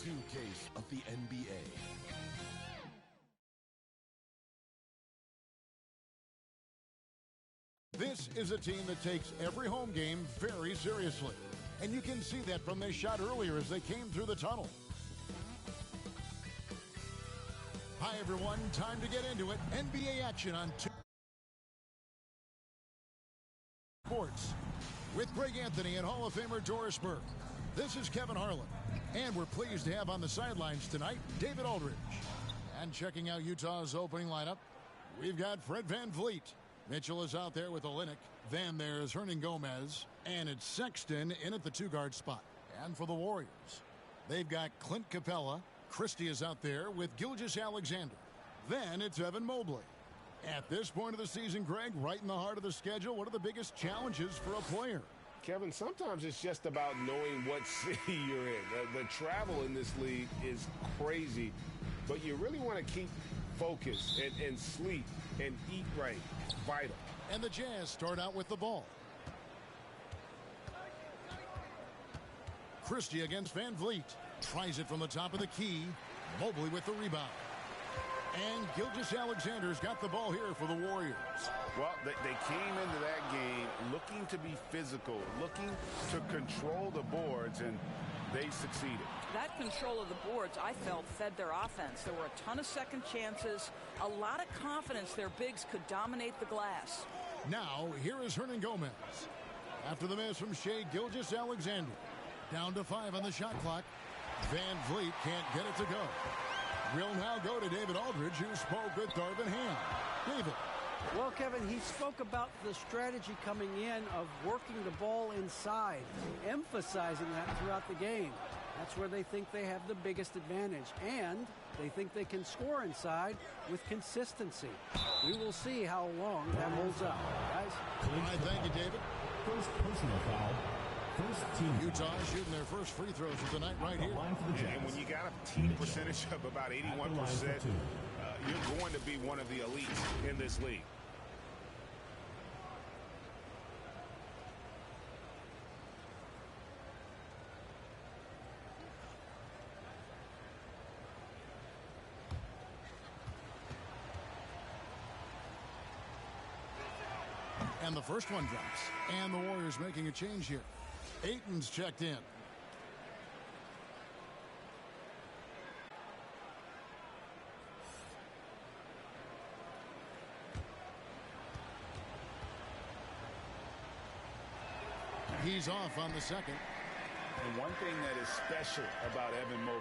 go-to case of the NBA. This is a team that takes every home game very seriously. And you can see that from their shot earlier as they came through the tunnel. Hi, everyone. Time to get into it. NBA action on Sports with Greg Anthony and Hall of Famer Doris Burke. This is Kevin Harlan. And we're pleased to have on the sidelines tonight David Aldridge. And checking out Utah's opening lineup, we've got Fred VanVleet. Mitchell is out there with Olynyk. Then there's Hernangomez. And it's Sexton in at the two-guard spot. And for the Warriors, they've got Clint Capella. Christie is out there with Gilgeous-Alexander. Then it's Evan Mobley. At this point of the season, Greg, right in the heart of the schedule, what are the biggest challenges for a player? Kevin, sometimes it's just about knowing what city you're in. The travel in this league is crazy, but you really want to keep focused and sleep and eat right. Vital. And the Jazz start out with the ball. Christie against VanVleet. Tries it from the top of the key. Mobley with the rebound. And Gilgeous-Alexander's got the ball here for the Warriors. Well, they came into that game looking to be physical, looking to control the boards, and they succeeded. That control of the boards, I felt, fed their offense. There were a ton of second chances, a lot of confidence their bigs could dominate the glass. Now, here is Hernangomez. After the miss from Shai Gilgeous-Alexander. Down to 5 on the shot clock. VanVleet can't get it to go. We'll now go to David Aldridge, who spoke with Darvin Ham. David. Well, Kevin, he spoke about the strategy coming in of working the ball inside, emphasizing that throughout the game. That's where they think they have the biggest advantage, and they think they can score inside with consistency. We will see how long that holds up, guys. All right, thank you, David. First personal foul. First team. Utah shooting their first free throws of the night right here. And when you got a team percentage of about 81%, you're going to be one of the elites in this league. And the first one drops. And the Warriors making a change here. Ayton's checked in. He's off on the second. And one thing that is special about Evan Mobley,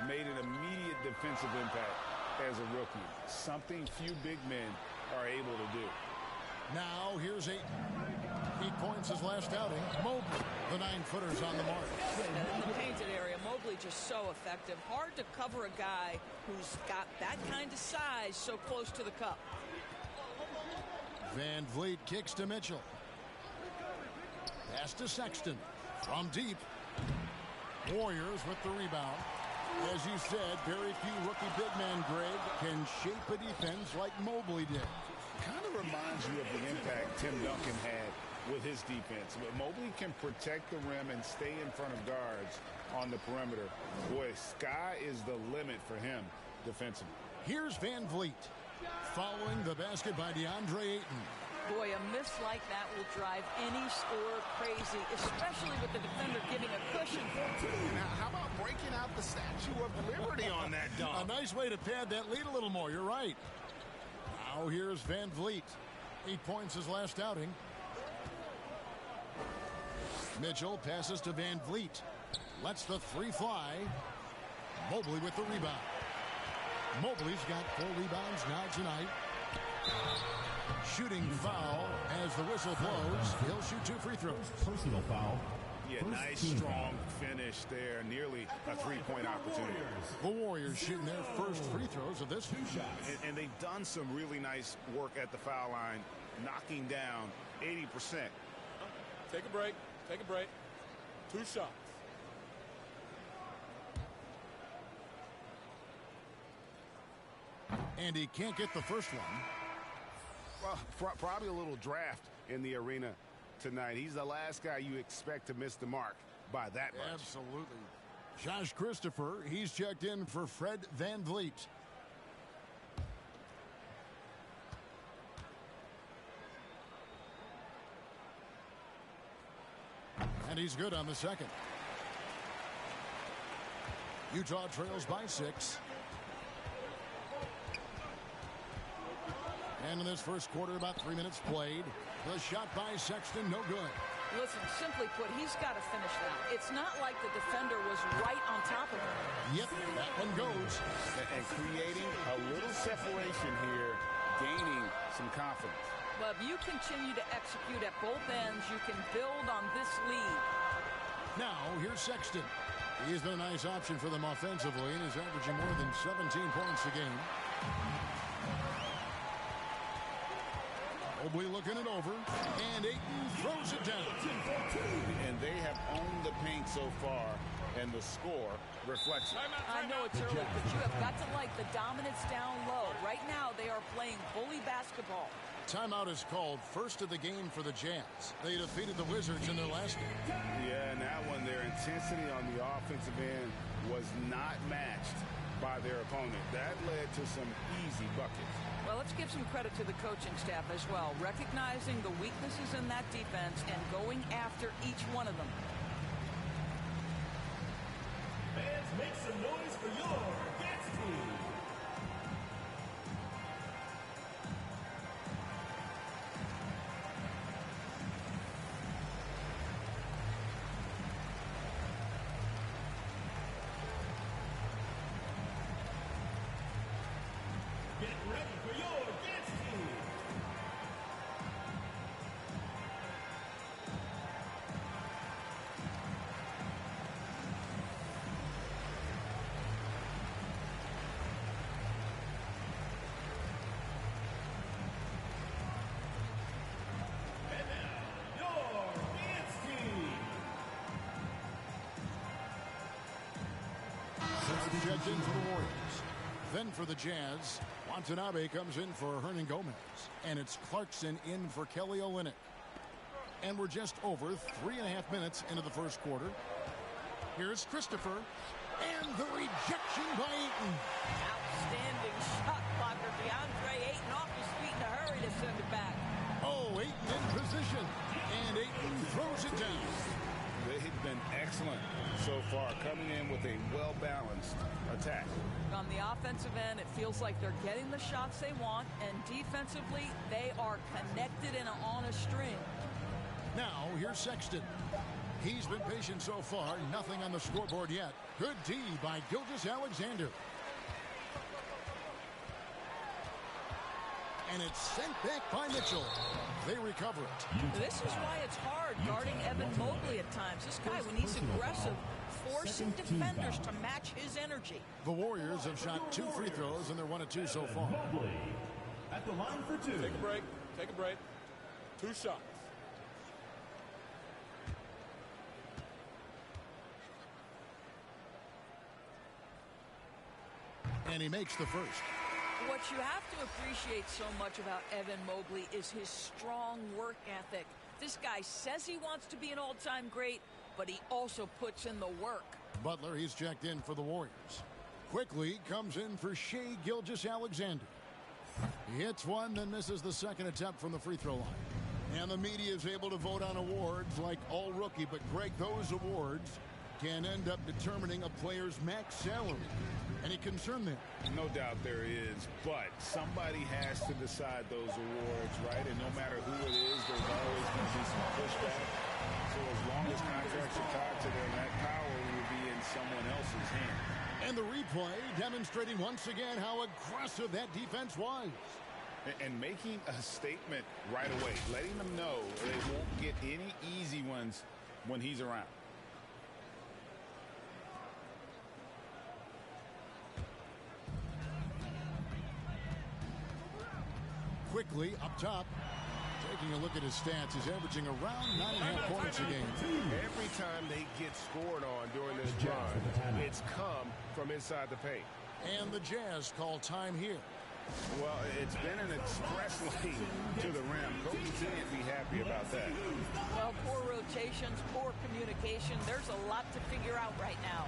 made an immediate defensive impact as a rookie. Something few big men are able to do. Now here's Ayton. 8 points his last outing. Mobley, the 9-footer's on the mark. In the painted area, Mobley just so effective. Hard to cover a guy who's got that kind of size so close to the cup. VanVleet kicks to Mitchell. Pass to Sexton. From deep. Warriors with the rebound. As you said, very few rookie big men, Greg, can shape a defense like Mobley did. Kind of reminds you of the impact Tim Duncan had with his defense. But Mobley can protect the rim and stay in front of guards on the perimeter. Boy, sky is the limit for him defensively. Here's VanVleet. Following the basket by DeAndre Ayton. Boy, a miss like that will drive any scorer crazy, especially with the defender giving a cushion. Now, how about breaking out the Statue of Liberty on that dunk? A nice way to pad that lead a little more. You're right. Now here's VanVleet. 8 points his last outing. Mitchell passes to VanVleet. Lets the three fly. Mobley with the rebound. Mobley's got 4 rebounds now tonight. Shooting foul as the whistle blows. He'll shoot 2 free throws. Personal foul. Yeah, nice, strong finish there. Nearly a three-point opportunity. The Warriors shooting their first free throws of this. 2 shots. And they've done some really nice work at the foul line, knocking down 80%. Take a break. Take a break. 2 shots. And he can't get the first one. Well, probably a little draft in the arena tonight. He's the last guy you expect to miss the mark by that much. Absolutely. Josh Christopher, he's checked in for Fred Van Vliet. And he's good on the second. Utah trails by 6. And in this first quarter, about 3 minutes played. The shot by Sexton, no good. Listen, simply put, he's got to finish that. It's not like the defender was right on top of him. Yep, that one goes. And creating a little separation here, gaining some confidence. But if you continue to execute at both ends, you can build on this lead. Now, here's Sexton. He's been a nice option for them offensively and is averaging more than 17 points a game. Mobley looking it over, and Ayton throws it down. And they have owned the paint so far, and the score reflects it. I know it's early, but you have got to like the dominance down low. Right now, they are playing bully basketball. Timeout is called, first of the game for the Jazz. They defeated the Wizards in their last game. Yeah, and that one, their intensity on the offensive end was not matched by their opponent. That led to some easy buckets. Well, let's give some credit to the coaching staff as well, recognizing the weaknesses in that defense and going after each one of them. Fans, make some noise for your dance team. Get ready for your dance team. And now, your dance team. Sexton checked in for the Warriors. Then for the Jazz, Watanabe comes in for Hernan Gomez. And it's Clarkson in for Kelly Olynyk. And we're just over 3.5 minutes into the first quarter. Here's Christopher. And the rejection by Ayton. Outstanding shot blocker, DeAndre Ayton off his feet in a hurry to send it back. Oh, Ayton in position. And Ayton throws it down. They've been excellent so far, coming in with a well-balanced attack. On the offensive end, it feels like they're getting the shots they want, and defensively, they are connected and on a string. Now, here's Sexton. He's been patient so far. Nothing on the scoreboard yet. Good D by Gilgeous-Alexander. And it's sent back by Mitchell. They recover it. This is why it's hard guarding Evan Mobley at times. This guy, when he's aggressive, forcing defenders to match his energy. The Warriors have shot 2 free throws, and they're 1 of 2 so far. Mobley at the line for 2. Take a break. Take a break. 2 shots. And he makes the first. What you have to appreciate so much about Evan Mobley is his strong work ethic. This guy says he wants to be an all-time great, but he also puts in the work. Butler, he's checked in for the Warriors. Quickly comes in for Shai Gilgeous-Alexander. He hits one, then misses the second attempt from the free throw line. And the media is able to vote on awards like all rookie, but Greg, those awards can end up determining a player's max salary. Any concern there? No doubt there is, but somebody has to decide those awards, right? And no matter who it is, there's always going to be some pushback. So as long as contracts are tied to them, that power will be in someone else's hand. And the replay demonstrating once again how aggressive that defense was. And making a statement right away, letting them know they won't get any easy ones when he's around. Quickly up top, taking a look at his stats, he's averaging around 9.5 points a game. Every time they get scored on during this run, it's come from inside the paint. And the Jazz call time here. Well, it's been an express lane to the rim. Coach can't be happy about that. Well, poor rotations, poor communication. There's a lot to figure out right now.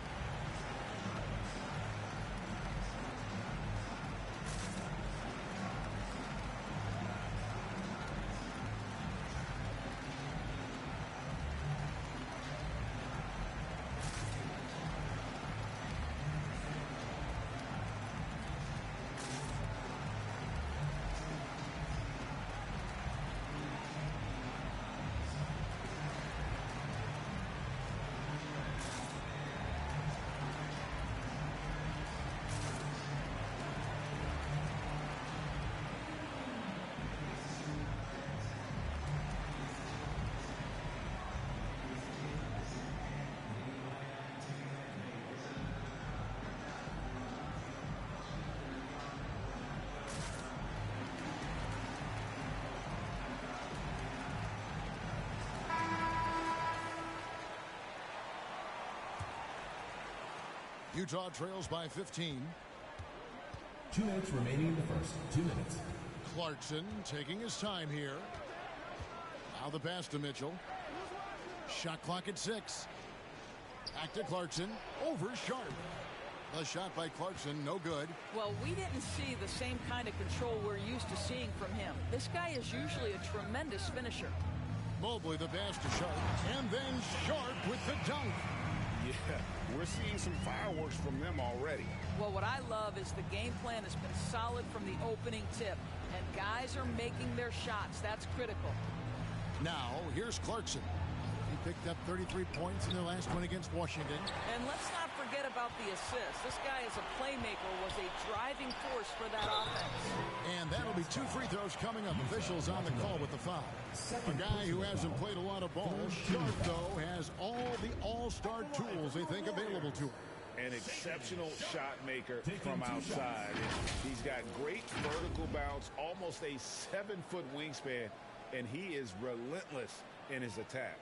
Utah trails by 15. 2 minutes remaining in the first. 2 minutes. Clarkson taking his time here. Now the pass to Mitchell. Shot clock at 6. Back to Clarkson. Over Sharp. The shot by Clarkson, no good. Well, we didn't see the same kind of control we're used to seeing from him. This guy is usually a tremendous finisher. Mobley the pass to Sharp. And then Sharp with the dunk. Yeah, we're seeing some fireworks from them already. Well, what I love is the game plan has been solid from the opening tip. And guys are making their shots. That's critical. Now, here's Clarkson. He picked up 33 points in their last win against Washington. And let's not forget about the assist. This guy is a playmaker, was a driving force for that offense. And that'll be 2 free throws coming up. Officials on the call with the foul. A guy who hasn't played a lot of ball. Sharp, though, has all the all-star tools they think available to him. An exceptional shot maker from outside. He's got great vertical bounce, almost a 7-foot wingspan, and he is relentless in his attack.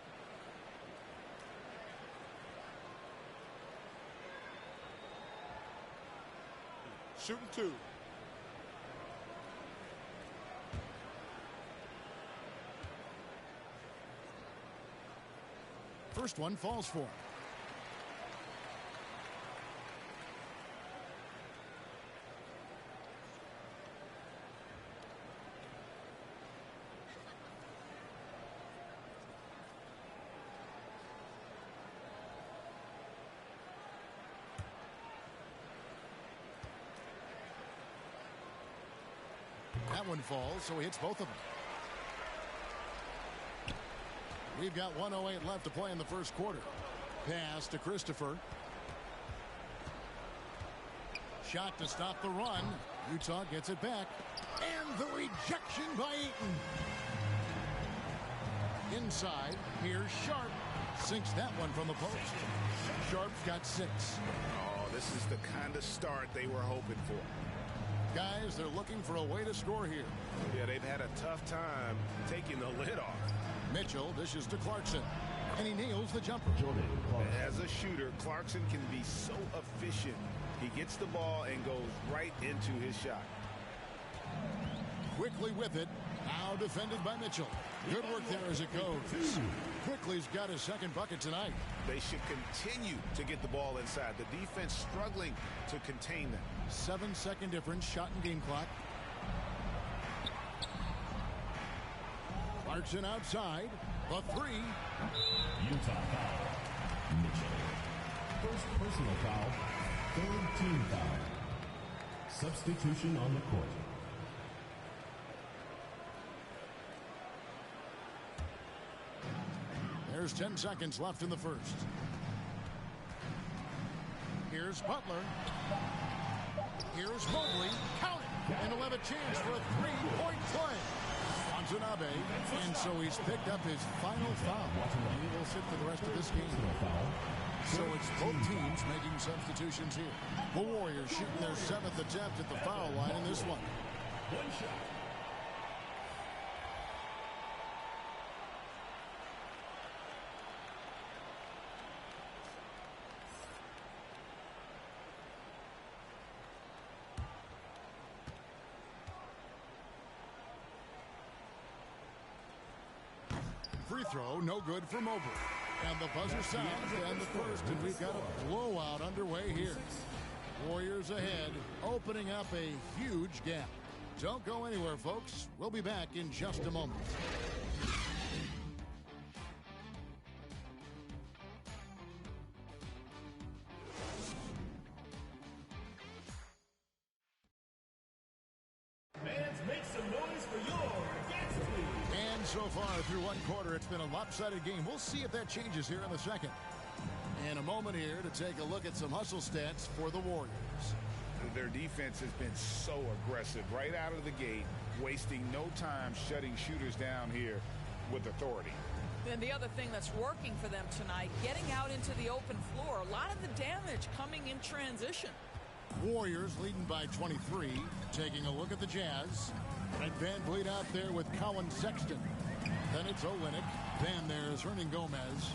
Shooting 2. First one falls for him. That one falls, so he hits both of them. We've got 1:08 left to play in the first quarter. Pass to Christopher. Shot to stop the run. Utah gets it back. And the rejection by Eaton. Inside, here's Sharp. Sinks that one from the post. Sharp's got 6. Oh, this is the kind of start they were hoping for. Guys, they're looking for a way to score here. Yeah, they've had a tough time taking the lid off. Mitchell dishes to Clarkson. And he nails the jumper. As a shooter, Clarkson can be so efficient. He gets the ball and goes right into his shot. Quickly with it. Now defended by Mitchell. Good work there as it goes. Quickly's got his second bucket tonight. They should continue to get the ball inside. The defense struggling to contain them. 7-second difference, shot and game clock. Clarkson outside. The 3. Utah foul. Mitchell. First personal foul. Third team foul. Substitution on the court. There's 10 seconds left in the first. Here's Butler. Here's Mobley. Count it. And he'll have a chance for a 3-point play. Watanabe. And so he's picked up his final foul. He will sit for the rest of this game. So it's both teams making substitutions here. The Warriors shooting their 7th attempt at the foul line in this one. One shot. Free throw, no good for Mobley. And the buzzer sounds and the first, and we've got a blowout underway here. Warriors ahead, opening up a huge gap. Don't go anywhere, folks. We'll be back in just a moment. Fans, make some noise for your dance please. And so far through one quarter, it's been a lopsided game. We'll see if that changes here in the second. In a moment here to take a look at some hustle stats for the Warriors. Their defense has been so aggressive right out of the gate, wasting no time shutting shooters down here with authority. And the other thing that's working for them tonight, getting out into the open floor. A lot of the damage coming in transition. Warriors leading by 23. Taking a look at the Jazz. And Van Vliet out there with Colin Sexton. Then it's Olynyk. Then there's Hernan Gomez.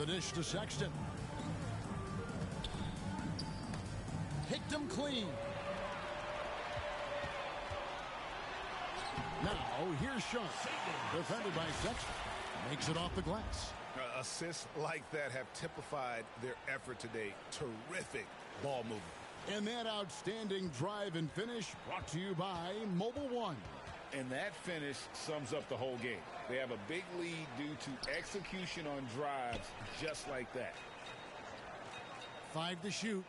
the dish to Sexton. Picked him clean. Now, here's Sharp. Defended by Sexton. Makes it off the glass. Assists like that have typified their effort today. Terrific ball movement. And that outstanding drive and finish brought to you by Mobile One. And that finish sums up the whole game. They have a big lead due to execution on drives just like that. 5 to shoot.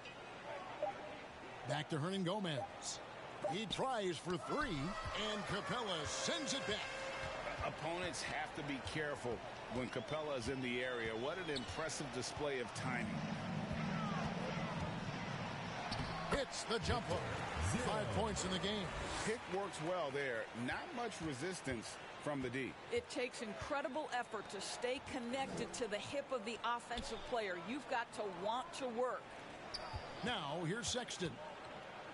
Back to Hernan Gomez. He tries for 3, and Capella sends it back. Opponents have to be careful when Capella is in the area. What an impressive display of timing. Hits the jumper. 5 points in the game. Pick works well there. Not much resistance from the D. It takes incredible effort to stay connected to the hip of the offensive player. You've got to want to work. Now, here's Sexton.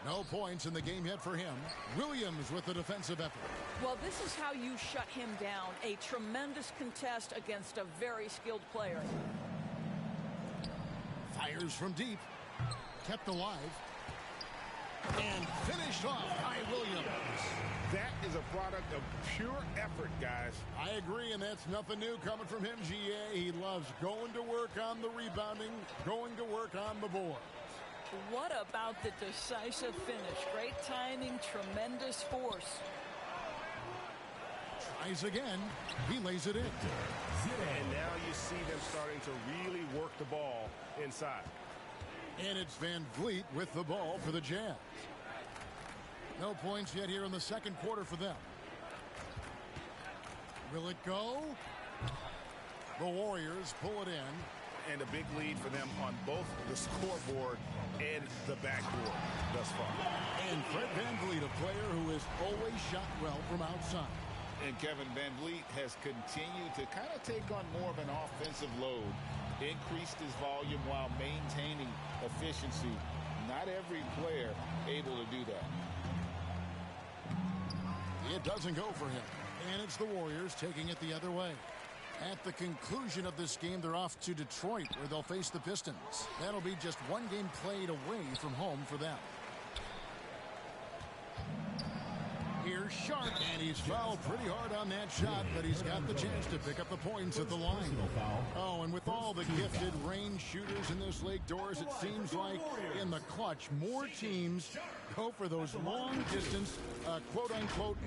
No points in the game yet for him. Williams with the defensive effort. Well, this is how you shut him down. A tremendous contest against a very skilled player. Fires from deep. Kept alive. And finished off by Williams. That is a product of pure effort, guys. I agree, and that's nothing new coming from him, GA. He loves going to work on the rebounding, going to work on the board. What about the decisive finish? Great timing, tremendous force. Tries again. He lays it in. And now you see them starting to really work the ball inside. And it's Van Vliet with the ball for the Jazz. No points yet here in the second quarter for them. Will it go? The Warriors pull it in. And a big lead for them on both the scoreboard and the backboard thus far. And Fred Van Vliet, a player who has always shot well from outside. And Kevin Van Vliet has continued to kind of take on more of an offensive load. Increased his volume while maintaining efficiency. Not every player able to do that. It doesn't go for him. And it's the Warriors taking it the other way. At the conclusion of this game, they're off to Detroit, where they'll face the Pistons. That'll be just one game played away from home for them. Here's Sharp, and he's fouled pretty hard on that shot, but he's got the chance to pick up the points at the line. Oh, and with all the gifted range shooters in this league, Doris, it seems like in the clutch, more teams go for those long-distance, quote-unquote,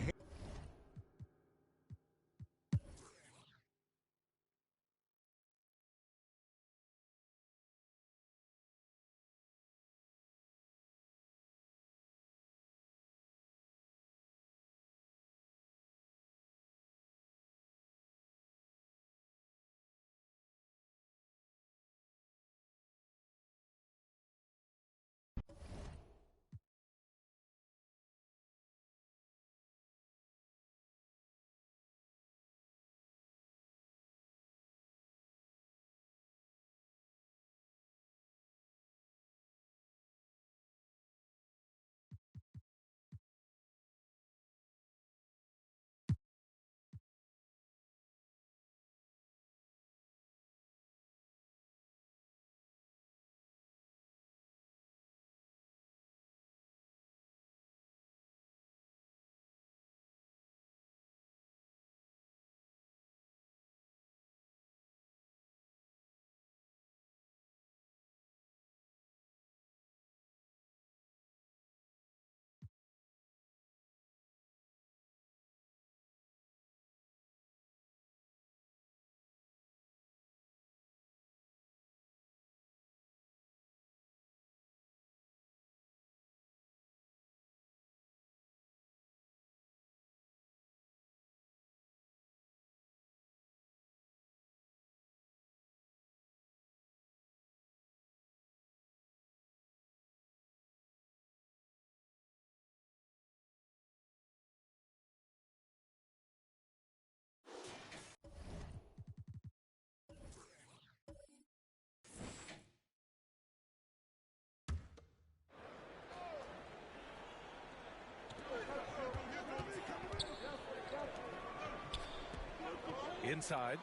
Inside.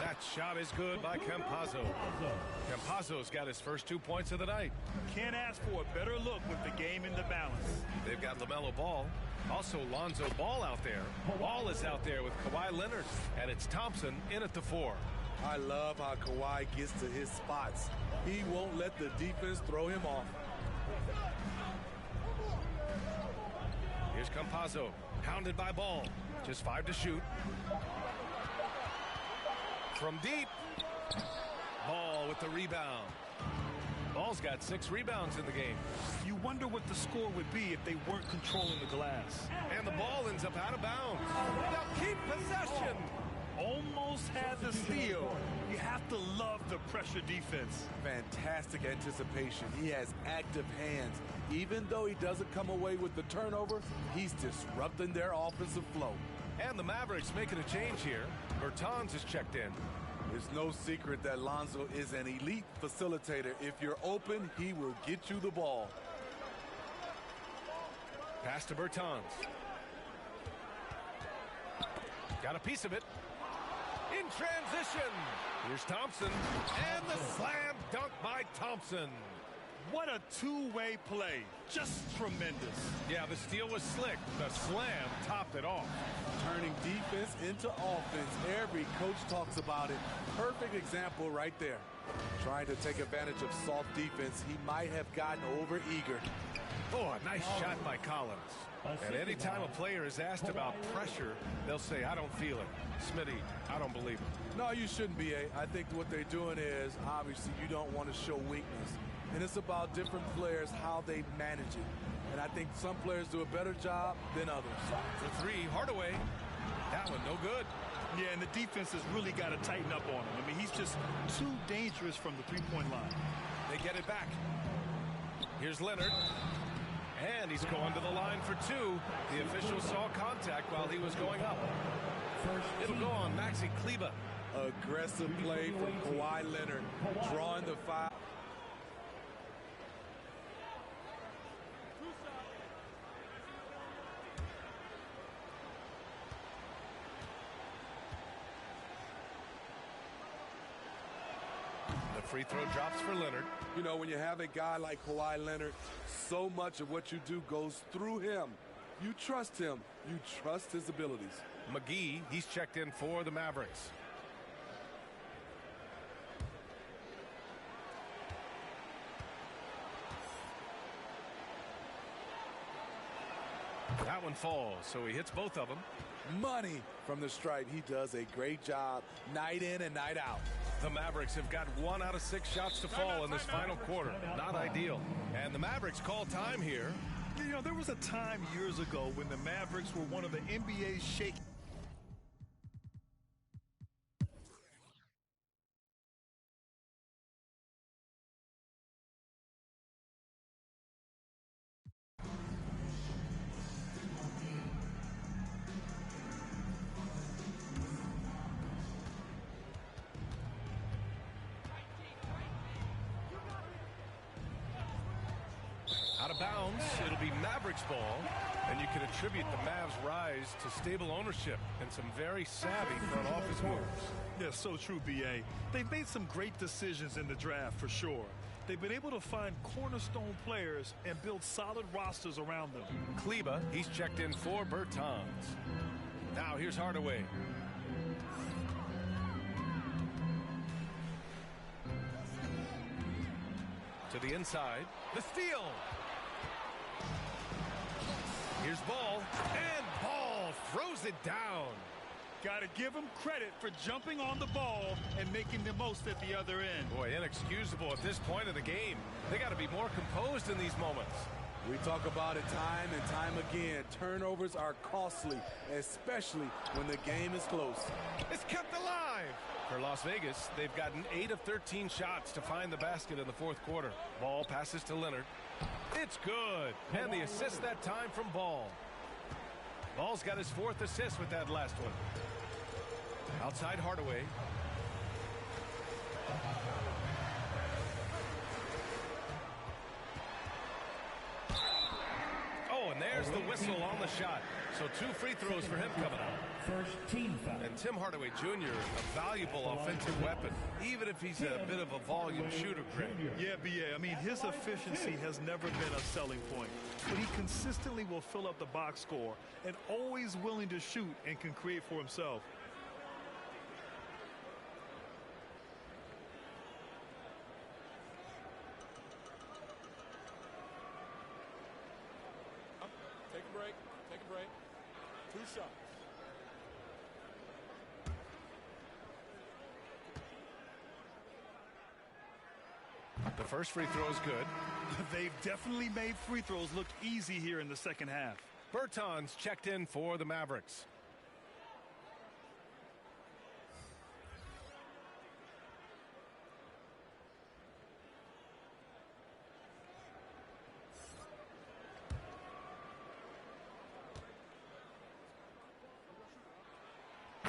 That shot is good by Campazzo. Campazzo's got his first 2 points of the night. Can't ask for a better look with the game in the balance. They've got LaMelo Ball. Also Lonzo Ball out there. Ball is out there with Kawhi Leonard. And it's Thompson in at the 4. I love how Kawhi gets to his spots. He won't let the defense throw him off. Here's Campazzo. Hounded by Ball. Just 5 to shoot. From deep. Ball with the rebound. Ball's got 6 rebounds in the game. You wonder what the score would be if they weren't controlling the glass. And the ball ends up out of bounds. They'll keep possession. Almost had the steal. You have to love the pressure defense. Fantastic anticipation. He has active hands. Even though he doesn't come away with the turnover, he's disrupting their offensive flow. And the Mavericks making a change here. Bertans is checked in. It's no secret that Lonzo is an elite facilitator. If you're open, he will get you the ball. Pass to Bertans. Got a piece of it. In transition. Here's Thompson. And the slam dunk by Thompson. What a two-way play. Just tremendous. Yeah, the steal was slick. The slam topped it off. Turning defense into offense. Every coach talks about it. Perfect example right there. Trying to take advantage of soft defense. He might have gotten over-eager. Oh, a nice shot by Collins. And anytime a player is asked about pressure, they'll say, I don't feel it. Smitty, I don't believe it. No, you shouldn't be, A. I think what they're doing is, obviously, you don't want to show weakness. And it's about different players, how they manage it. And I think some players do a better job than others. For 3, Hardaway. That one no good. Yeah, and the defense has really got to tighten up on him. I mean, he's just too dangerous from the three-point line. They get it back. Here's Leonard. And he's going to the line for 2. The official saw contact while he was going up. It'll go on Maxi Kleber. Aggressive play from Kawhi Leonard, drawing the foul. The free throw drops for Leonard. You know, when you have a guy like Kawhi Leonard, so much of what you do goes through him. You trust him. You trust his abilities. McGee, he's checked in for the Mavericks. That one falls, so he hits both of them. Money from the stripe. He does a great job night in and night out. The Mavericks have got 1 out of 6 shots to fall in this final quarter. Not ideal. And the Mavericks call time here. You know, there was a time years ago when the Mavericks were one of the NBA's shaky. Out of bounds, it'll be Mavericks ball, and you can attribute the Mavs' rise to stable ownership and some very savvy front office moves. Yeah, so true, BA. They've made some great decisions in the draft for sure. They've been able to find cornerstone players and build solid rosters around them. Kleber, he's checked in for Bertans. Now here's Hardaway. To the inside, the steal. Here's Ball, and Ball throws it down. Got to give him credit for jumping on the ball and making the most at the other end. Boy, inexcusable at this point of the game. They got to be more composed in these moments. We talk about it time and time again. Turnovers are costly, especially when the game is close. It's kept alive. For Las Vegas, they've gotten 8 of 13 shots to find the basket in the fourth quarter. Ball passes to Leonard. It's good. And the assist that time from Ball. Ball's got his 4th assist with that last one. Outside Hardaway. Oh, and there's the whistle on the shot. So 2 free throws for him coming up. First team foul. And Tim Hardaway Jr., a valuable offensive weapon, even if he's a bit of a volume shooter, Greg. Yeah, BA. I mean, his efficiency has never been a selling point, but he consistently will fill up the box score and always willing to shoot and can create for himself. Take a break. Take a break. 2 shots. The first free throw is good. They've definitely made free throws look easy here in the second half. Bertans checked in for the Mavericks.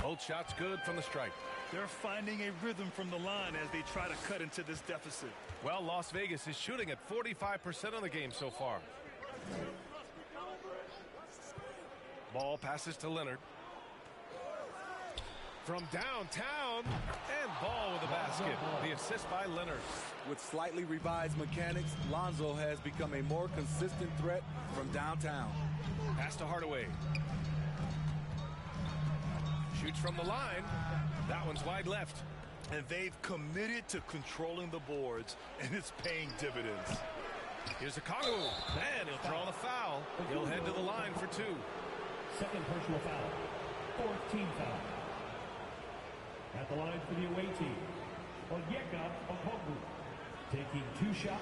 Both shots good from the stripe. They're finding a rhythm from the line as they try to cut into this deficit. Well, Las Vegas is shooting at 45% of the game so far. Ball passes to Leonard. From downtown, and Ball with the basket. The assist by Leonard. With slightly revised mechanics, Lonzo has become a more consistent threat from downtown. Pass to Hardaway. Shoots from the line. That one's wide left. And they've committed to controlling the boards, and it's paying dividends. Here's a Kongu. And he'll draw the foul. He'll head to the line for 2. Second personal foul. Fourth team foul. At the line for the away team, Onyeka Okongwu, taking 2 shots.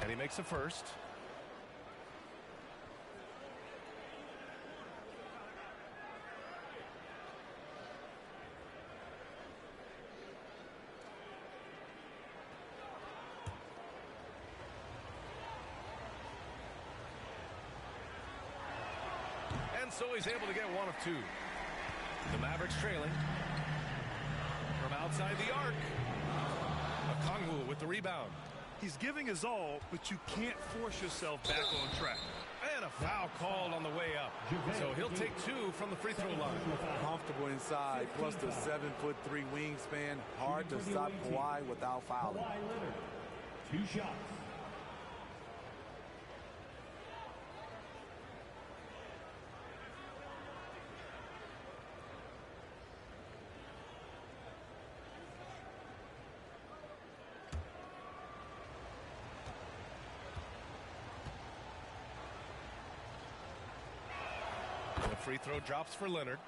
And he makes the first. And so he's able to get 1 of 2. The Mavericks trailing. From outside the arc. Okongwu with the rebound. He's giving his all, but you can't force yourself back on track. And a foul called on the way up. So he'll take 2 from the free throw line. Comfortable inside, plus the 7'3" wingspan. Hard to stop Kawhi without fouling. Kawhi Leonard, 2 shots. The free throw drops for Leonard.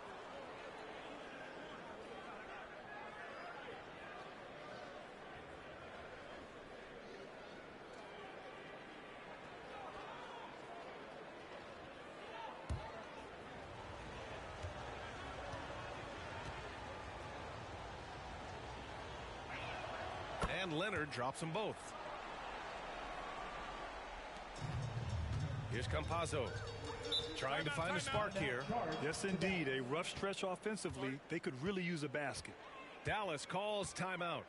And Leonard drops them both. Here's Campazzo. Trying to find a spark here. Yes, indeed. A rough stretch offensively. They could really use a basket. Dallas calls timeout.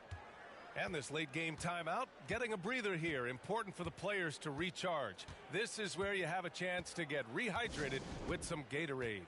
And this late game timeout, getting a breather here. Important for the players to recharge. This is where you have a chance to get rehydrated with some Gatorade.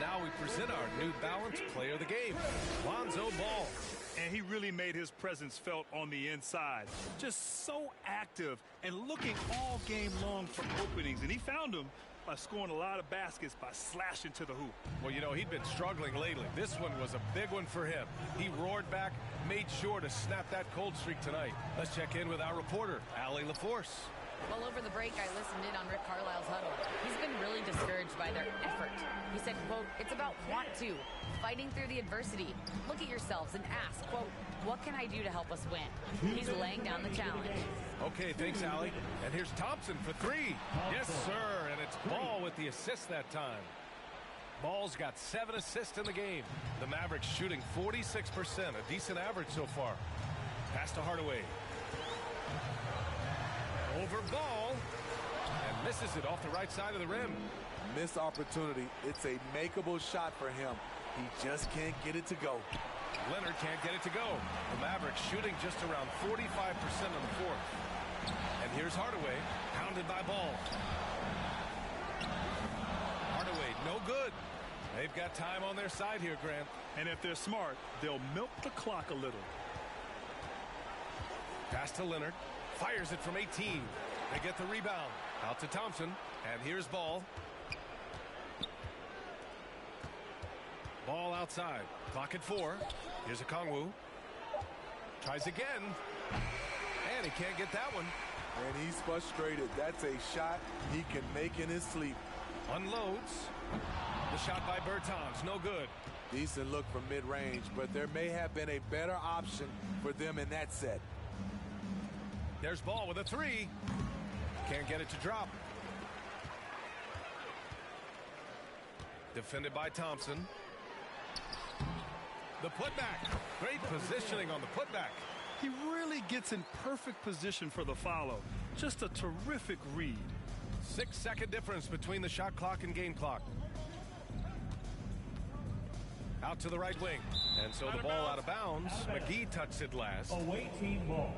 now we present our New Balance Player of the Game, Lonzo Ball. And he really made his presence felt on the inside. Just so active and looking all game long for openings. And he found them by scoring a lot of baskets by slashing to the hoop. Well, you know, he'd been struggling lately. This one was a big one for him. He roared back, made sure to snap that cold streak tonight. Let's check in with our reporter, Allie LaForce. Well, over the break, I listened in on Rick Carlisle's huddle. He's been really discouraged by their effort. He said, quote, "It's about want to, fighting through the adversity. Look at yourselves and ask, quote, what can I do to help us win?" He's laying down the challenge. Okay, thanks, Allie. And here's Thompson for three. Yes, sir, and it's Ball with the assist that time. Ball's got 7 assists in the game. The Mavericks shooting 46%, a decent average so far. Pass to Hardaway. Over Ball, and misses it off the right side of the rim. Missed opportunity. It's a makeable shot for him. He just can't get it to go. Leonard can't get it to go. The Mavericks shooting just around 45% on the fourth. And here's Hardaway, pounded by Ball. Hardaway, no good. They've got time on their side here, Grant. And if they're smart, they'll milk the clock a little. Pass to Leonard. Fires it from 18. They get the rebound. Out to Thompson. And here's Ball. Ball outside. Clock at 4. Here's a Okongwu. Tries again. And he can't get that one. And he's frustrated. That's a shot he can make in his sleep. Unloads. The shot by Bertans. No good. Decent look from mid-range, but there may have been a better option for them in that set. There's Ball with a 3. Can't get it to drop. Defended by Thompson. The putback. Great positioning on the putback. He really gets in perfect position for the follow. Just a terrific read. 6-second difference between the shot clock and game clock. Out to the right wing. And so the ball out of bounds. McGee touched it last. Away team ball.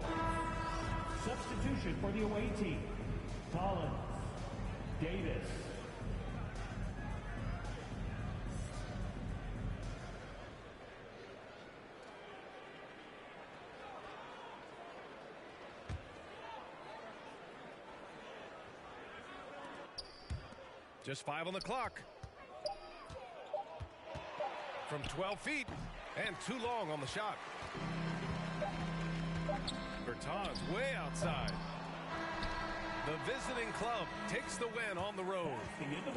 Substitution for the away team. Collins. Davis. Just 5 on the clock. From 12 feet. And too long on the shot. Bertans way outside. The visiting club takes the win on the road.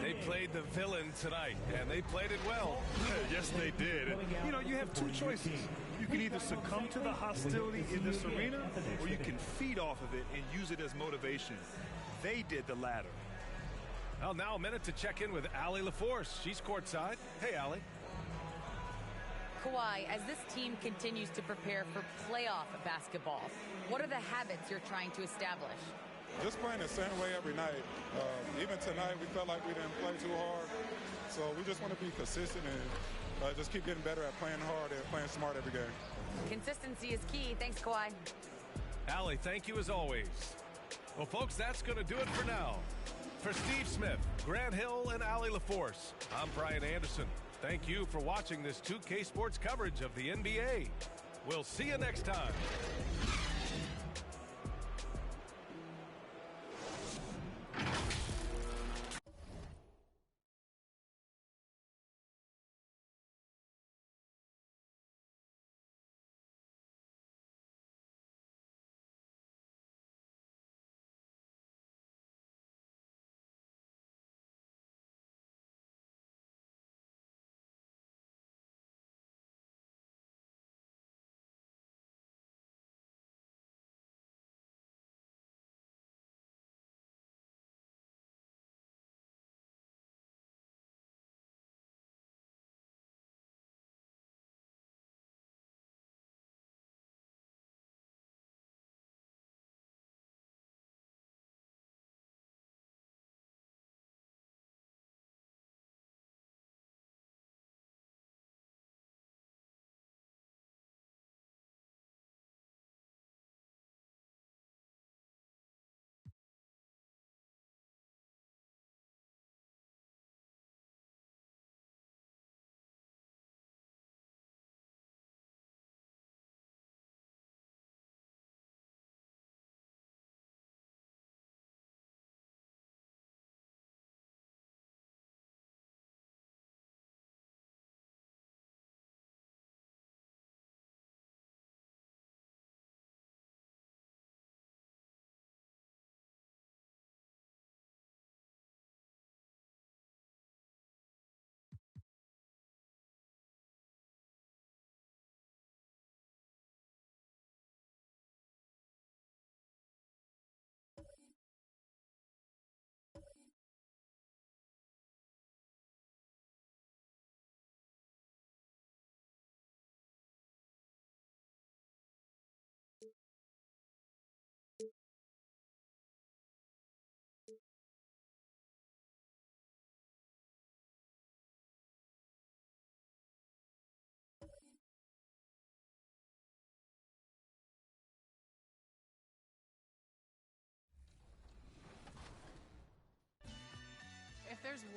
They played the villain tonight, and they played it well. Yes, they did. You know, you have two choices. You can either succumb to the hostility in this arena, or you can feed off of it and use it as motivation. They did the latter. Well, now a minute to check in with Allie LaForce. She's courtside. Hey, Allie. Kawhi, as this team continues to prepare for playoff basketball, what are the habits you're trying to establish? Just playing the same way every night. Even tonight, we felt like we didn't play too hard. So we just want to be consistent and just keep getting better at playing hard and playing smart every game. Consistency is key. Thanks, Kawhi. Allie, thank you as always. Well, folks, that's going to do it for now. For Steve Smith, Grant Hill, and Allie LaForce, I'm Brian Anderson. Thank you for watching this 2K Sports coverage of the NBA. We'll see you next time.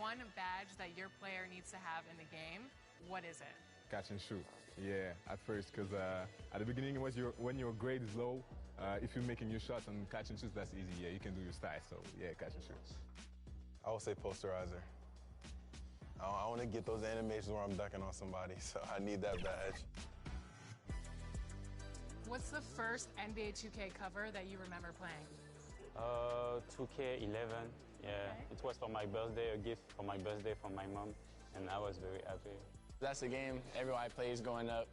one badge that your player needs to have in the game, what is it? Catch and shoot. Yeah, at first, because at the beginning, when your grade is low, if you're making your shots on catch and shoots, that's easy. Yeah, you can do your style. So, yeah, catch and shoot. I would say posterizer. I want to get those animations where I'm dunking on somebody, so I need that badge. What's the first NBA 2K cover that you remember playing? 2K11. Yeah, okay. It was for my birthday, a gift for my birthday from my mom, and I was very happy. That's the game everyone I play is growing up.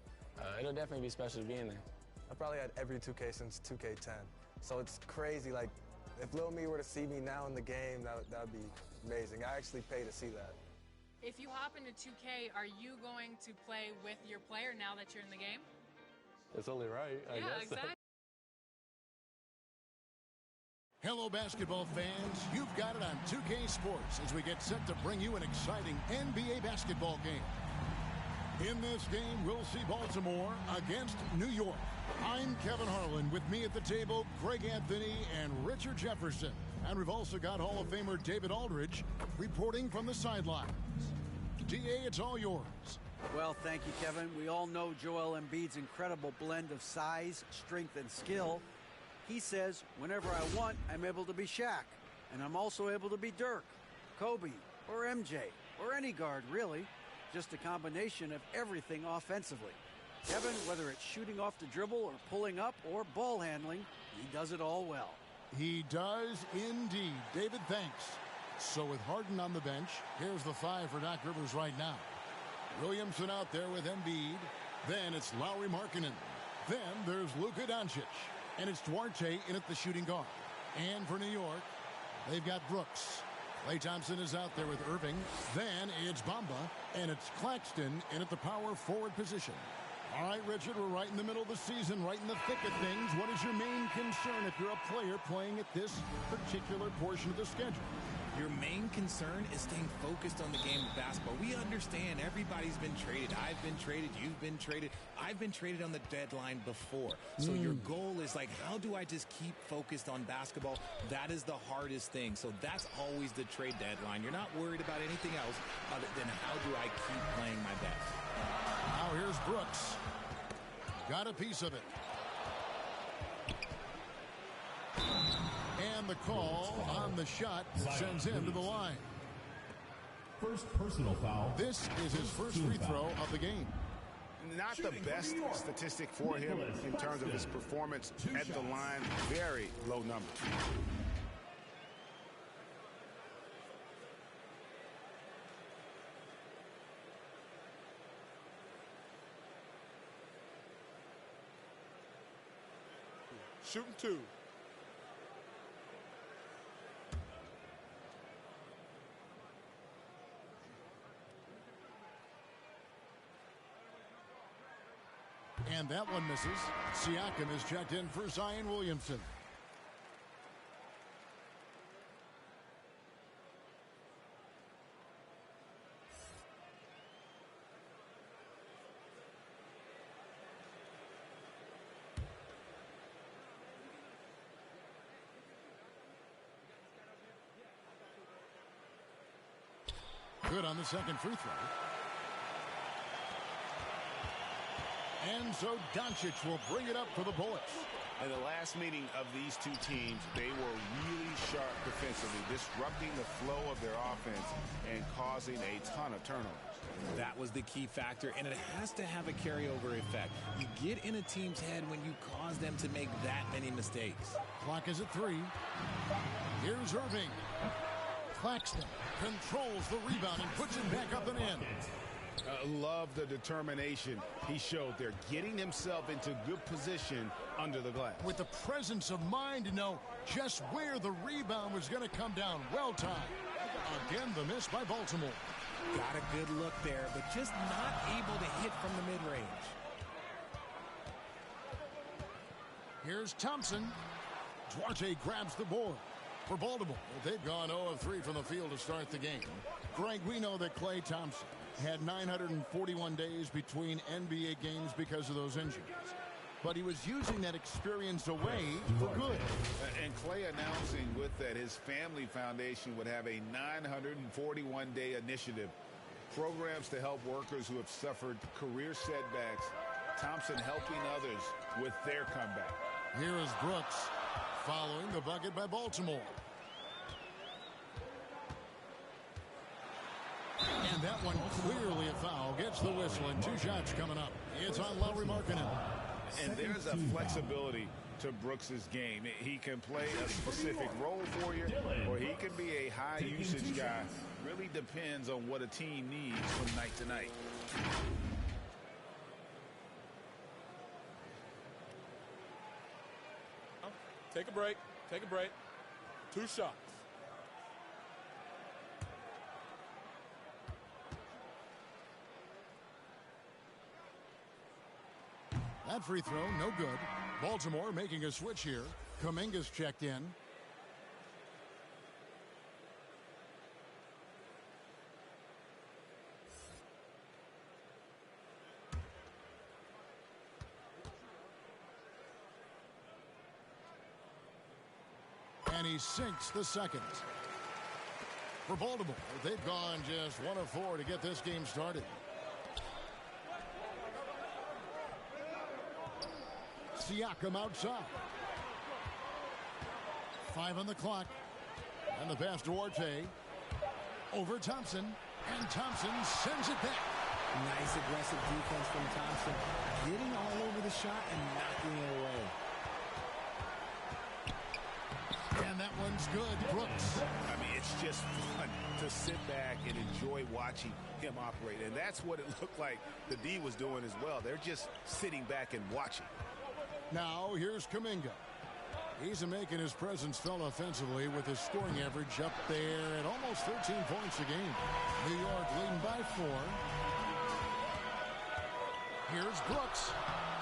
It'll definitely be special to be in there. I probably had every 2K since 2K10, so it's crazy. Like, if Lil Me were to see me now in the game, that would be amazing. I actually pay to see that. If you hop into 2K, are you going to play with your player now that you're in the game? It's only right, I guess. Exactly. Hello, basketball fans. You've got it on 2K Sports as we get set to bring you an exciting NBA basketball game. In this game, we'll see Baltimore against New York. I'm Kevin Harlan. With me at the table, Greg Anthony and Richard Jefferson. And we've also got Hall of Famer David Aldridge reporting from the sidelines. DA, it's all yours. Well, thank you, Kevin. We all know Joel Embiid's incredible blend of size, strength, and skill. He says, whenever I want, I'm able to be Shaq. And I'm also able to be Dirk, Kobe, or MJ, or any guard, really. Just a combination of everything offensively. Kevin, whether it's shooting off the dribble or pulling up or ball handling, he does it all well. He does indeed. David, thanks. So with Harden on the bench, here's the five for Doc Rivers right now. Williamson out there with Embiid. Then it's Lauri Markkanen. Then there's Luka Doncic. And it's Duarte in at the shooting guard. And for New York, they've got Brooks. Klay Thompson is out there with Irving. Then it's Bamba. And it's Claxton in at the power forward position. All right, Richard, we're right in the middle of the season, right in the thick of things. What is your main concern if you're a player playing at this particular portion of the schedule? Your main concern is staying focused on the game of basketball. We understand everybody's been traded. I've been traded. You've been traded. I've been traded on the deadline before. So your goal is like, how do I just keep focused on basketball? That is the hardest thing. So that's always the trade deadline. You're not worried about anything else other than how do I keep playing my best. Now here's Brooks. Got a piece of it. And the call on the shot sends him to the line. First personal foul. This is his first free throw of the game. Not the best statistic for him in terms of his performance at the line. Very low number. Shooting two. And that one misses. Siakam is checked in for Zion Williamson. Good on the second free throw. And so Doncic will bring it up for the Bullets. In the last meeting of these two teams, they were really sharp defensively, disrupting the flow of their offense and causing a ton of turnovers. That was the key factor, and it has to have a carryover effect. You get in a team's head when you cause them to make that many mistakes. Clock is at 3. Here's Irving. Claxton controls the rebound and puts it back up and in. Love the determination he showed there, getting himself into good position under the glass. With the presence of mind to know just where the rebound was going to come down. Well timed. Again, the miss by Baltimore. Got a good look there, but just not able to hit from the mid-range. Here's Thompson. Duarte grabs the board for Baltimore. They've gone 0 of 3 from the field to start the game. Greg, we know that Klay Thompson had 941 days between NBA games because of those injuries. but he was using that experience away for good. And Clay announcing with that his family foundation would have a 941-day initiative. Programs to help workers who have suffered career setbacks. Thompson helping others with their comeback. Here is Brooks following the bucket by Baltimore. And that one clearly a foul. Gets the whistle and 2 shots coming up. It's on Lauri Markkanen. And there's a flexibility to Brooks's game. He can play a specific role for you, or he can be a high-usage guy. Really depends on what a team needs from night to night. Take a break. Take a break. 2 shots. That free throw, no good. Baltimore making a switch here. Kuminga's checked in. And he sinks the second. For Baltimore, they've gone just 1 of 4 to get this game started. Siakam outside. 5 on the clock. And the pass to Orte. Over Thompson. And Thompson sends it back. Nice aggressive defense from Thompson. Getting all over the shot and knocking it away. And that one's good. Brooks. I mean, it's just fun to sit back and enjoy watching him operate. And that's what it looked like the D was doing as well. They're just sitting back and watching. Now here's Kuminga. He's making his presence felt offensively with his scoring average up there at almost 13 points a game. New York leading by 4. Here's Brooks.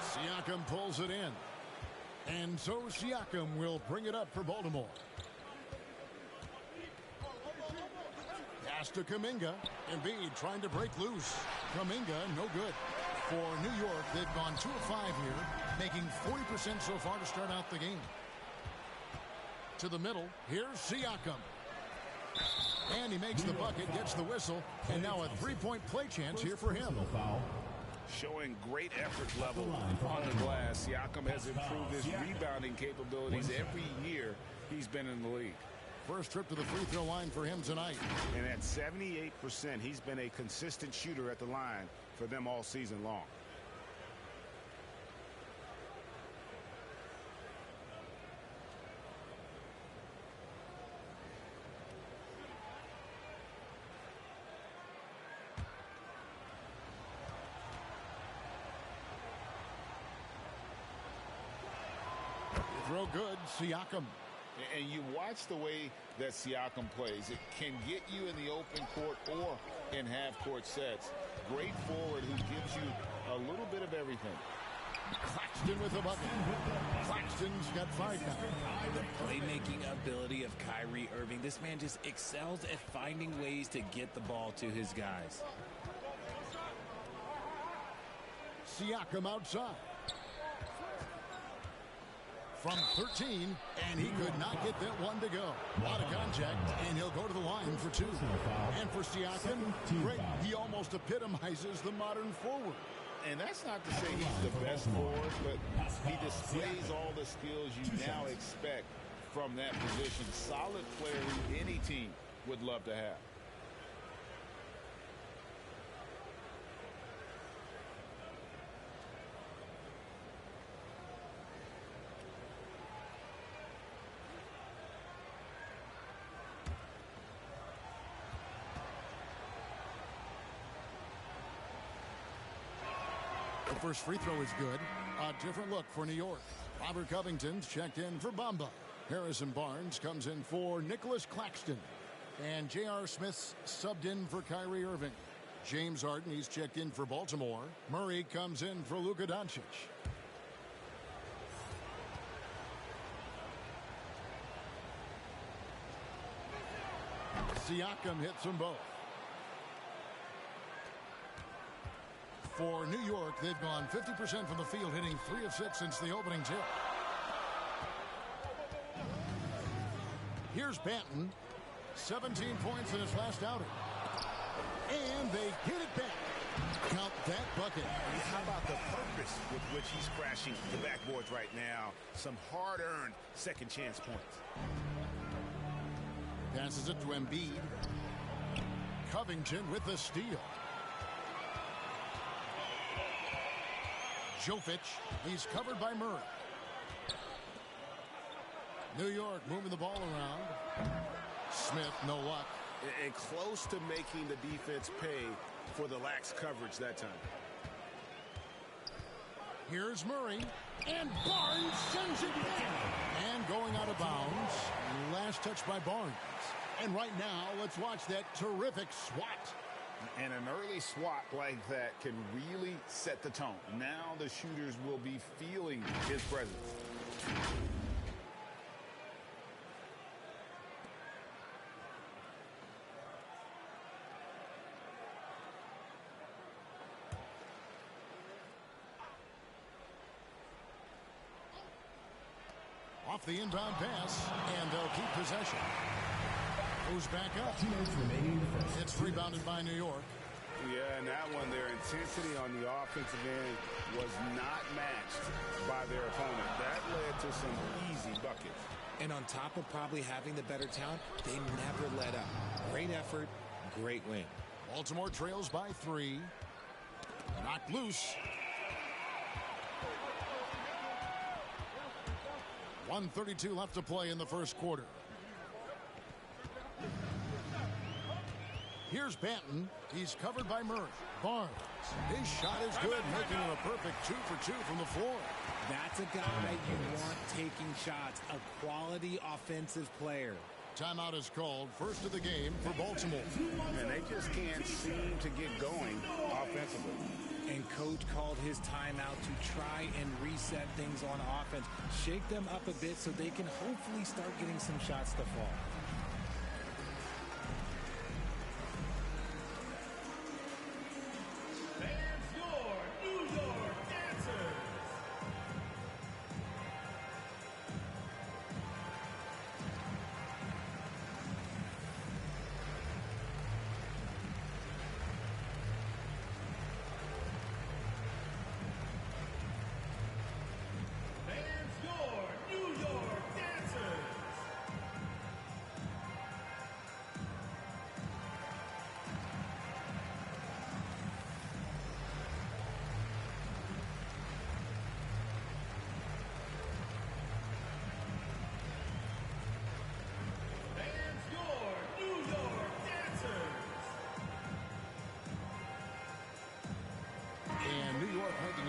Siakam pulls it in. And so Siakam will bring it up for Baltimore. Pass to Kuminga. Embiid trying to break loose. Kuminga, no good. For New York, they've gone 2 of 5 here, making 40% so far to start out the game. To the middle, here's Siakam. And he makes the bucket, gets the whistle, and now a 3-point play chance here for him. Showing great effort level on the glass. Siakam has improved his rebounding capabilities every year he's been in the league. First trip to the free throw line for him tonight. And at 78%, he's been a consistent shooter at the line for them all season long. Throw good, Siakam. And you watch the way that Siakam plays. It can get you in the open court or in half-court sets. Great forward who gives you a little bit of everything. Claxton with a bucket. Claxton's got 5 now. The playmaking ability of Kyrie Irving. This man just excels at finding ways to get the ball to his guys. Siakam outside. From 13, and he could not get that one to go. A lot of contact, and he'll go to the line for 2. And for Siakam, great. He almost epitomizes the modern forward. And that's not to say he's the best forward, but he displays all the skills you now expect from that position. Solid player who any team would love to have. The first free throw is good. A different look for New York. Robert Covington's checked in for Bamba. Harrison Barnes comes in for Nicholas Claxton. And J.R. Smith's subbed in for Kyrie Irving. James Harden, he's checked in for Baltimore. Murray comes in for Luka Doncic. Siakam hits them both. For New York, they've gone 50% from the field, hitting 3 of 6 since the opening tip. Here's Banton. 17 points in his last outing. And they get it back. Count that bucket. How about the purpose with which he's crashing the backboards right now? Some hard-earned second chance points. Passes it to Embiid. Covington with the steal. Jovic, he's covered by Murray. New York moving the ball around. Smith, no luck. And close to making the defense pay for the lax coverage that time. Here's Murray. And Barnes sends it back. And going out of bounds. Last touch by Barnes. And right now, let's watch that terrific swat. And an early swat like that can really set the tone. Now the shooters will be feeling his presence. Off the inbound pass, and they'll keep possession. Goes back up. 2 minutes remaining in the first. It's rebounded by New York. Yeah, and that one, their intensity on the offensive end was not matched by their opponent. That led to some easy buckets. And on top of probably having the better talent, they never let up. Great effort, great win. Baltimore trails by 3. Knocked loose. 1:32 left to play in the first quarter. Here's Banton. He's covered by Murray. Barnes. His shot is good, making him a perfect 2 for 2 from the floor. That's a guy you want taking shots, a quality offensive player. Timeout is called. First of the game for Baltimore. And they just can't seem to get going offensively. And coach called his timeout to try and reset things on offense. Shake them up a bit so they can hopefully start getting some shots to fall.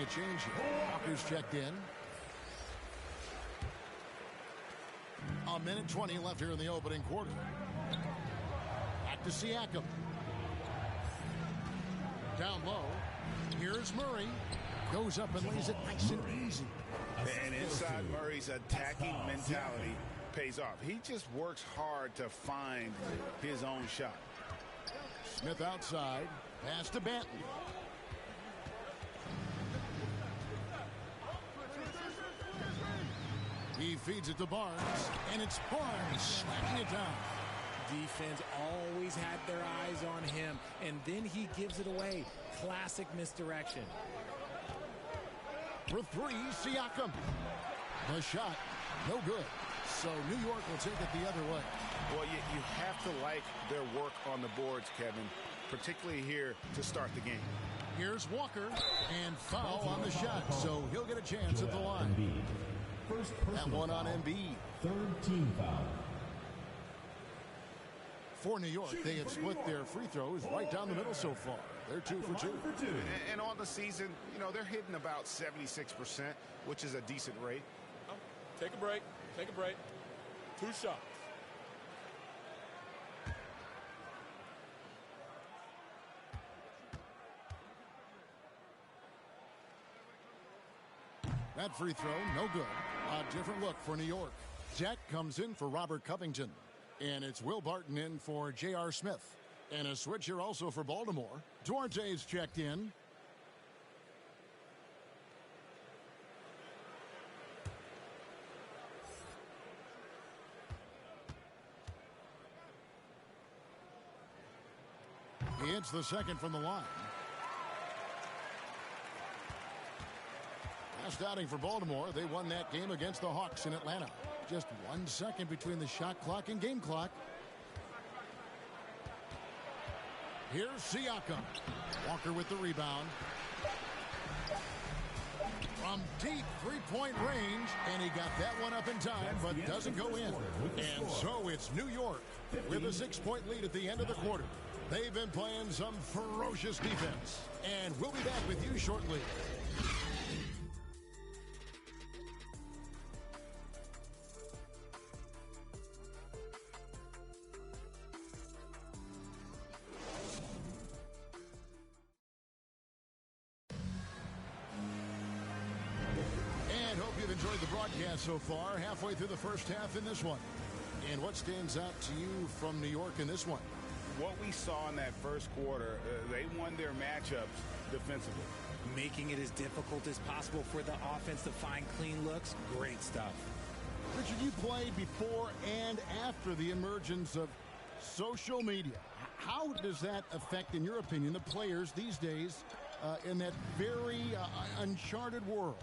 A change here. Walker's checked in. A minute 20 left here in the opening quarter. Back to Siakam. Down low. Here's Murray. Goes up and lays it nice and easy. And inside Murray's attacking mentality pays off. He just works hard to find his own shot. Smith outside. Pass to Banton. He feeds it to Barnes, and it's Barnes slamming it down. Defense always had their eyes on him, and then he gives it away. Classic misdirection. For 3, Siakam. The shot, no good. So New York will take it the other way. Well, you have to like their work on the boards, Kevin, particularly here to start the game. Here's Walker, and foul on the shot, so he'll get a chance at the line. That one on Embiid. Third team foul. For New York, they have split their free throws right down the middle so far. They're 2 for 2. And on the season, you know, they're hitting about 76%, which is a decent rate. Take a break. Take a break. 2 shots. That free throw, no good. A different look for New York. Jack comes in for Robert Covington. And it's Will Barton in for J.R. Smith. And a switch here also for Baltimore. Duarte's checked in. He hits the second from the line. Last outing for Baltimore, they won that game against the Hawks in Atlanta. Just 1 second between the shot clock and game clock. Here's Siakam. Walker with the rebound. From deep three-point range, and he got that one up in time, but doesn't go in. And so it's New York with a 6-point lead at the end of the quarter. They've been playing some ferocious defense, and we'll be back with you shortly. Enjoyed the broadcast so far, halfway through the first half in this one. And what stands out to you from New York in this one? What we saw in that first quarter, they won their matchups defensively. Making it as difficult as possible for the offense to find clean looks. Great stuff. Richard, you played before and after the emergence of social media. How does that affect, in your opinion, the players these days in that very uncharted world?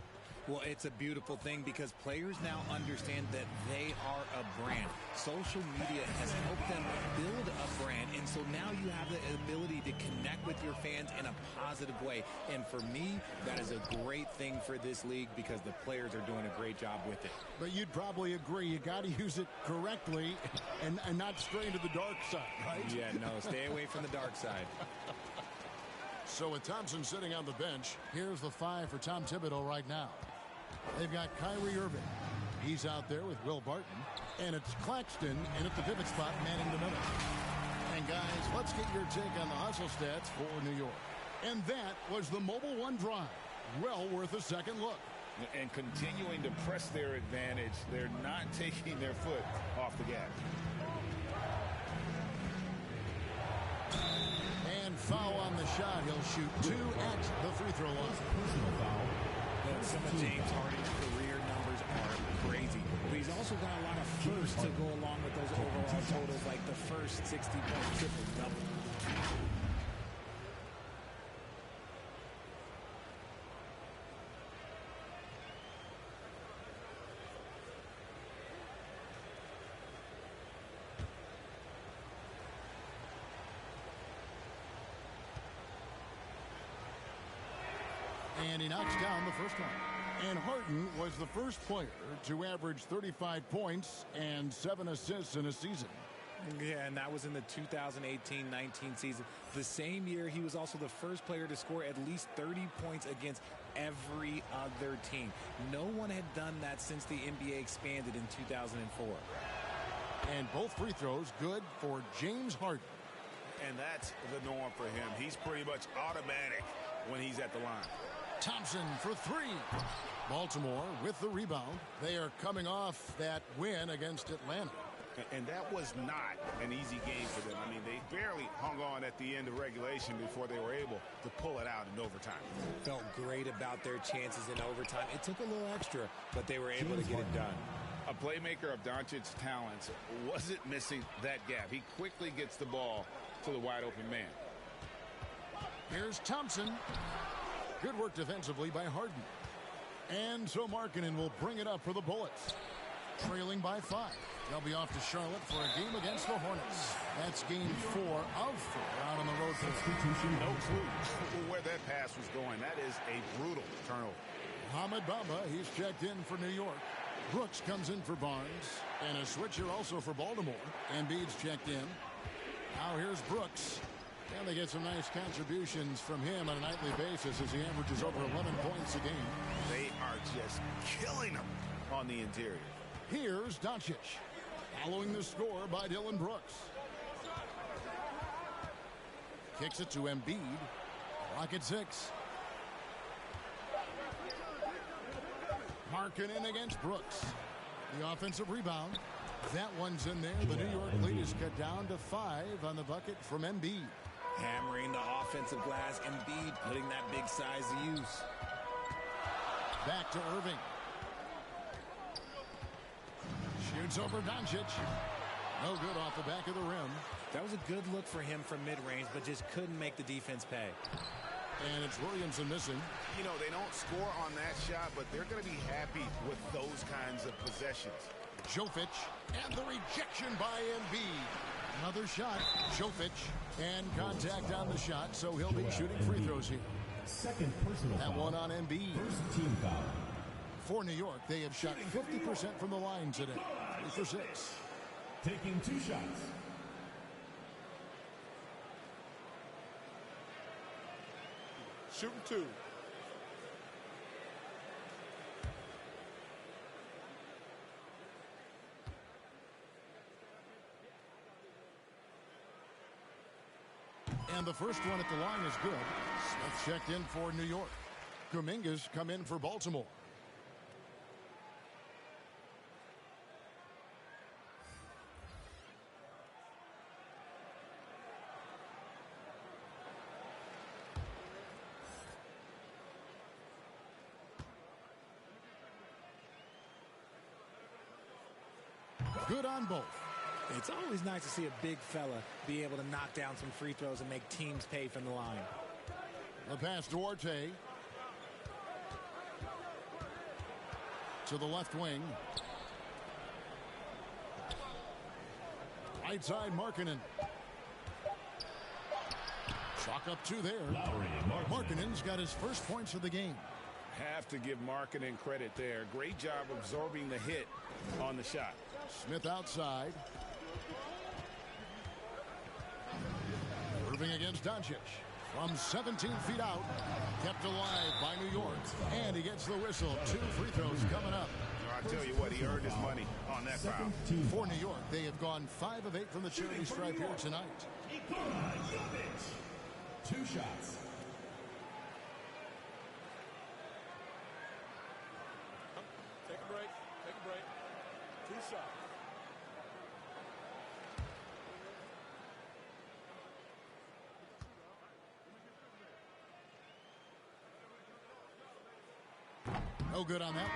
Well, it's a beautiful thing because players now understand that they are a brand. Social media has helped them build a brand, and so now you have the ability to connect with your fans in a positive way. And for me, that is a great thing for this league because the players are doing a great job with it. But you'd probably agree you got to use it correctly and not stray into the dark side, right? Yeah, no, stay away from the dark side. So with Thompson sitting on the bench, here's the 5 for Tom Thibodeau right now. They've got Kyrie Irving. He's out there with Will Barton. And it's Claxton in at the pivot spot manning the middle. And guys, let's get your take on the hustle stats for New York. And that was the Mobile One drive. Well worth a second look. And continuing to press their advantage. They're not taking their foot off the gas. And foul on the shot. He'll shoot 2 at the free throw line. Personal foul. Some of James Harden's career numbers are crazy. But he's also got a lot of firsts to go along with those overall totals, like the first 60-point triple-double. And he knocks down the first one. And Harden was the first player to average 35 points and 7 assists in a season. Yeah, and that was in the 2018-19 season. The same year, he was also the first player to score at least 30 points against every other team. No one had done that since the NBA expanded in 2004. And both free throws good for James Harden. And that's the norm for him. He's pretty much automatic when he's at the line. Thompson for 3. Baltimore with the rebound. They are coming off that win against Atlanta. And that was not an easy game for them. I mean, they barely hung on at the end of regulation before they were able to pull it out in overtime. Felt great about their chances in overtime. It took a little extra, but they were able to get it done. A playmaker of Doncic's talents wasn't missing that gap. He quickly gets the ball to the wide open man. Here's Thompson. Good work defensively by Harden. And so Markkanen will bring it up for the Bullets. Trailing by 5. They'll be off to Charlotte for a game against the Hornets. That's game 4 of 4 out on the road. No clue where that pass was going. That is a brutal turnover. Mohamed Bamba, he's checked in for New York. Brooks comes in for Barnes. And a switcher also for Baltimore. Embiid's checked in. Now here's Brooks. And they get some nice contributions from him on a nightly basis as he averages over 11 points a game. They are just killing him on the interior. Here's Doncic. Following the score by Dylan Brooks. Kicks it to Embiid. Clock at 6. Markkanen against Brooks. The offensive rebound. That one's in there. The New York lead is cut down to 5 on the bucket from Embiid. Hammering the offensive glass. Embiid putting that big size to use. Back to Irving. Shoots over Doncic. No good off the back of the rim. That was a good look for him from mid-range, but just couldn't make the defense pay. And it's Williamson missing. You know, they don't score on that shot, but they're going to be happy with those kinds of possessions. Jovic, and the rejection by Embiid. Another shot, Jovic, and contact on the shot, so he'll be shooting free throws here. Second personal That foul. one on Embiid. First team foul. For New York, they have shot 50% from the line today. 3 for 6. Taking 2 shots. Shooting 2. And the first one at the line is good. Smith checked in for New York. Kuminga's come in for Baltimore. Good on both. It's always nice to see a big fella be able to knock down some free throws and make teams pay from the line. The pass Duarte. To the left wing. Right side Markkanen. Chalk up 2 there. Markkanen's got his first points of the game. Have to give Markkanen credit there. Great job absorbing the hit on the shot. Smith outside. Irving against Doncic. From 17 feet out. Kept alive by New York. And he gets the whistle. 2 free throws coming up. I'll tell you what, he earned his money on that foul. For New York, they have gone 5 of 8 from the charity stripe here tonight. 2 shots. Take a break. Take a break. 2 shots. No good on that one.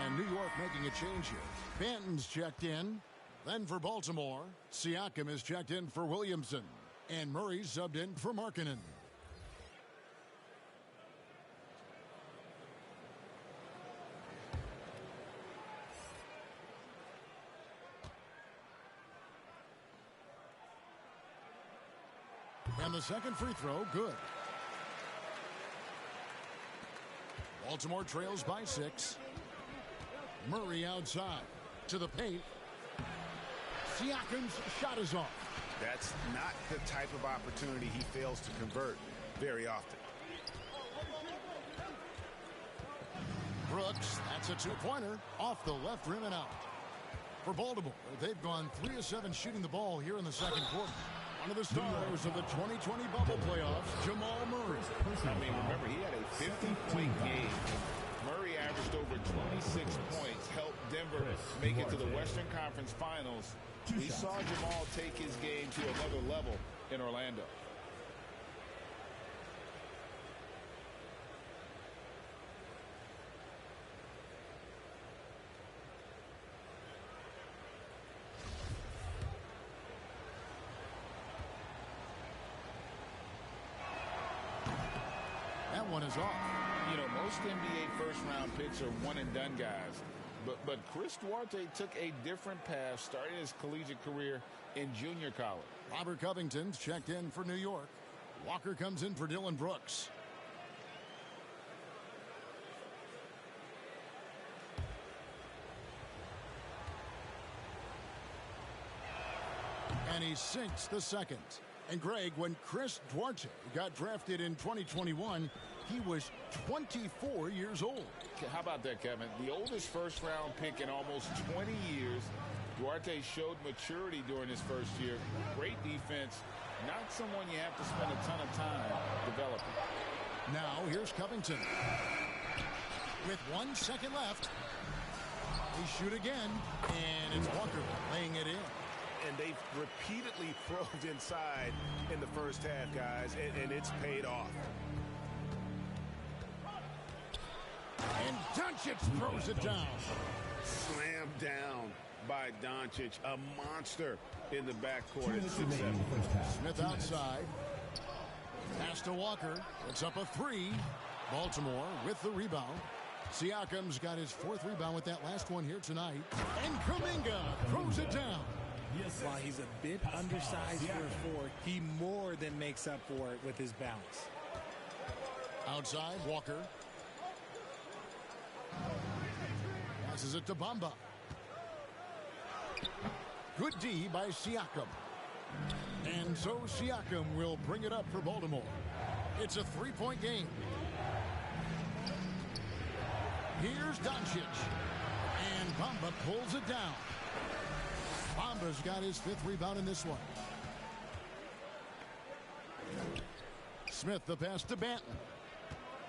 And New York making a change here. Banton's checked in. Then for Baltimore, Siakam is checked in for Williamson. And Murray's subbed in for Markkanen. And the second free throw, good. Baltimore trails by 6. Murray outside to the paint. Siakam's shot is off. That's not the type of opportunity he fails to convert very often. Brooks, that's a 2-pointer off the left rim and out. For Baltimore, they've gone 3 of 7 shooting the ball here in the second quarter. One of the stars of the 2020 bubble playoffs, Jamal Murray. I mean, remember, he had a 50-point game. Murray averaged over 26 points, helped Denver make it to the Western Conference Finals. We saw Jamal take his game to another level in Orlando. That one is off. You know, most NBA first-round picks are one-and-done guys. But Chris Duarte took a different path starting his collegiate career in junior college. Robert Covington's checked in for New York. Walker comes in for Dylan Brooks. And he sinks the second. And Greg, when Chris Duarte got drafted in 2021, he was 24 years old. How about that, Kevin? The oldest first-round pick in almost 20 years. Duarte showed maturity during his first year. Great defense. Not someone you have to spend a ton of time developing. Now, here's Covington. With 1 second left. They shoot again. And it's Walker laying it in. And they've repeatedly probed inside in the first half, guys, and it's paid off. And Doncic throws it down. Slam down. by Doncic. A monster in the backcourt at 6'7". Smith outside. Pass to Walker. It's up a three. Baltimore with the rebound. Siakam's got his fourth rebound with that last one here tonight. And Kuminga throws it down. While he's a bit undersized for a four, he more than makes up for it with his bounce. Outside, Walker. Passes it to Bamba. Good D by Siakam. And so Siakam will bring it up for Baltimore. It's a three-point game. Here's Doncic. And Bamba pulls it down. Bamba's got his fifth rebound in this one. Smith the pass to Banton.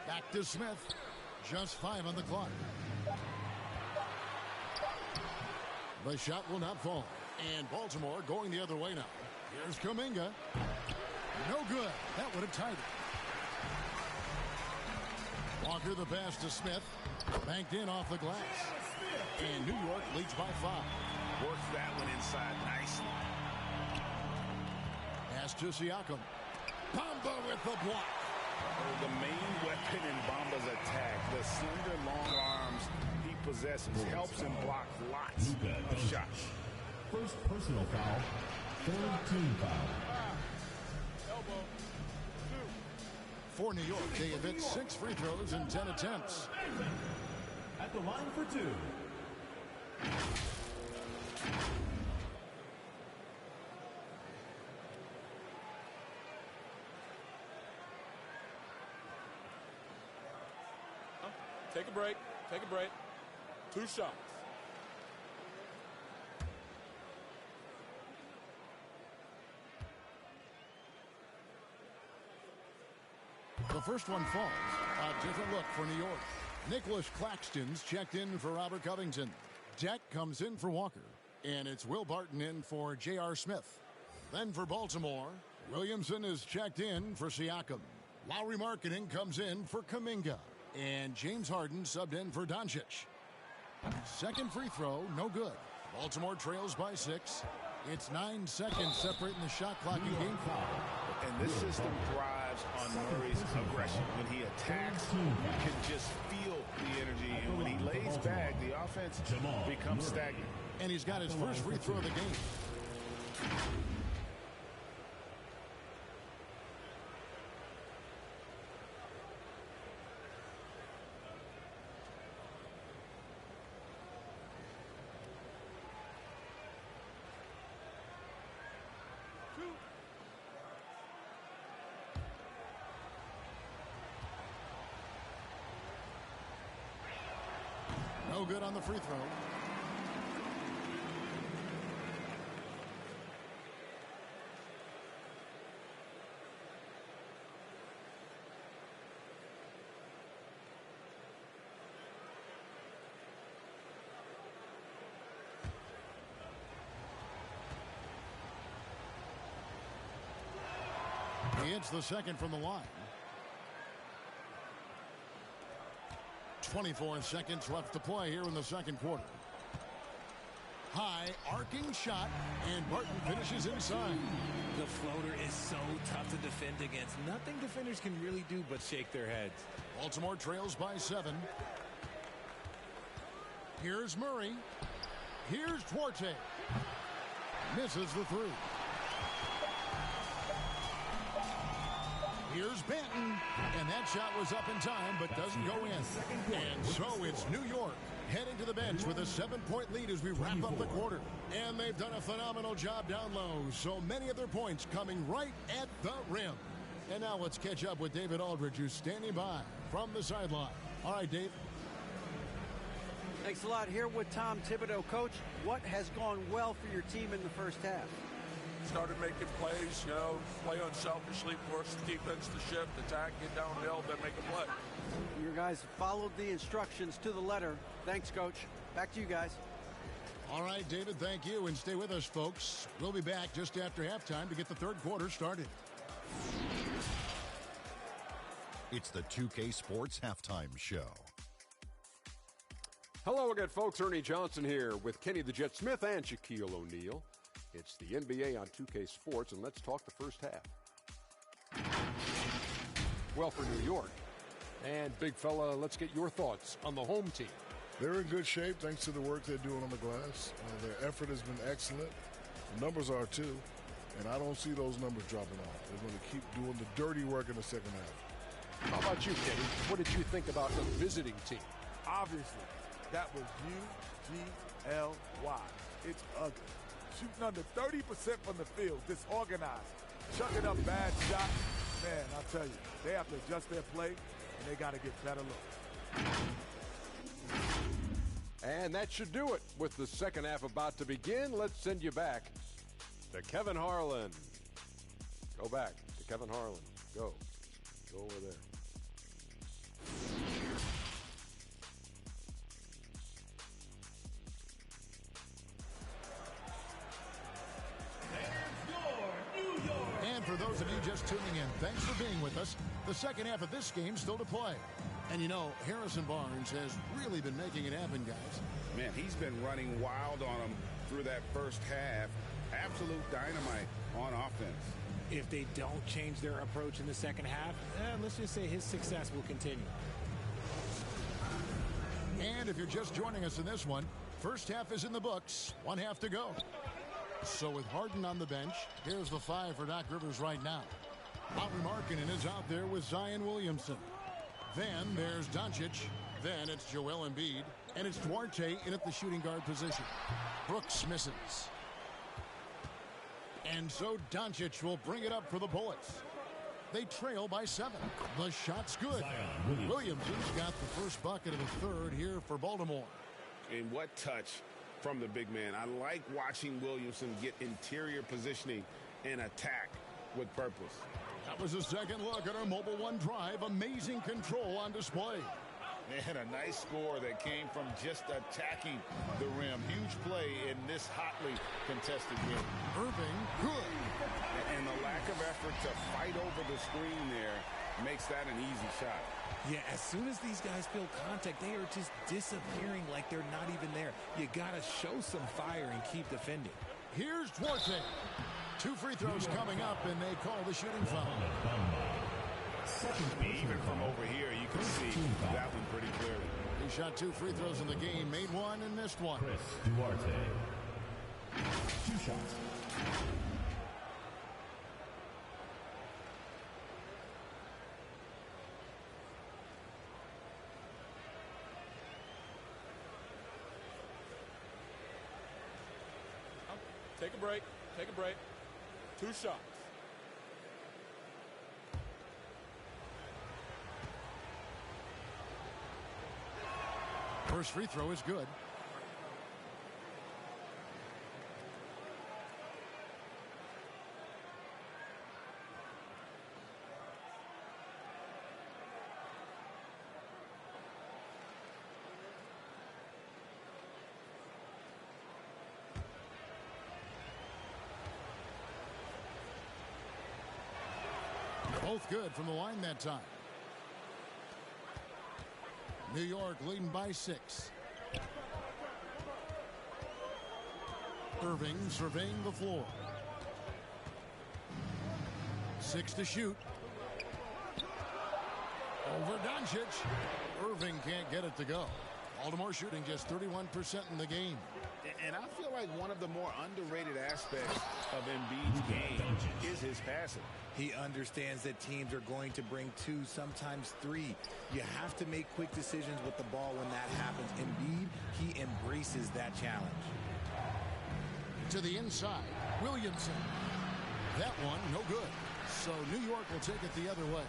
Back to Smith. Just 5 on the clock. The shot will not fall. And Baltimore going the other way now. Here's Kuminga. No good. That would have tied it. Walker the pass to Smith. Banked in off the glass. And New York leads by 5. Works that one inside nicely. Pass to Siakam. Bamba with the block. The main weapon in Bamba's attack, the slender long arms he possesses, helps him block lots of shots. First personal foul. Third team foul. For New York, they have hit 6 free throws in 10 attempts. At the line for 2. Take a break. Take a break. 2 shots. The first one falls. A different look for New York. Nicholas Claxton's checked in for Robert Covington. Deck comes in for Walker. And it's Will Barton in for J.R. Smith. Then for Baltimore, Williamson is checked in for Siakam. Lowry Markkanen comes in for Kuminga. And James Harden subbed in for Doncic. Second free throw, no good. Baltimore trails by 6. It's 9 seconds separating the shot clock in game 5. And this system thrives on Murray's aggression. When he attacks, you can just feel the energy. And when he lays back, the offense becomes stagnant. And he's got his first free throw of the game. No good on the free throw. He hits the second from the line. 24 seconds left to play here in the second quarter. High arcing shot, and Barton finishes inside. The floater is so tough to defend against. Nothing defenders can really do but shake their heads. Baltimore trails by 7. Here's Murray. Here's Duarte. Misses the 3. Here's Banton, and that shot was up in time, but doesn't go in. And so it's New York heading to the bench with a 7-point lead as we wrap up the quarter. And they've done a phenomenal job down low. So many of their points coming right at the rim. And now let's catch up with David Aldridge, who's standing by from the sideline. All right, Dave. Thanks a lot. Here with Tom Thibodeau. Coach, what has gone well for your team in the first half? Started making plays, play unselfishly, force the defense to shift, attack, get downhill, then make a play. Your guys followed the instructions to the letter. Thanks, Coach. Back to you guys. All right, David, thank you. And stay with us, folks. We'll be back just after halftime to get the third quarter started. It's the 2K Sports Halftime Show. Hello again, folks. Ernie Johnson here with Kenny the Jet Smith and Shaquille O'Neal. It's the NBA on 2K Sports, and let's talk the first half. Well, for New York. And, big fella, let's get your thoughts on the home team. They're in good shape thanks to the work they're doing on the glass. Their effort has been excellent. The numbers are, too. And I don't see those numbers dropping off. They're going to keep doing the dirty work in the second half. How about you, Kenny? What did you think about the visiting team? Obviously, that was U-G-L-Y. It's ugly. Shooting under 30% from the field, disorganized, chucking up bad shots. Man, I'll tell you, they have to adjust their play, and they got to get better looks. And that should do it. With the second half about to begin, let's send you back to Kevin Harlan. Go back to Kevin Harlan. Go over there. And for those of you just tuning in, thanks for being with us. The second half of this game still to play. And you know, Harrison Barnes has really been making it happen, guys. Man, he's been running wild on them through that first half. Absolute dynamite on offense. If they don't change their approach in the second half, let's just say his success will continue. And if you're just joining us in this one, first half is in the books. One half to go. So with Harden on the bench, here's the five for Doc Rivers right now. Lauri Markkanen is out there with Zion Williamson. Then there's Doncic. Then it's Joel Embiid. And it's Duarte in at the shooting guard position. Brooks misses. And so Doncic will bring it up for the Bullets. They trail by 7. The shot's good. Williamson's got the first bucket of the third here for Baltimore. And what touch from the big man. I like watching Williamson get interior positioning and attack with purpose. That was a second look at our Mobile One drive. Amazing control on display. Man, a nice score that came from just attacking the rim. Huge play in this hotly contested game. Irving, good. And the lack of effort to fight over the screen there makes that an easy shot. Yeah, as soon as these guys feel contact, they are just disappearing like they're not even there. You got to show some fire and keep defending. Here's Duarte. 2 free throws coming up, and they call the shooting foul. Even from over here, you can see that one pretty clearly. He shot 2 free throws in the game, made 1 and missed 1. Chris Duarte. 2 shots. Take a break. Take a break. 2 shots. First free throw is good. Both good from the line that time. New York leading by 6. Irving surveying the floor. 6 to shoot. Over Doncic. Irving can't get it to go. Baltimore shooting just 31% in the game. And I feel like one of the more underrated aspects of Embiid's game is his passing. He understands that teams are going to bring 2, sometimes 3. You have to make quick decisions with the ball when that happens. Embiid, he embraces that challenge. To the inside, Williamson. That one, no good. So New York will take it the other way.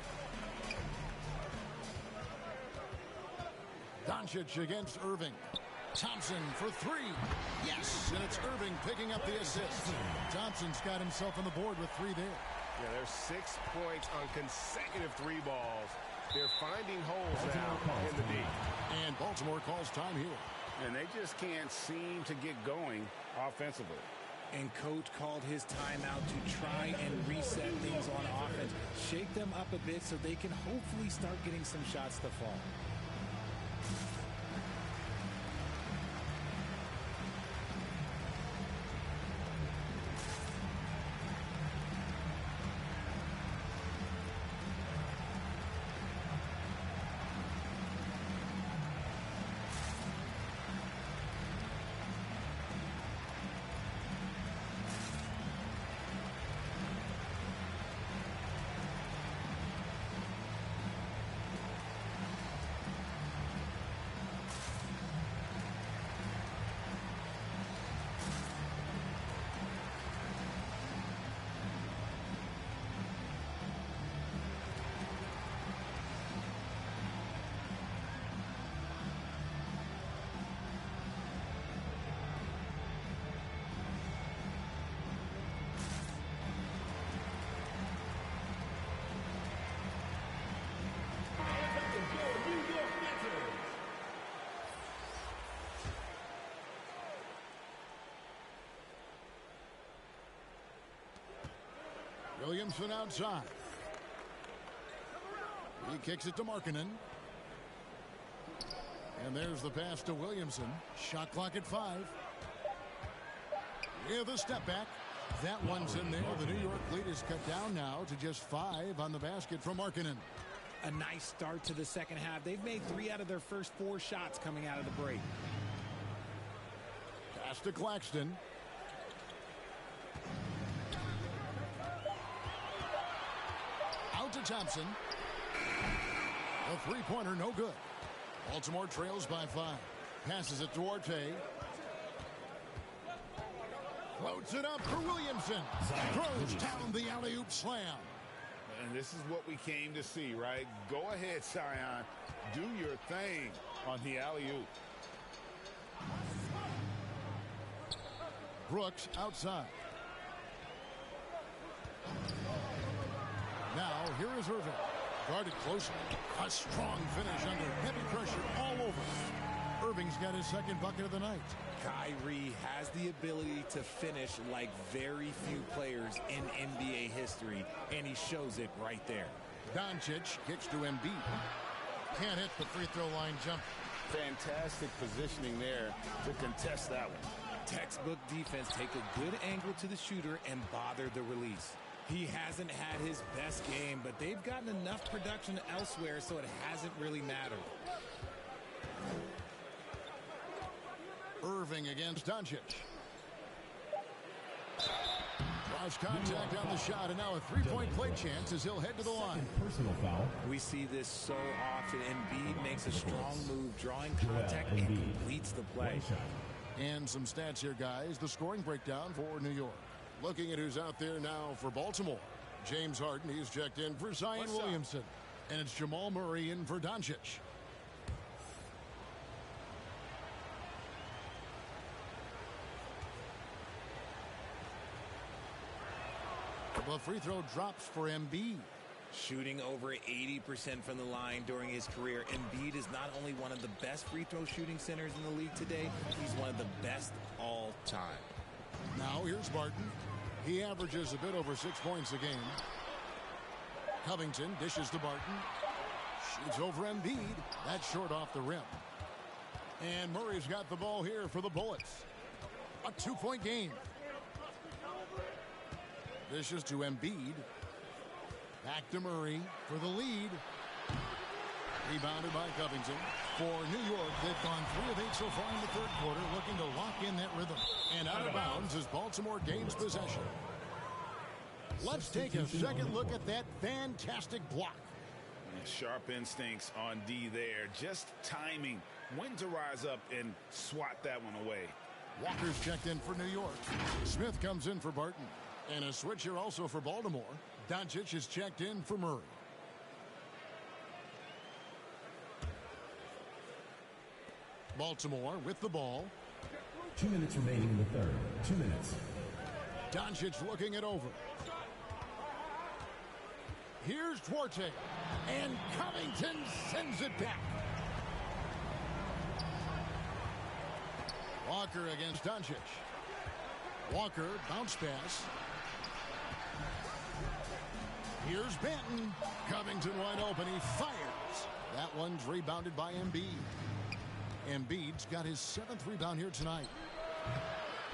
Doncic against Irving. Thompson for 3. Yes, and it's Irving picking up the assist. Thompson's got himself on the board with 3 there. Yeah, there's 6 points on consecutive 3 balls. They're finding holes now in the D. And Baltimore calls time here. And they just can't seem to get going offensively. And coach called his timeout to try and reset things on offense. Shake them up a bit so they can hopefully start getting some shots to fall. Williamson outside. He kicks it to Markkanen. And there's the pass to Williamson. Shot clock at 5. With a step back. That one's in there. The New York lead is cut down now to just 5 on the basket from Markkanen. A nice start to the second half. They've made 3 out of their first 4 shots coming out of the break. Pass to Claxton. Out to Thompson. A three-pointer, no good. Baltimore trails by 5. Passes it to Orte. Floats it up for Williamson. Throws down the alley-oop slam. And this is what we came to see, right? Go ahead, Zion. Do your thing on the alley-oop. Brooks outside. Now, here is Irving. Guarded closely. A strong finish under heavy pressure all over. Irving's got his second bucket of the night. Kyrie has the ability to finish like very few players in NBA history, and he shows it right there. Doncic kicks to Embiid. Can't hit the free throw line jump. Fantastic positioning there to contest that one. Textbook defense. Take a good angle to the shooter and bother the release. He hasn't had his best game, but they've gotten enough production elsewhere, so it hasn't really mattered. Irving against Doncic. Draws contact on the shot, and now a three-point play chance as he'll head to the line. Personal foul. We see this so often. Embiid makes a strong move, drawing contact, and completes the play. And some stats here, guys. The scoring breakdown for New York. Looking at who's out there now for Baltimore. James Harden, he's checked in for Zion Williamson. And it's Jamal Murray in for Doncic. The free throw drops for Embiid. Shooting over 80% from the line during his career, Embiid is not only one of the best free throw shooting centers in the league today, he's one of the best all time. Now here's Barton. He averages a bit over 6 points a game. Covington dishes to Barton. Shoots over Embiid. That's short off the rim. And Murray's got the ball here for the Bullets. A 2-point game. Dishes to Embiid. Back to Murray for the lead. Rebounded by Covington. For New York, they've gone 3 of 8 so far in the third quarter, looking to lock in that rhythm. And out of bounds as Baltimore gains possession. Let's take a second look at that fantastic block. Sharp instincts on D there. Just timing when to rise up and swat that one away. Walker's checked in for New York. Smith comes in for Barton. And a switch here also for Baltimore. Doncic is checked in for Murray. Baltimore with the ball. 2 minutes remaining in the third. 2 minutes. Doncic looking it over. Here's Duarte. And Covington sends it back. Walker against Doncic. Walker, bounce pass. Here's Benton. Covington wide open. He fires. That one's rebounded by Embiid. Embiid's got his 7th rebound here tonight.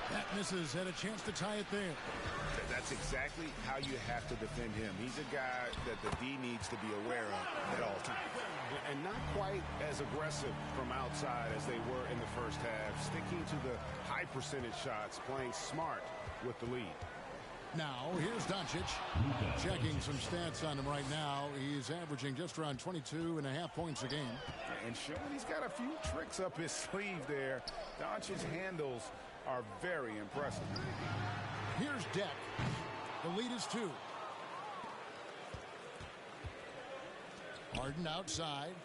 That misses. Had a chance to tie it there. That's exactly how you have to defend him. He's a guy that the D needs to be aware of at all times. And not quite as aggressive from outside as they were in the first half. Sticking to the high percentage shots, playing smart with the lead. Now, here's Doncic. Checking some stats on him right now. He's averaging just around 22.5 points a game. And showing he's got a few tricks up his sleeve there. Doncic's handles are very impressive. Here's Deck. The lead is 2. Harden outside.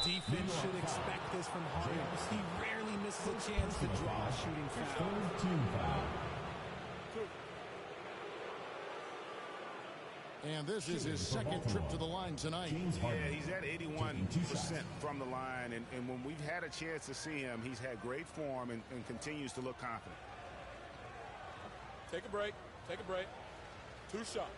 Defense should expect this from Harden. He rarely misses a chance to draw a shooting foul. And this is his second trip to the line tonight. Yeah, he's at 81% from the line. And when we've had a chance to see him, he's had great form and continues to look confident. Take a break. Take a break. 2 shots.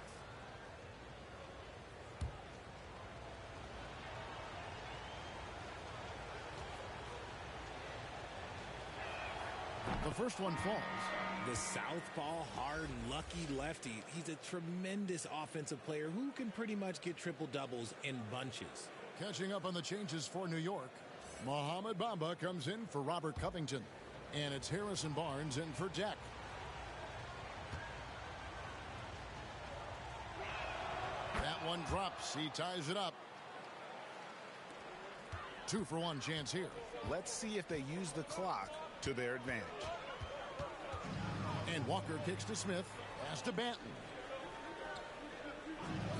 The first one falls. The southpaw, hard, lucky lefty. He's a tremendous offensive player who can pretty much get triple-doubles in bunches. Catching up on the changes for New York, Mohamed Bamba comes in for Robert Covington. And it's Harrison Barnes in for Jack. That one drops. He ties it up. 2-for-1 chance here. Let's see if they use the clock to their advantage. And Walker kicks to Smith. Pass to Banton.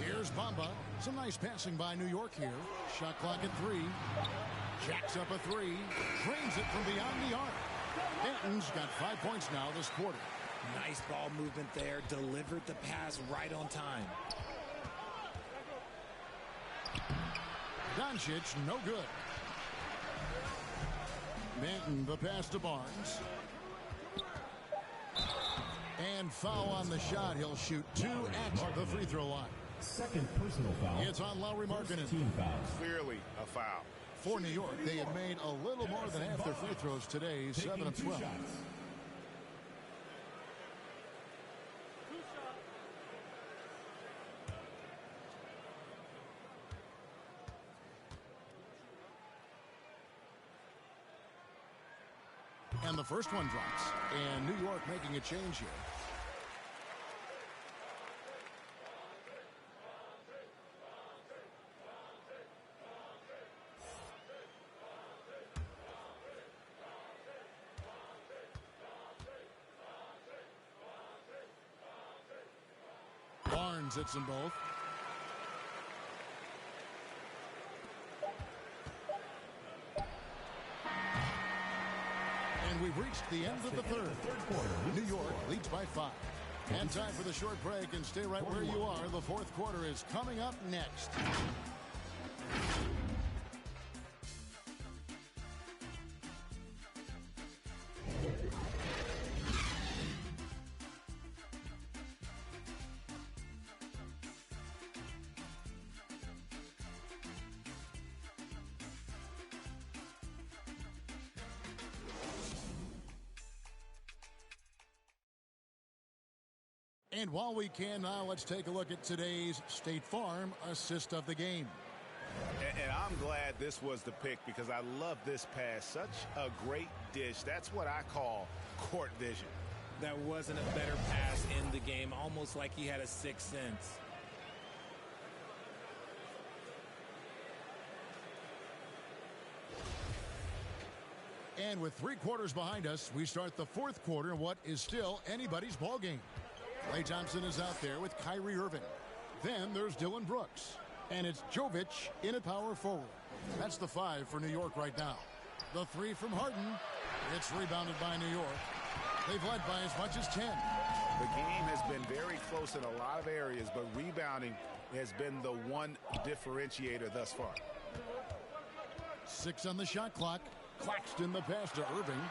Here's Bamba. Some nice passing by New York here. Shot clock at 3. Jacks up a 3. Drains it from beyond the arc. Banton's got 5 points now this quarter. Nice ball movement there. Delivered the pass right on time. Doncic, no good. Banton, the pass to Barnes. And foul on the shot. He'll shoot 2 at the free throw line. Second personal foul. It's on Lauri Markkanen. Team foul. Clearly a foul. For New York, they have made a little more than half their free throws today, 7 of 12. And the first one drops. And New York making a change here. Barnes hits them both. And we've reached the end of the third quarter. New York leads by 5. And time for the short break, and stay right where you are. The fourth quarter is coming up next. And while we can now, let's take a look at today's State Farm assist of the game. And I'm glad this was the pick because I love this pass. Such a great dish. That's what I call court vision. That wasn't a better pass in the game, almost like he had a sixth sense. And with 3 quarters behind us, we start the fourth quarter in what is still anybody's ball game. Klay Thompson is out there with Kyrie Irving. Then there's Dylan Brooks. And it's Jovic in at power forward. That's the 5 for New York right now. The 3 from Harden. It's rebounded by New York. They've led by as much as 10. The game has been very close in a lot of areas, but rebounding has been the one differentiator thus far. 6 on the shot clock. Claxton the pass to Irving.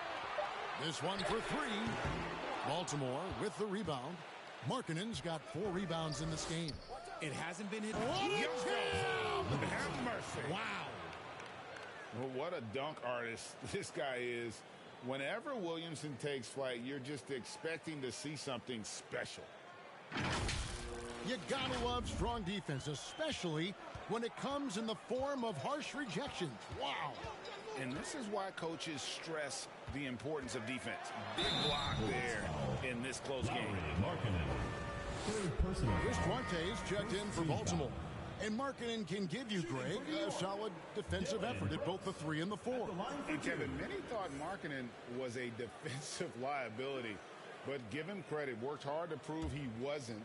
This one for 3. Baltimore with the rebound. Markkanen's got 4 rebounds in this game. It hasn't been hit. Have mercy. Wow. Well, what a dunk artist this guy is. Whenever Williamson takes flight, you're just expecting to see something special. You gotta love strong defense, especially when it comes in the form of harsh rejections. Wow. And this is why coaches stress the importance of defense. Big block there in this close game. Chris Duarte's checked in for Baltimore. And Markkanen can give you, Greg, a solid defensive effort at both the 3 and the 4. And Kevin, many thought Markkanen was a defensive liability. But give him credit, worked hard to prove he wasn't.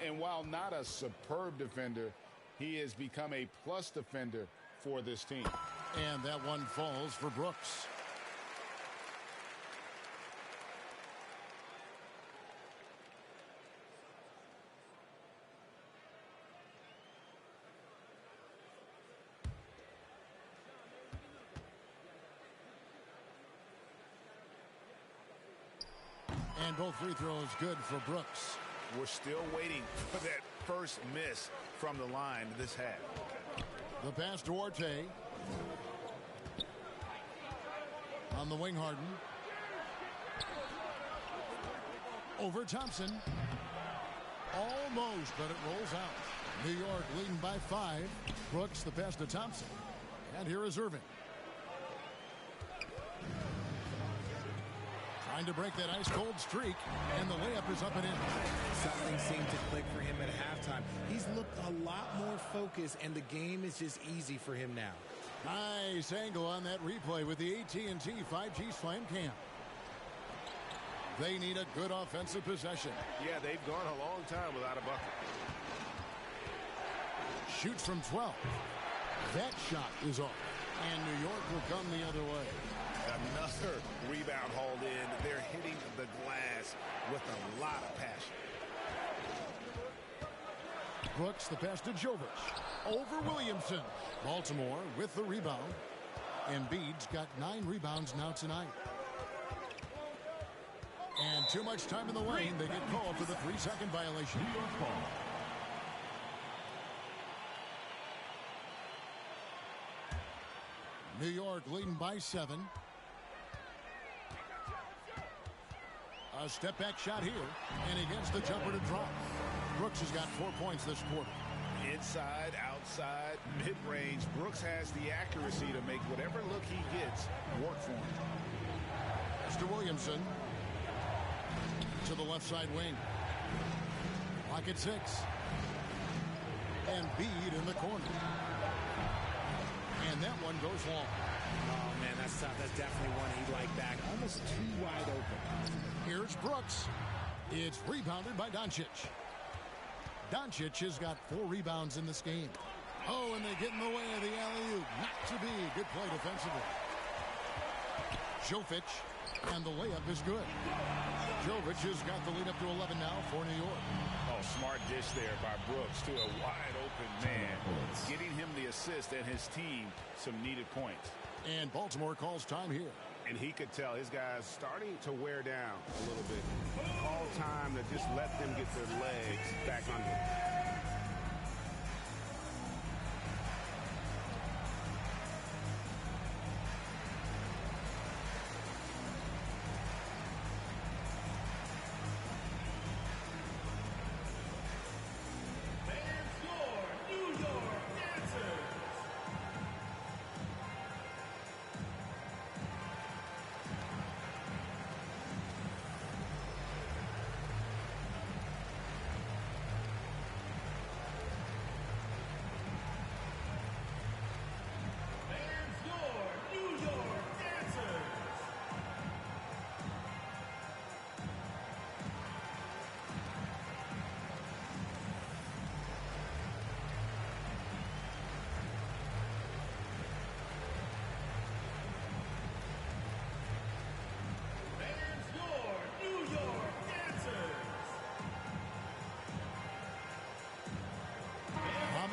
And while not a superb defender, he has become a plus defender for this team. And that one falls for Brooks. And both free throws good for Brooks. We're still waiting for that first miss from the line this half. The pass to Duarte. On the wing, Harden. Over Thompson. Almost, but it rolls out. New York leading by 5. Brooks the pass to Thompson. And here is Irving. Trying to break that ice-cold streak, and the layup is up and in. Something seemed to click for him at halftime. He's looked a lot more focused, and the game is just easy for him now. Nice angle on that replay with the AT&T 5G Slam Cam. They need a good offensive possession. Yeah, they've gone a long time without a bucket. Shoots from 12. That shot is off. And New York will come the other way. Another rebound hauled in. They're hitting the glass with a lot of passion. Brooks the pass to Jovic. Over Williamson. Baltimore with the rebound. Embiid's got 9 rebounds now tonight. And too much time in the lane. They get called for the 3-second violation. New York ball. New York leading by 7. A step back shot here, and he gets the jumper to drop. Brooks has got 4 points this quarter. Inside, outside, mid-range. Brooks has the accuracy to make whatever look he gets work for him. Mr. Williamson to the left side wing. Clock at 6. And Embiid in the corner. And that one goes long. Oh, man, that's tough. That's definitely one he'd like back. Almost too wide open. Here's Brooks. It's rebounded by Doncic. Doncic has got 4 rebounds in this game. Oh, and they get in the way of the alley-oop. Not to be. Good play defensively. Jovic, and the layup is good. Jovic has got the lead up to 11 now for New York. Oh, smart dish there by Brooks to a wide-open man. Getting him the assist and his team some needed points. And Baltimore calls time here. And he could tell his guys starting to wear down a little bit. All time to just let them get their legs back under.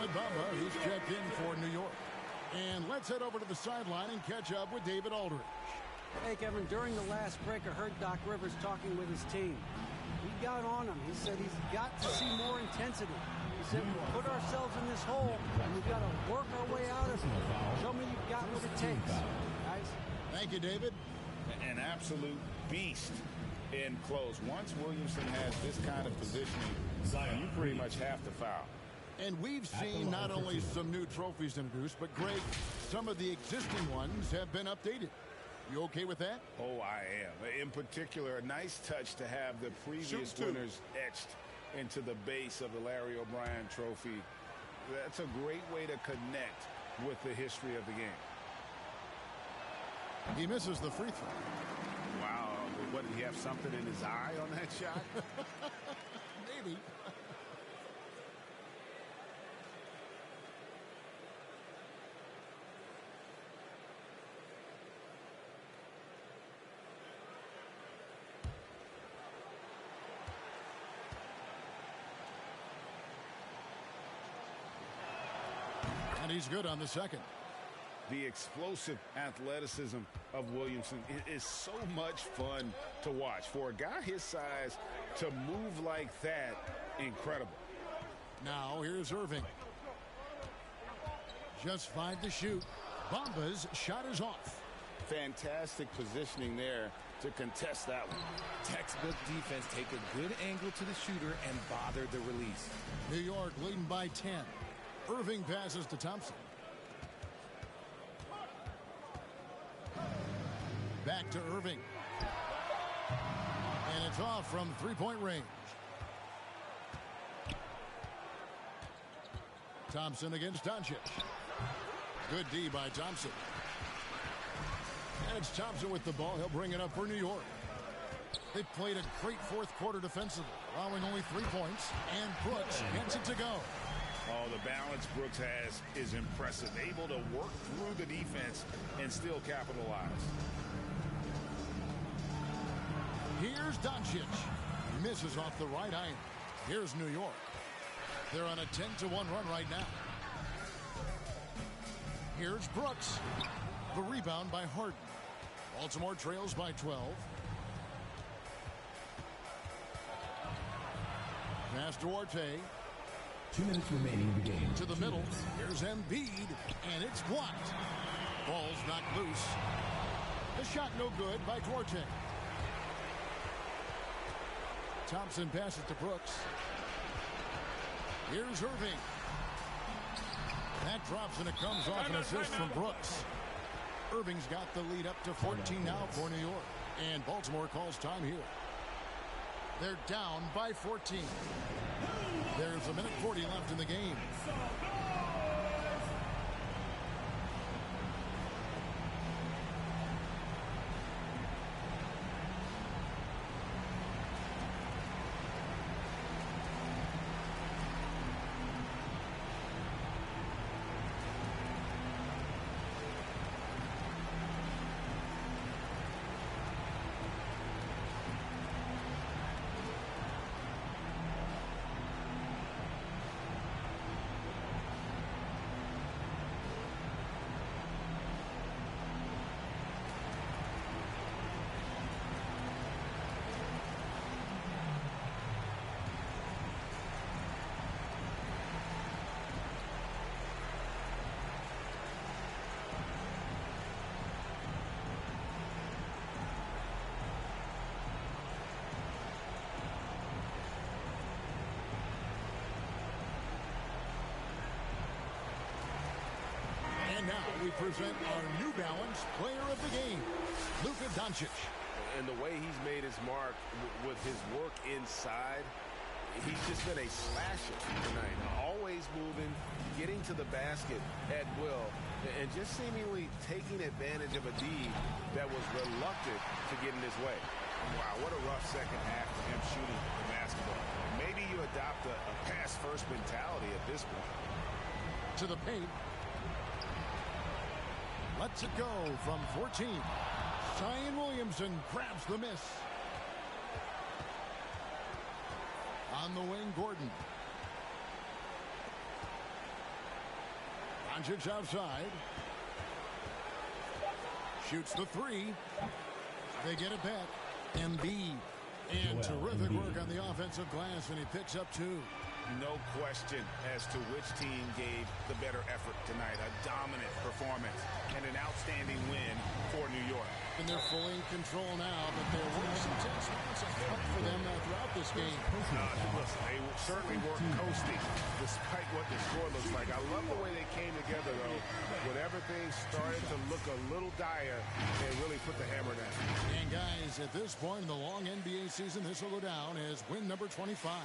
Bamba, who's checked in for New York. And let's head over to the sideline and catch up with David Aldridge. Hey, Kevin, during the last break, I heard Doc Rivers talking with his team. He got on him. He said he's got to see more intensity. He said we put ourselves in this hole, and we've got to work our way out of it. Show me you've got what it takes, guys. Thank you, David. An absolute beast in close. Once Williamson has this kind of positioning, you pretty much have to foul. And we've seen not only some new trophies introduced, but Greg, some of the existing ones have been updated. You okay with that? Oh, I am. In particular, a nice touch to have the previous winners etched into the base of the Larry O'Brien trophy. That's a great way to connect with the history of the game. He misses the free throw. Wow. What, did he have something in his eye on that shot? Maybe. And he's good on the second. The explosive athleticism of Williamson is so much fun to watch. For a guy his size to move like that, incredible. Now here's Irving. Just 5 to shoot. Bamba's shot is off. Fantastic positioning there to contest that one. Textbook defense. Take a good angle to the shooter and bother the release. New York leading by 10. Irving passes to Thompson. Back to Irving. And it's off from three-point range. Thompson against Doncic. Good D by Thompson. And it's Thompson with the ball. He'll bring it up for New York. They played a great fourth quarter defensively, allowing only 3 points, and Brooks gets it to go. Oh, the balance Brooks has is impressive. Able to work through the defense and still capitalize. Here's Doncic. Misses off the right iron. Here's New York. They're on a 10-1 run right now. Here's Brooks. The rebound by Harden. Baltimore trails by 12. Pass to Duarte. 2 minutes remaining in the game. To the middle. Here's Embiid. And it's blocked. Ball's knocked loose. The shot no good by Duarte. Thompson passes to Brooks. Here's Irving. That drops and it comes off an assist from Brooks. Irving's got the lead up to 14 now for New York. And Baltimore calls time here. They're down by 14. There's a minute 40 left in the game. And now we present our New Balance Player of the Game, Luka Doncic. And the way he's made his mark with his work inside, he's just been a slasher tonight. Always moving, getting to the basket at will, and just seemingly taking advantage of a D that was reluctant to get in his way. Wow, what a rough second half for him shooting the basketball. Maybe you adopt a pass-first mentality at this point. To the paint. Lets it go from 14. Zion Williamson grabs the miss. On the wing, Gordon. Doncic outside. Shoots the three. They get it back. Embiid. And terrific work on the offensive glass, and he picks up 2. No question as to which team gave the better effort tonight. A dominant performance and an outstanding win for New York. And they're fully in control now, but there were some tense moments up for them throughout this game. They certainly weren't coasting despite what the score looks like. I love the way they came together, though. When everything started to look a little dire, they really put the hammer down. And guys, at this point in the long NBA season, this will go down as win number 25.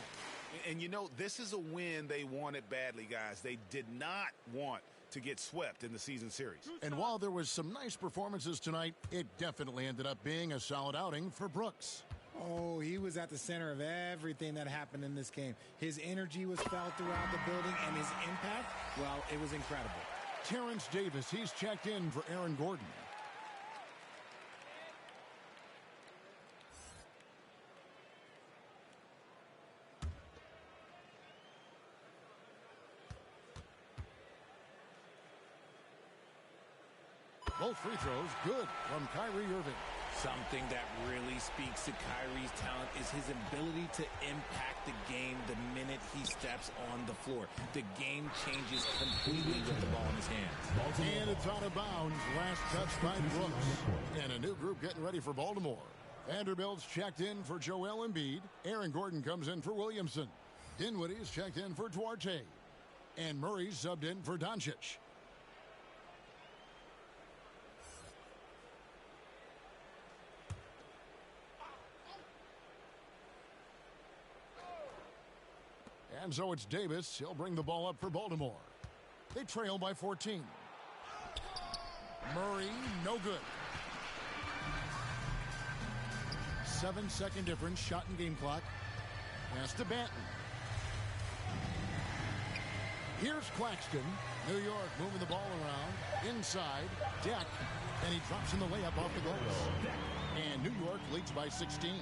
And you know, this is a win they wanted badly, guys. They did not want to get swept in the season series. And while there was some nice performances tonight, it definitely ended up being a solid outing for Brooks. Oh, he was at the center of everything that happened in this game. His energy was felt throughout the building, and his impact, well, it was incredible. Terrence Davis, he's checked in for Aaron Gordon. Both free throws good from Kyrie Irving. Something that really speaks to Kyrie's talent is his ability to impact the game the minute he steps on the floor. The game changes completely with the ball in his hands. And it's out of bounds. Last touch by Brooks. And a new group getting ready for Baltimore. Vanderbilt's checked in for Joel Embiid. Aaron Gordon comes in for Williamson. Dinwiddie's checked in for Duarte. And Murray's subbed in for Doncic. And so it's Davis. He'll bring the ball up for Baltimore. They trail by 14. Murray, no good. 7-second difference, shot and game clock. Pass to Banton. Here's Claxton. New York moving the ball around. Inside, Deck. And he drops in the layup off the glass. And New York leads by 16.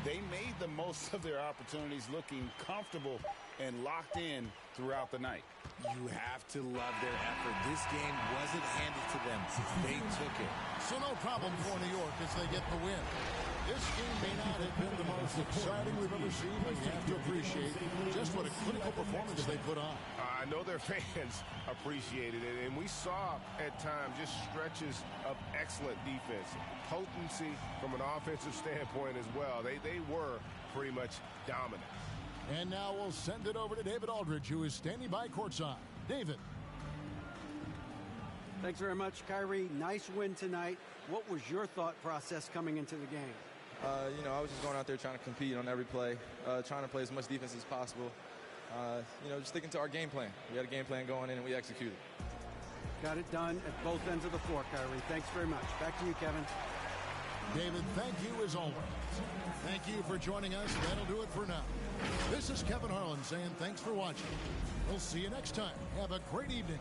They made the most of their opportunities, looking comfortable and locked in throughout the night. You have to love their effort. This game wasn't handed to them. They took it. So no problem for New York as they get the win. This game may not have been the most exciting we've ever seen, but you have to appreciate just what a clinical performance they put on. I know their fans appreciated it, and we saw at times just stretches of excellent defense. Potency from an offensive standpoint as well. They were pretty much dominant. And now we'll send it over to David Aldridge, who is standing by courtside. David. Thanks very much, Kyrie. Nice win tonight. What was your thought process coming into the game? I was just going out there trying to compete on every play, trying to play as much defense as possible. Just sticking to our game plan. We had a game plan going in, and we executed. Got it done at both ends of the floor, Kyrie. Thanks very much. Back to you, Kevin. David, thank you as always. Thank you for joining us. That'll do it for now. This is Kevin Harlan saying thanks for watching. We'll see you next time. Have a great evening.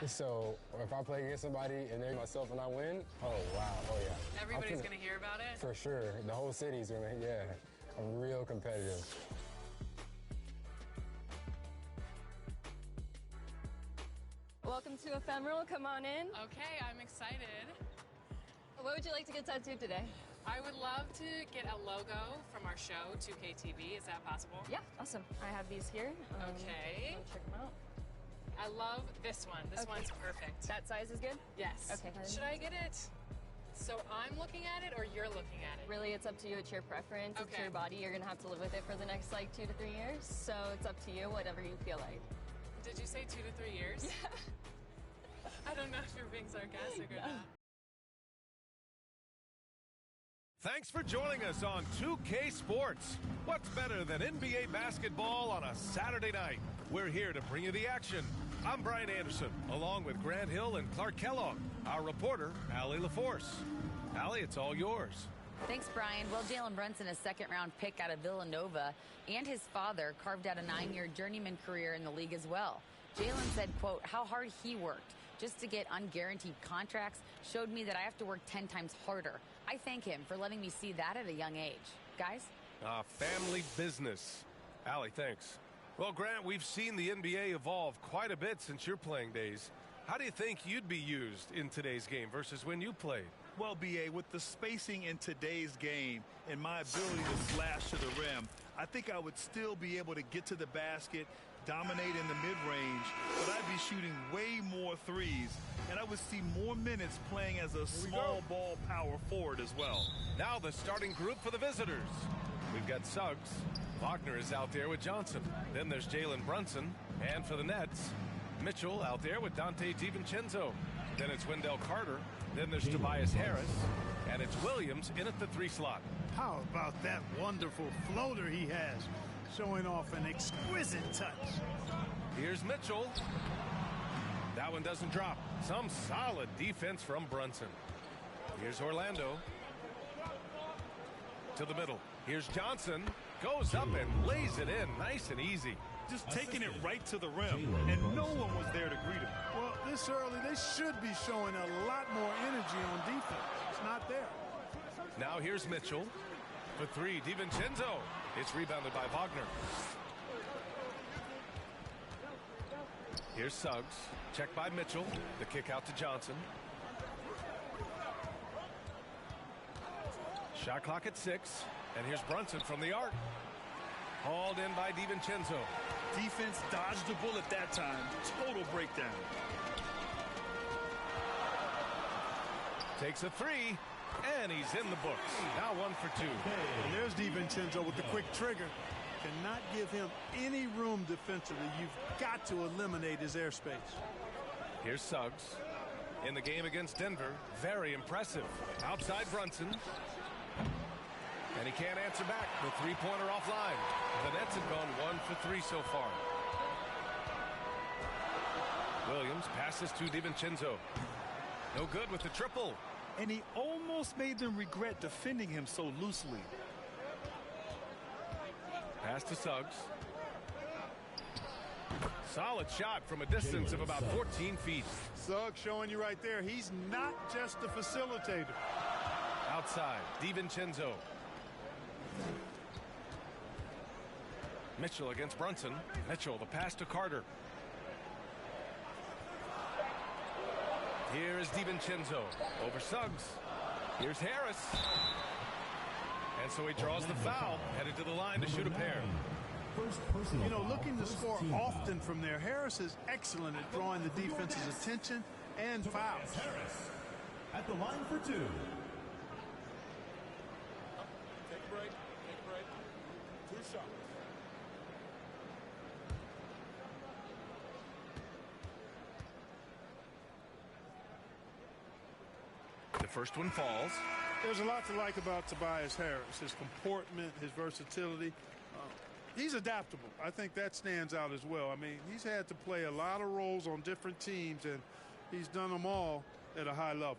Yeah. So if I play against somebody and they're myself and I win, oh wow, oh yeah. Everybody's gonna hear about it? For sure. The whole city's gonna, yeah. I'm real competitive. Welcome to Ephemeral. Come on in. Okay, I'm excited. What would you like to get tattooed today? I would love to get a logo from our show, 2K TV. Is that possible? Yeah, awesome. I have these here. Okay. Check them out. I love this one. This one's perfect. That size is good? Yes. Okay. Should I get it so I'm looking at it or you're looking at it? Really, it's up to you. It's your preference. It's your body. You're going to have to live with it for the next, 2 to 3 years. So it's up to you, whatever you feel like. Did you say 2 to 3 years? Yeah. I don't know if you're being sarcastic or not. Thanks for joining us on 2K Sports. What's better than NBA basketball on a Saturday night? We're here to bring you the action, I'm Brian Anderson, along with Grant Hill and Clark Kellogg. Our reporter, Allie LaForce. Allie, it's all yours. Thanks, Brian. Well, Jalen Brunson, a second-round pick out of Villanova, and his father carved out a 9-year journeyman career in the league as well. Jalen said, quote, how hard he worked just to get unguaranteed contracts showed me that I have to work 10 times harder. I thank him for letting me see that at a young age. Guys? Family business. Allie, thanks. Well, Grant, we've seen the NBA evolve quite a bit since your playing days. How do you think you'd be used in today's game versus when you played? Well, B.A., with the spacing in today's game and my ability to slash to the rim, I think I would still be able to get to the basket, dominate in the mid-range, but I'd be shooting way more threes, and I would see more minutes playing as a small ball power forward as well. Now the starting group for the visitors. We've got Suggs. Wagner is out there with Johnson. Then there's Jalen Brunson. And for the Nets, Mitchell out there with Dante DiVincenzo. Then it's Wendell Carter. Then there's Tobias Harris. And it's Williams in at the 3 slot. How about that wonderful floater he has, showing off an exquisite touch. Here's Mitchell. That one doesn't drop. Some solid defense from Brunson. Here's Orlando. To the middle. Here's Johnson. Goes up and lays it in. Nice and easy. Just taking it right to the rim, and no one was there to greet him. Well, this early, they should be showing a lot more energy on defense. It's not there. Now here's Mitchell. For 3, DiVincenzo. It's rebounded by Wagner. Here's Suggs. Checked by Mitchell. The kick out to Johnson. Shot clock at 6. And here's Brunson from the arc. Hauled in by DiVincenzo. Defense dodged the bullet that time. Total breakdown. Takes a 3. And he's in the books. Now 1 for 2. And there's DiVincenzo with the quick trigger. Cannot give him any room defensively. You've got to eliminate his airspace. Here's Suggs. In the game against Denver. Very impressive. Outside Brunson. And he can't answer back. The 3-pointer offline. The Nets have gone 1 for 3 so far. Williams passes to DiVincenzo. No good with the triple. And he almost made them regret defending him so loosely. Pass to Suggs. Solid shot from a distance of about 14 feet. Suggs showing you right there, he's not just a facilitator. Outside, DiVincenzo. Mitchell against Brunson. Mitchell, the pass to Carter. Here is DiVincenzo over Suggs. Here's Harris. And so he draws the foul, headed to the line to shoot a pair. You know, looking to score often from there, Harris is excellent at drawing the defense's attention and fouls. Harris at the line for 2. Take a break. Take a break. 2 shots. The first one falls. There's a lot to like about Tobias Harris, his comportment, his versatility. He's adaptable. I think that stands out as well. I mean, he's had to play a lot of roles on different teams, and he's done them all at a high level.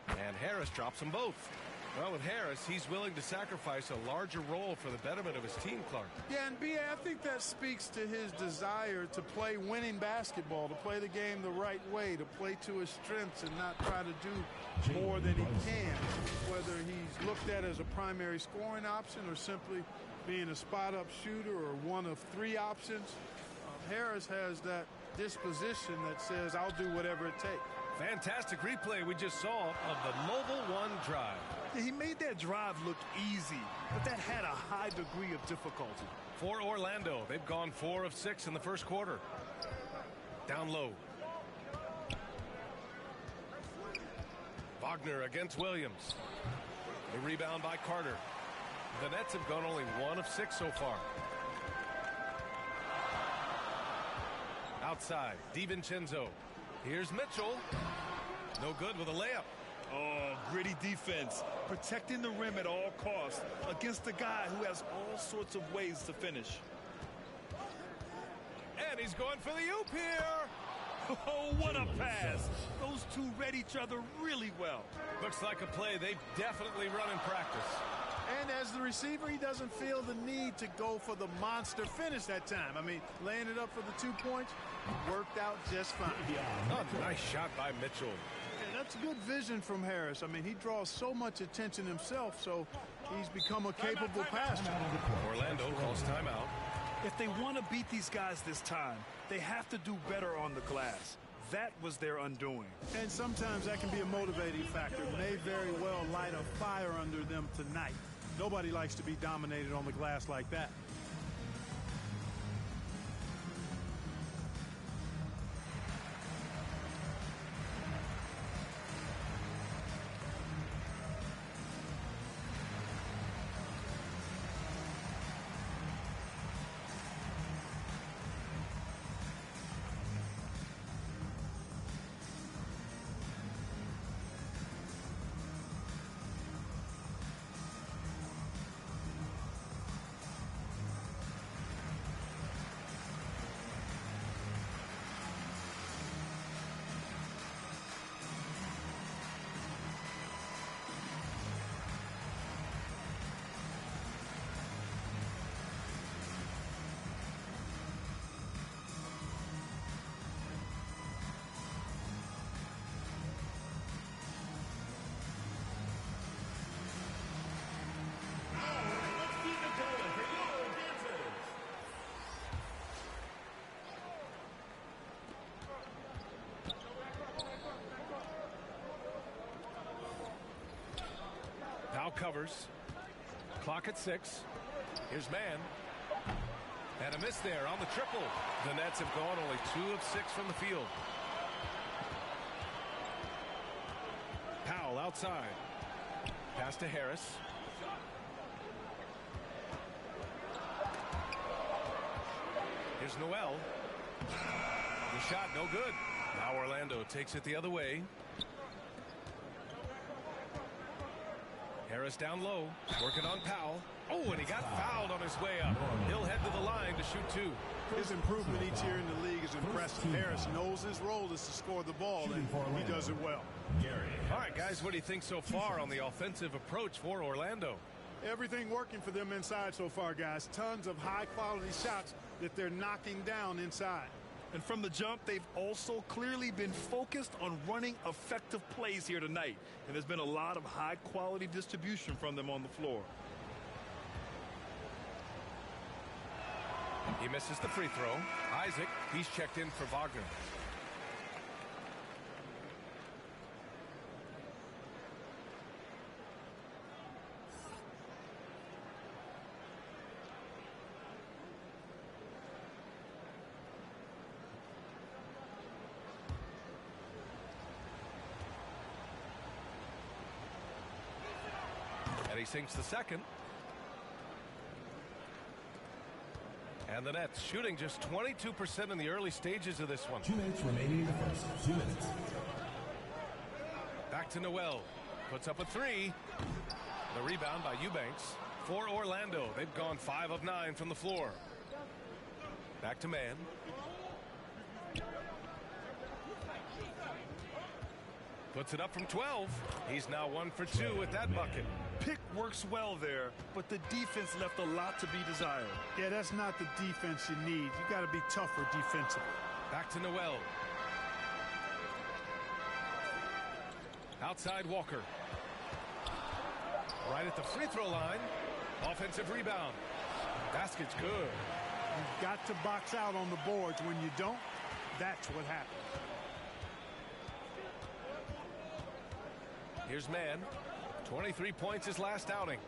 And Harris drops them both. Well, with Harris, he's willing to sacrifice a larger role for the betterment of his team, Clark. Yeah, and B.A., I think that speaks to his desire to play winning basketball, to play the game the right way, to play to his strengths and not try to do more than he can, whether he's looked at as a primary scoring option or simply being a spot-up shooter or one of 3 options. Harris has that disposition that says, I'll do whatever it takes. Fantastic replay we just saw of the Mobile One drive. He made that drive look easy, but that had a high degree of difficulty. For Orlando, they've gone 4 of 6 in the first quarter. Down low. Wagner against Williams. The rebound by Carter. The Nets have gone only 1 of 6 so far. Outside, DiVincenzo. Here's Mitchell. No good with a layup. Oh, gritty defense, protecting the rim at all costs against a guy who has all sorts of ways to finish. And he's going for the oop here. Oh, what a pass. Those two read each other really well. Looks like a play they've definitely run in practice. And as the receiver, he doesn't feel the need to go for the monster finish that time. I mean, laying it up for the 2 points worked out just fine. Oh, nice shot by Mitchell. Yeah, that's good vision from Harris. I mean, he draws so much attention himself, so he's become a capable passer. Orlando calls timeout. If they want to beat these guys this time, they have to do better on the glass. That was their undoing. And sometimes that can be a motivating factor. May very well light a fire under them tonight. Nobody likes to be dominated on the glass like that. Now covers. Clock at 6. Here's man. And a miss there on the triple. The Nets have gone only 2 of 6 from the field. Powell outside. Pass to Harris. Here's Noel. The shot no good. Now Orlando takes it the other way. Harris down low, working on Powell. Oh, and he got fouled on his way up. He'll head to the line to shoot 2. His improvement each year in the league is impressive. Harris knows his role is to score the ball, and he does it well. All right, guys, what do you think so far on the offensive approach for Orlando? Everything working for them inside so far, guys. Tons of high-quality shots that they're knocking down inside. And from the jump, they've also clearly been focused on running effective plays here tonight. And there's been a lot of high-quality distribution from them on the floor. He misses the free throw. Isaac, he's checked in for Wagner. And he sinks the second. And the Nets shooting just 22% in the early stages of this one. 2 minutes remaining in the first. 2 minutes. Back to Noel. Puts up a 3. The rebound by Eubanks. For Orlando, they've gone 5 of 9 from the floor. Back to man. Puts it up from 12. He's now 1 for 2 with that bucket. Pick works well there, but the defense left a lot to be desired. Yeah, that's not the defense you need. You got to be tougher defensively. Back to Noel. Outside Walker. Right at the free throw line. Offensive rebound. Basket's good. You've got to box out on the boards. When you don't, that's what happens. Here's man. 23 points his last outing.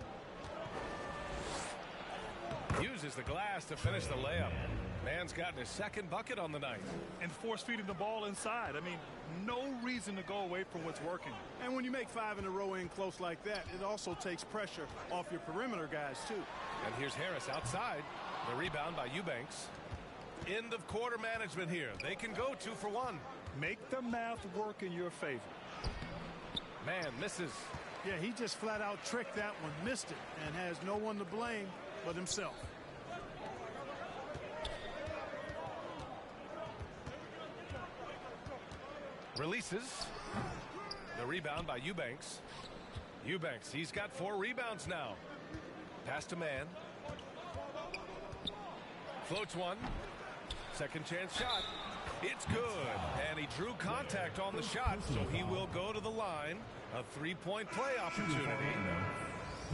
Uses the glass to finish the layup. Man's gotten his second bucket on the night. And force-feeding the ball inside. I mean, no reason to go away from what's working. And when you make 5 in a row in close like that, it also takes pressure off your perimeter guys, too. And here's Harris outside. The rebound by Eubanks. End of quarter management here. They can go 2 for 1. Make the math work in your favor. Man misses. Yeah, he just flat out tricked that one, missed it, and has no one to blame but himself. Releases. The rebound by Eubanks. Eubanks, he's got 4 rebounds now. Pass to man. Floats one. Second chance shot. It's good. And he drew contact on the shot, so he will go to the line. A 3-point play opportunity.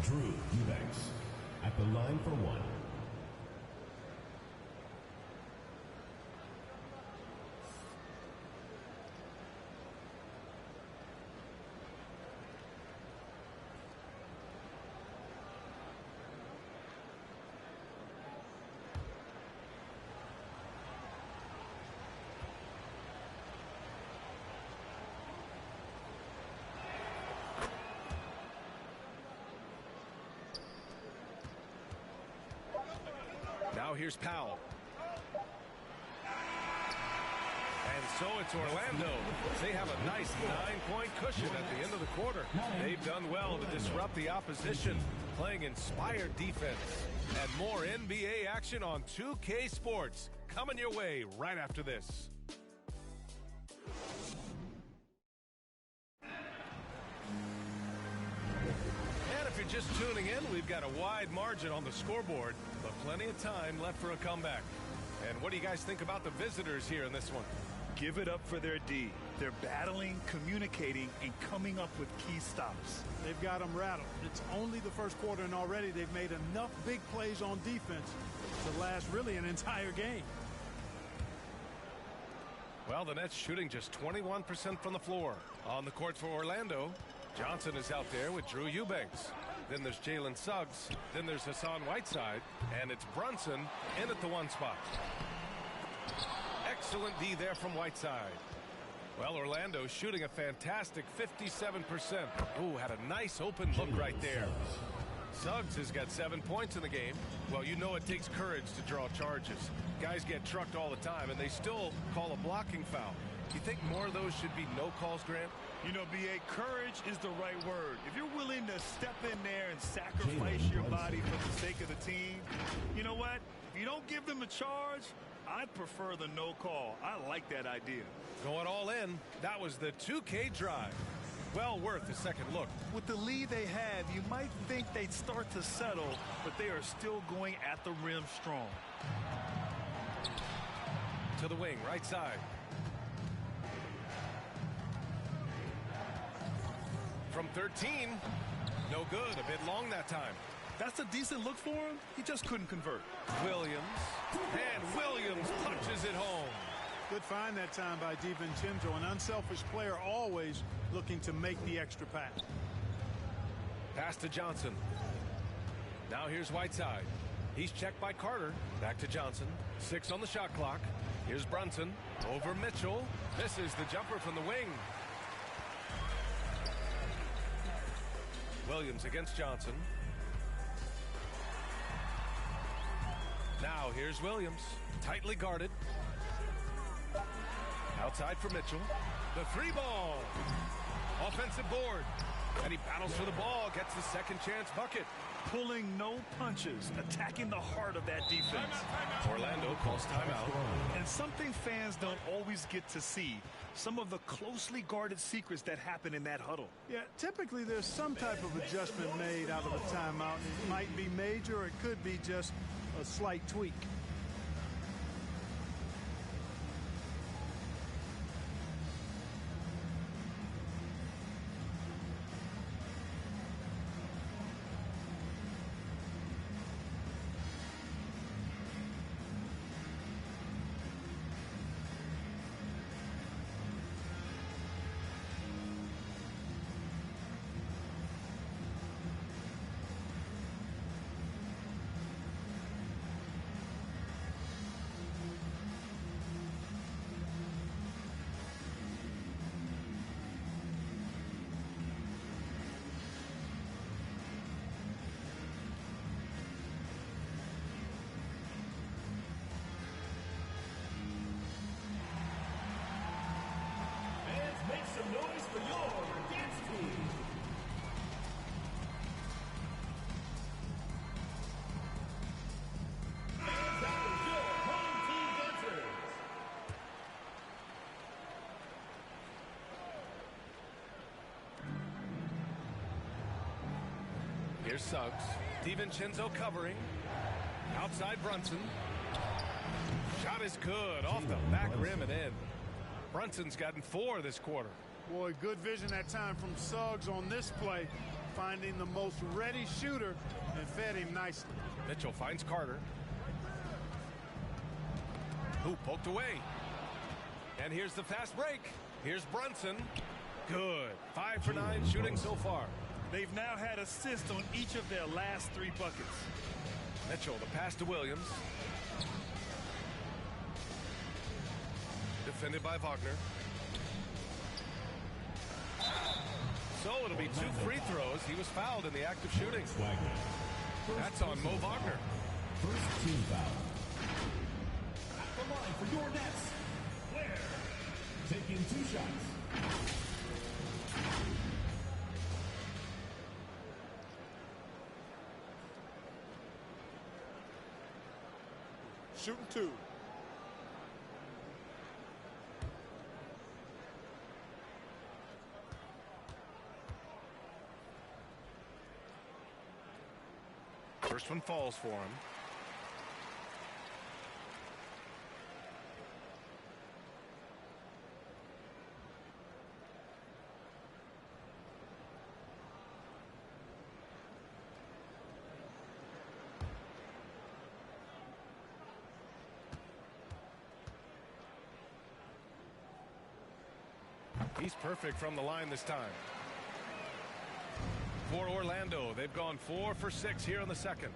Drew Eubanks at the line for 1. Now here's Powell. And so it's Orlando. They have a nice 9-point cushion at the end of the quarter. They've done well to disrupt the opposition, playing inspired defense. And more NBA action on 2K Sports coming your way right after this. Just tuning in, we've got a wide margin on the scoreboard, but plenty of time left for a comeback. And what do you guys think about the visitors here in this one? Give it up for their D. They're battling, communicating, and coming up with key stops. They've got them rattled. It's only the first quarter, and already they've made enough big plays on defense to last really an entire game. Well, the Nets shooting just 21% from the floor. On the court for Orlando, Johnson is out there with Drew Eubanks. Then there's Jalen Suggs. Then there's Hassan Whiteside. And it's Brunson in at the 1 spot. Excellent D there from Whiteside. Well, Orlando shooting a fantastic 57%. Ooh, had a nice open look right there. Suggs has got 7 points in the game. Well, you know it takes courage to draw charges. Guys get trucked all the time, and they still call a blocking foul. Do you think more of those should be no calls, Grant? You know, BA, courage is the right word. If you're willing to step in there and sacrifice your body for the sake of the team, you know what? If you don't give them a charge, I'd prefer the no call. I like that idea. Going all in, that was the 2K drive. Well worth a second look. With the lead they have, you might think they'd start to settle, but they are still going at the rim strong. To the wing, right side. From 13, no good, a bit long that time. That's a decent look for him. He just couldn't convert. Williams, and Williams punches it home. Good find that time by DiVincenzo, an unselfish player always looking to make the extra pass. Pass to Johnson. Now here's Whiteside. He's checked by Carter. Back to Johnson. 6 on the shot clock. Here's Brunson. Over Mitchell. Misses the jumper from the wing. Williams against Johnson. Now here's Williams. Tightly guarded. Outside for Mitchell. The 3 ball. Offensive board. And he battles for the ball. Gets the second chance bucket. Pulling no punches. Attacking the heart of that defense. Orlando calls timeout. And something fans don't always get to see. Some of the closely guarded secrets that happen in that huddle. Yeah, typically there's some type of adjustment made out of a timeout. It might be major or it could be just a slight tweak. Here's Suggs. DiVincenzo covering. Outside Brunson. Shot is good. Off the back rim and in. Brunson's gotten 4 this quarter. Boy, good vision that time from Suggs on this play. Finding the most ready shooter and fed him nicely. Mitchell finds Carter. Who poked away. And here's the fast break. Here's Brunson. Good. 5 for 9 shooting so far. They've now had assists on each of their last 3 buckets. Mitchell, the pass to Williams. Defended by Wagner. So it'll be 2 free throws. He was fouled in the act of shooting. That's on Mo Wagner. First team foul. At the line for your nets, Blair. Taking 2 shots. Shooting 2. First one falls for him. He's perfect from the line this time. For Orlando, they've gone 4 for 6 here in the second.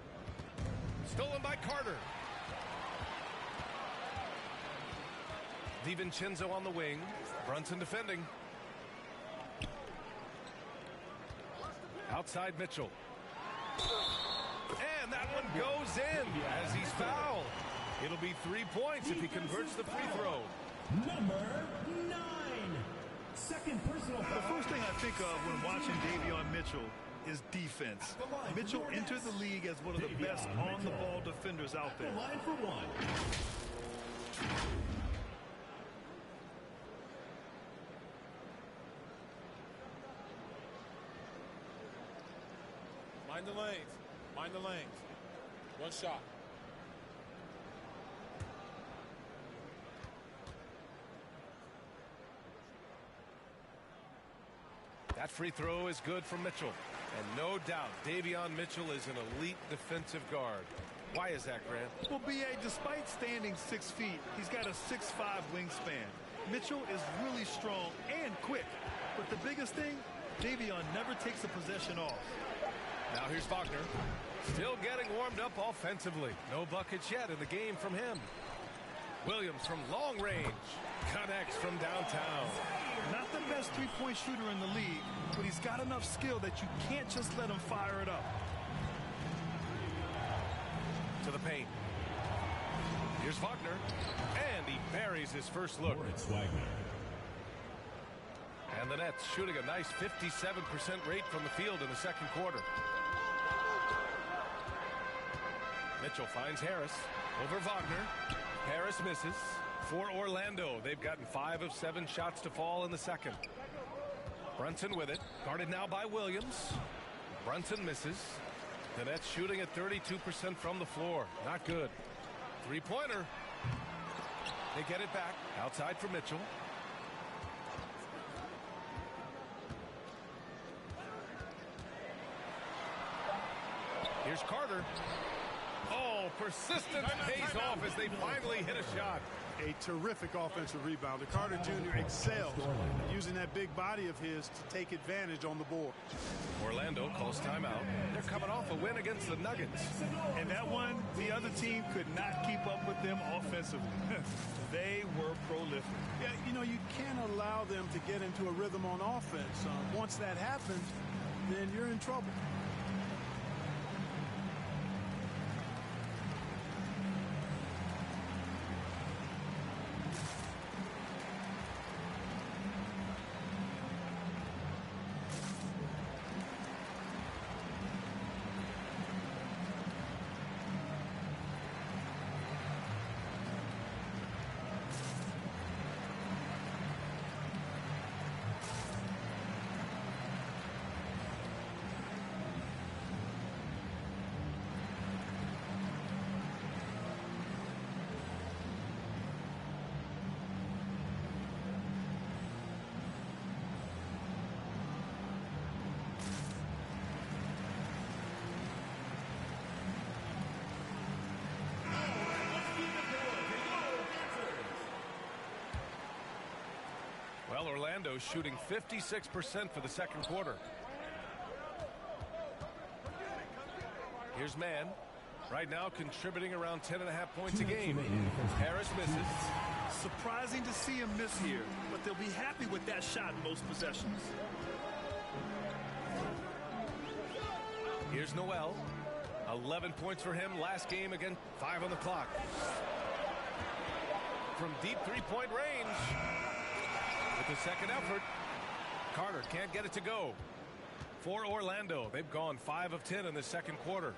Stolen by Carter. DiVincenzo on the wing. Brunson defending. Outside Mitchell. And that one goes in as he's fouled. It'll be 3 points if he converts the free throw. Number 9. Second personal foul. The first thing I think of when watching Davion Mitchell is defense. Mitchell entered the league as one of the best on-the-ball defenders out there. Line for 1. Mind the lanes. Mind the lanes. 1 shot. That free throw is good from Mitchell. And no doubt, Davion Mitchell is an elite defensive guard. Why is that, Grant? Well, B.A., despite standing 6 feet, he's got a 6'5" wingspan. Mitchell is really strong and quick. But the biggest thing, Davion never takes a possession off. Now here's Wagner. Still getting warmed up offensively. No buckets yet in the game from him. Williams from long range. Connects from downtown. Not the best three-point shooter in the league, but he's got enough skill that you can't just let him fire it up. To the paint. Here's Wagner. And he buries his first look. And the Nets shooting a nice 57% rate from the field in the second quarter. Mitchell finds Harris over Wagner. Harris misses. For Orlando, they've gotten 5 of 7 shots to fall in the second. Brunson with it. Guarded now by Williams. Brunson misses. The Nets shooting at 32% from the floor. Not good. Three-pointer. They get it back. Outside for Mitchell. Here's Carter. Oh, persistence pays off as they finally hit a shot. A terrific offensive rebounder. Carter Jr. excels using that big body of his to take advantage on the board. Orlando calls timeout. They're coming off a win against the Nuggets. And that one, the other team could not keep up with them offensively. They were prolific. Yeah, you know, you can't allow them to get into a rhythm on offense. Once that happens, then you're in trouble. Orlando shooting 56% for the second quarter. Here's Mann. Right now contributing around 10.5 points a game. Harris misses. Surprising to see him miss here, but they'll be happy with that shot in most possessions. Here's Noel. 11 points for him last game, again 5 on the clock. From deep three-point range. With the second effort, Carter can't get it to go. For Orlando, they've gone 5 of 10 in the second quarter.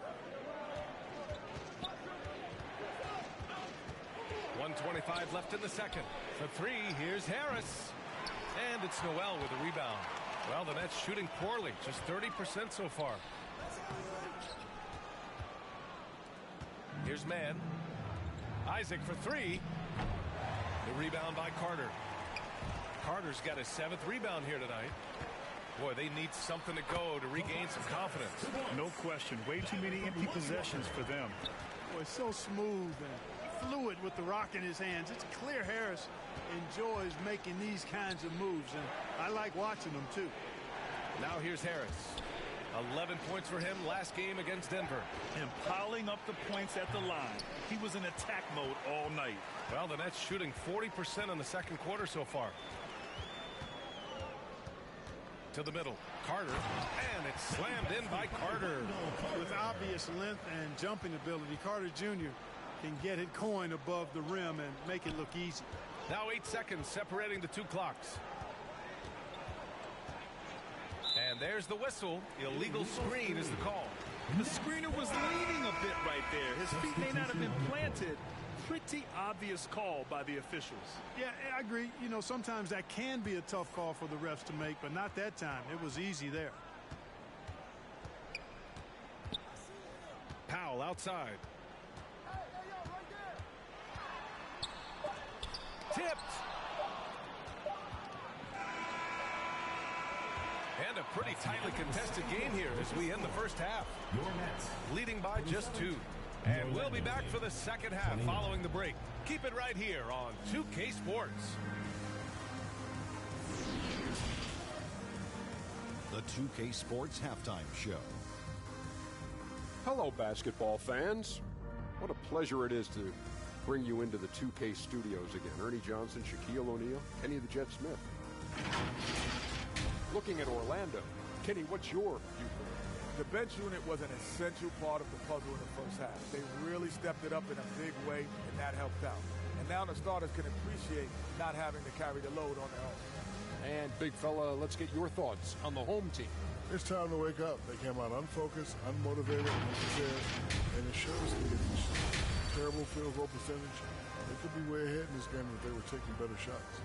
1:25 left in the second. For three, here's Harris. And it's Noel with a rebound. Well, the Nets shooting poorly, just 30% so far. Here's Mann. Isaac for three. The rebound by Carter. Carter's got his 7th rebound here tonight. Boy, they need something to go to regain some confidence. No question. Way too many empty possessions for them. Boy, so smooth and fluid with the rock in his hands. It's clear Harris enjoys making these kinds of moves, and I like watching them too. Now here's Harris. 11 points for him last game against Denver. And piling up the points at the line. He was in attack mode all night. Well, the Nets shooting 40% in the second quarter so far. To the middle. Carter. And it's slammed in by Carter. With obvious length and jumping ability, Carter Jr. can get it coin above the rim and make it look easy. Now 8 seconds separating the two clocks. And there's the whistle. Illegal screen is the call. The screener was leaning a bit right there. His feet may not have been planted. Pretty obvious call by the officials. Yeah, I agree. You know, sometimes that can be a tough call for the refs to make, but not that time. It was easy there. Powell outside. Tipped. And a pretty tightly contested game here as we end the first half. Leading by just 2. And we'll be back for the second half following the break. Keep it right here on 2K Sports. The 2K Sports Halftime Show. Hello, basketball fans. What a pleasure it is to bring you into the 2K studios again. Ernie Johnson, Shaquille O'Neal, Kenny the Jet Smith. Looking at Orlando. Kenny, what's your viewpoint? The bench unit was an essential part of the puzzle in the first half. They really stepped it up in a big way, and that helped out. And now the starters can appreciate not having to carry the load on their own. And, big fella, let's get your thoughts on the home team. It's time to wake up. They came out unfocused, unmotivated, unprepared, and it shows in terrible field goal percentage. They could be way ahead in this game if they were taking better shots.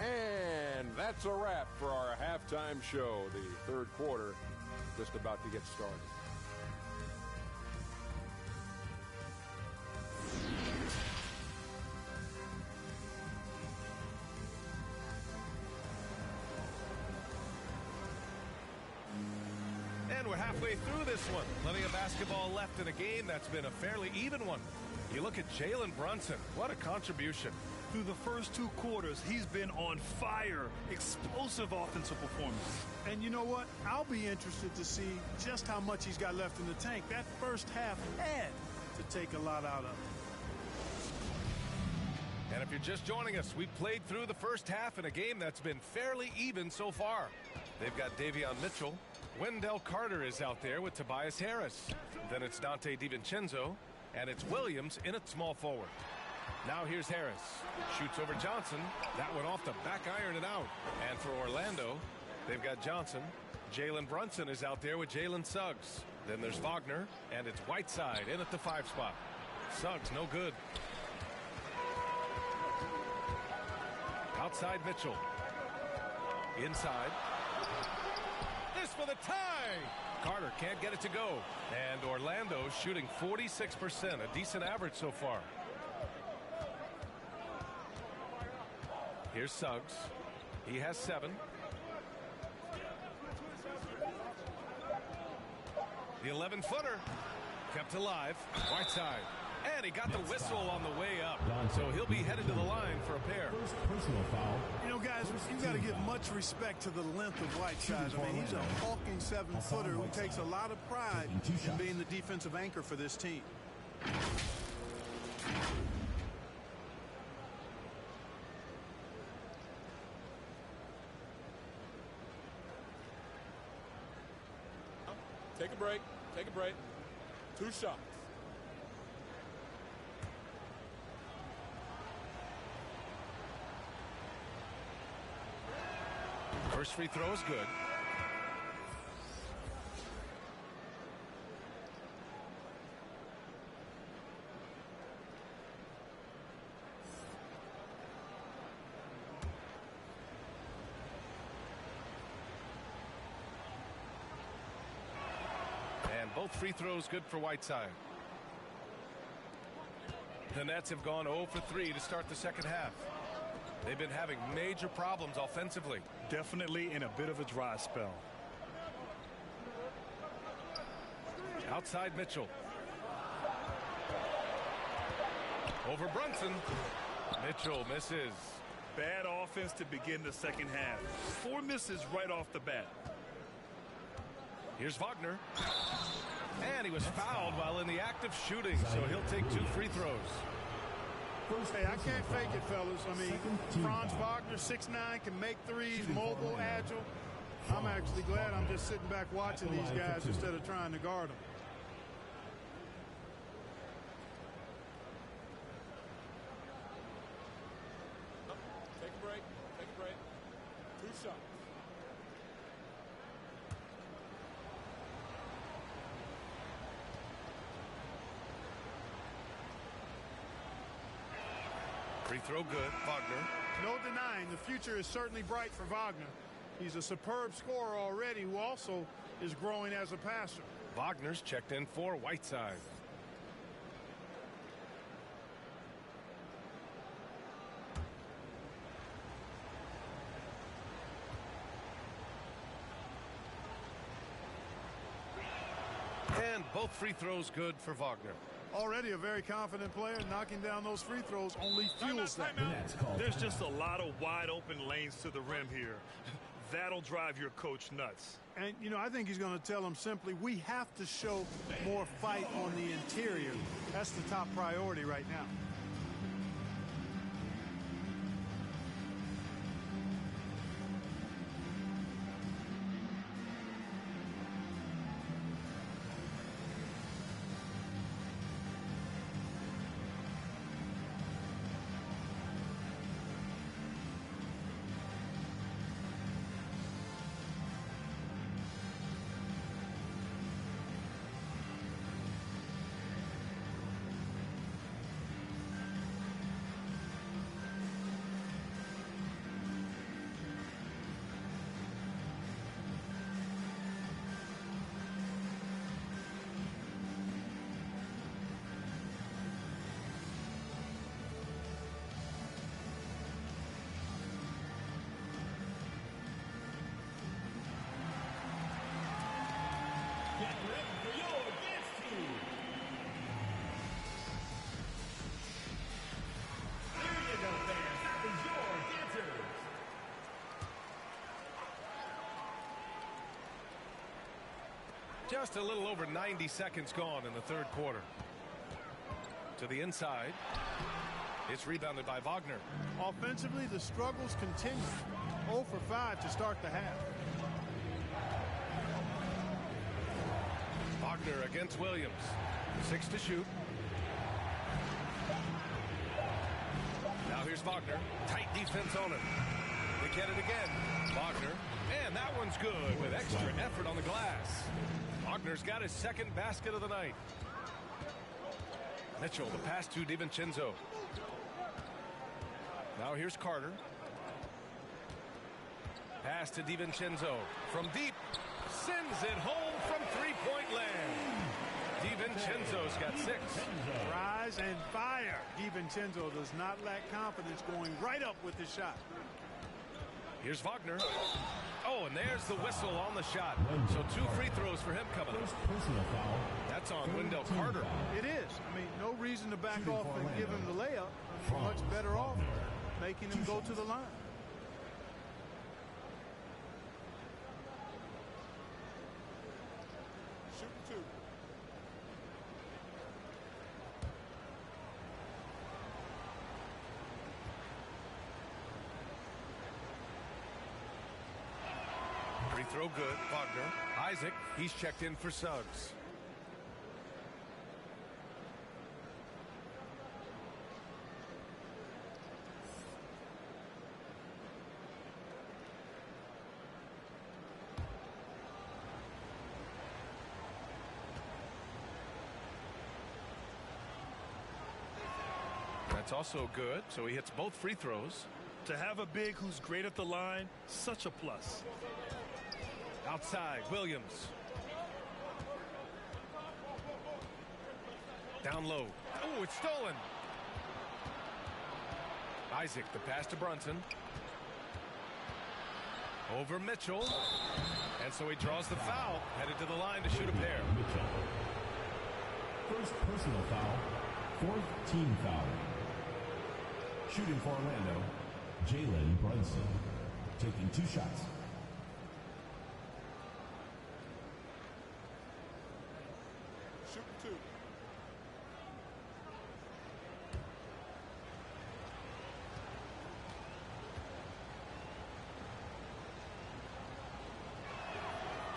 And that's a wrap for our halftime show. The third quarter just about to get started. And we're halfway through this one. Plenty of basketball left in a game that's been a fairly even one. You look at Jalen Brunson. What a contribution. Through the first 2 quarters, he's been on fire. Explosive offensive performance. And you know what? I'll be interested to see just how much he's got left in the tank. That first half had to take a lot out of it. And if you're just joining us, we played through the first half in a game that's been fairly even so far. They've got Davion Mitchell. Wendell Carter is out there with Tobias Harris. Then it's Dante DiVincenzo. And it's Williams in at small forward. Now here's Harris. Shoots over Johnson. That one off the back iron and out. And for Orlando, they've got Johnson. Jalen Brunson is out there with Jalen Suggs. Then there's Wagner. And it's Whiteside in at the 5 spot. Suggs no good. Outside Mitchell. Inside. This for the tie. Carter can't get it to go. And Orlando shooting 46%, a decent average so far. Here's Suggs. He has 7. The 11-footer kept alive. Whiteside. And he got the whistle on the way up. So he'll be headed to the line for a pair. Personal foul. You know, guys, you got to give much respect to the length of Whiteside. I mean, he's a hulking 7-footer who takes a lot of pride in being the defensive anchor for this team. Take a break. Take a break. 2 shots. First free throw is good. And both free throws good for Whiteside. The Nets have gone 0 for 3 to start the second half. They've been having major problems offensively. Definitely in a bit of a dry spell. Outside Mitchell. Over Brunson. Mitchell misses. Bad offense to begin the second half. 4 misses right off the bat. Here's Wagner. And he was fouled while in the act of shooting, so he'll take 2 free throws. Hey, I can't fake it, fellas. I mean, Franz Wagner, 6'9", can make threes, mobile, agile. I'm actually glad I'm just sitting back watching these guys instead of trying to guard them. Take a break. Take a break. 2 shots. Free throw good. Wagner. No denying the future is certainly bright for Wagner. He's a superb scorer already who also is growing as a passer. Wagner's checked in for Whiteside. And both free throws good for Wagner. Already a very confident player. Knocking down those free throws only fuels that. There's just a lot of wide open lanes to the rim here. That'll drive your coach nuts. And, you know, I think he's going to tell him simply, we have to show more fight on the interior. That's the top priority right now. Just a little over 90 seconds gone in the third quarter. To the inside. It's rebounded by Wagner. Offensively, the struggles continue. 0 for 5 to start the half. Wagner against Williams. 6 to shoot. Now here's Wagner. Tight defense on it. They get it again. Wagner. And that one's good with extra effort on the glass. Wagner's got his second basket of the night. Mitchell, the pass to DiVincenzo. Now here's Carter. Pass to DiVincenzo. From deep. Sends it home from three-point land. DiVincenzo's got 6. Rise and fire. DiVincenzo does not lack confidence, going right up with the shot. Here's Wagner. Oh, and there's the whistle on the shot. So 2 free throws for him coming up. That's on Wendell Carter. It is. I mean, no reason to back off and give him the layup. Much better off making him go to the line. Shoot 2. Free throw good. Wagner. Isaac, he's checked in for Suggs. That's also good, so he hits both free throws. To have a big who's great at the line, such a plus. Outside, Williams. Down low. Oh, it's stolen. Isaac, the pass to Brunson. Over Mitchell. And so he draws the foul, headed to the line to shoot a pair. First personal foul, 4th team foul. Shooting for Orlando, Jalen Brunson, taking 2 shots. Shoot 2.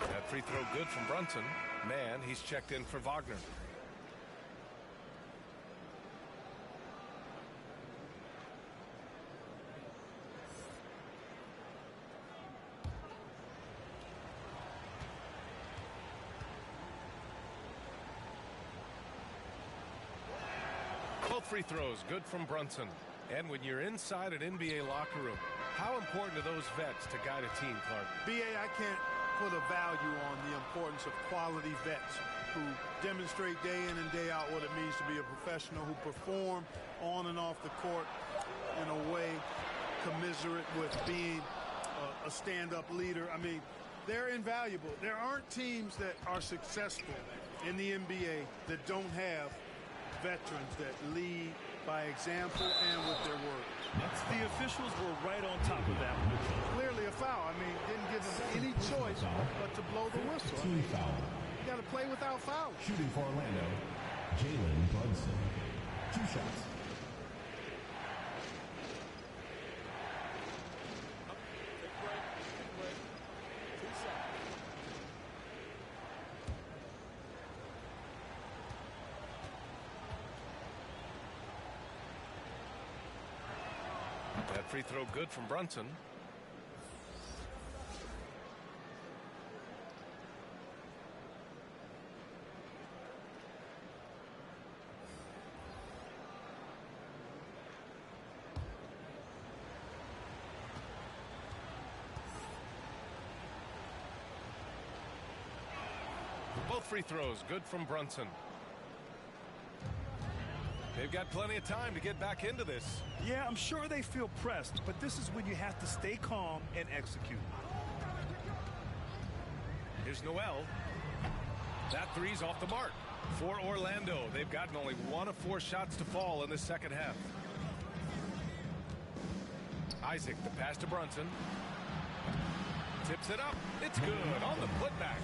That free throw good from Brunson. Man, he's checked in for Wagner. Both free throws good from Brunson. And when you're inside an NBA locker room, how important are those vets to guide a team, Clark? BA, I can't put a value on the importance of quality vets who demonstrate day in and day out what it means to be a professional, who perform on and off the court in a way commiserate with being a stand-up leader. I mean, they're invaluable. There aren't teams that are successful in the NBA that don't have veterans that lead by example and with their work. The officials were right on top of that one. Clearly a foul. I mean, didn't give them any choice but to blow the whistle. Team foul. You got to play without fouls. Shooting for Orlando, Jalen Brunson, 2 shots. That free throw good from Brunson. Both free throws good from Brunson. They've got plenty of time to get back into this. Yeah, I'm sure they feel pressed, but this is when you have to stay calm and execute. Here's Noel. That three's off the mark. For Orlando, they've gotten only 1 of 4 shots to fall in the second half. Isaac, the pass to Brunson. Tips it up. It's good on the putback.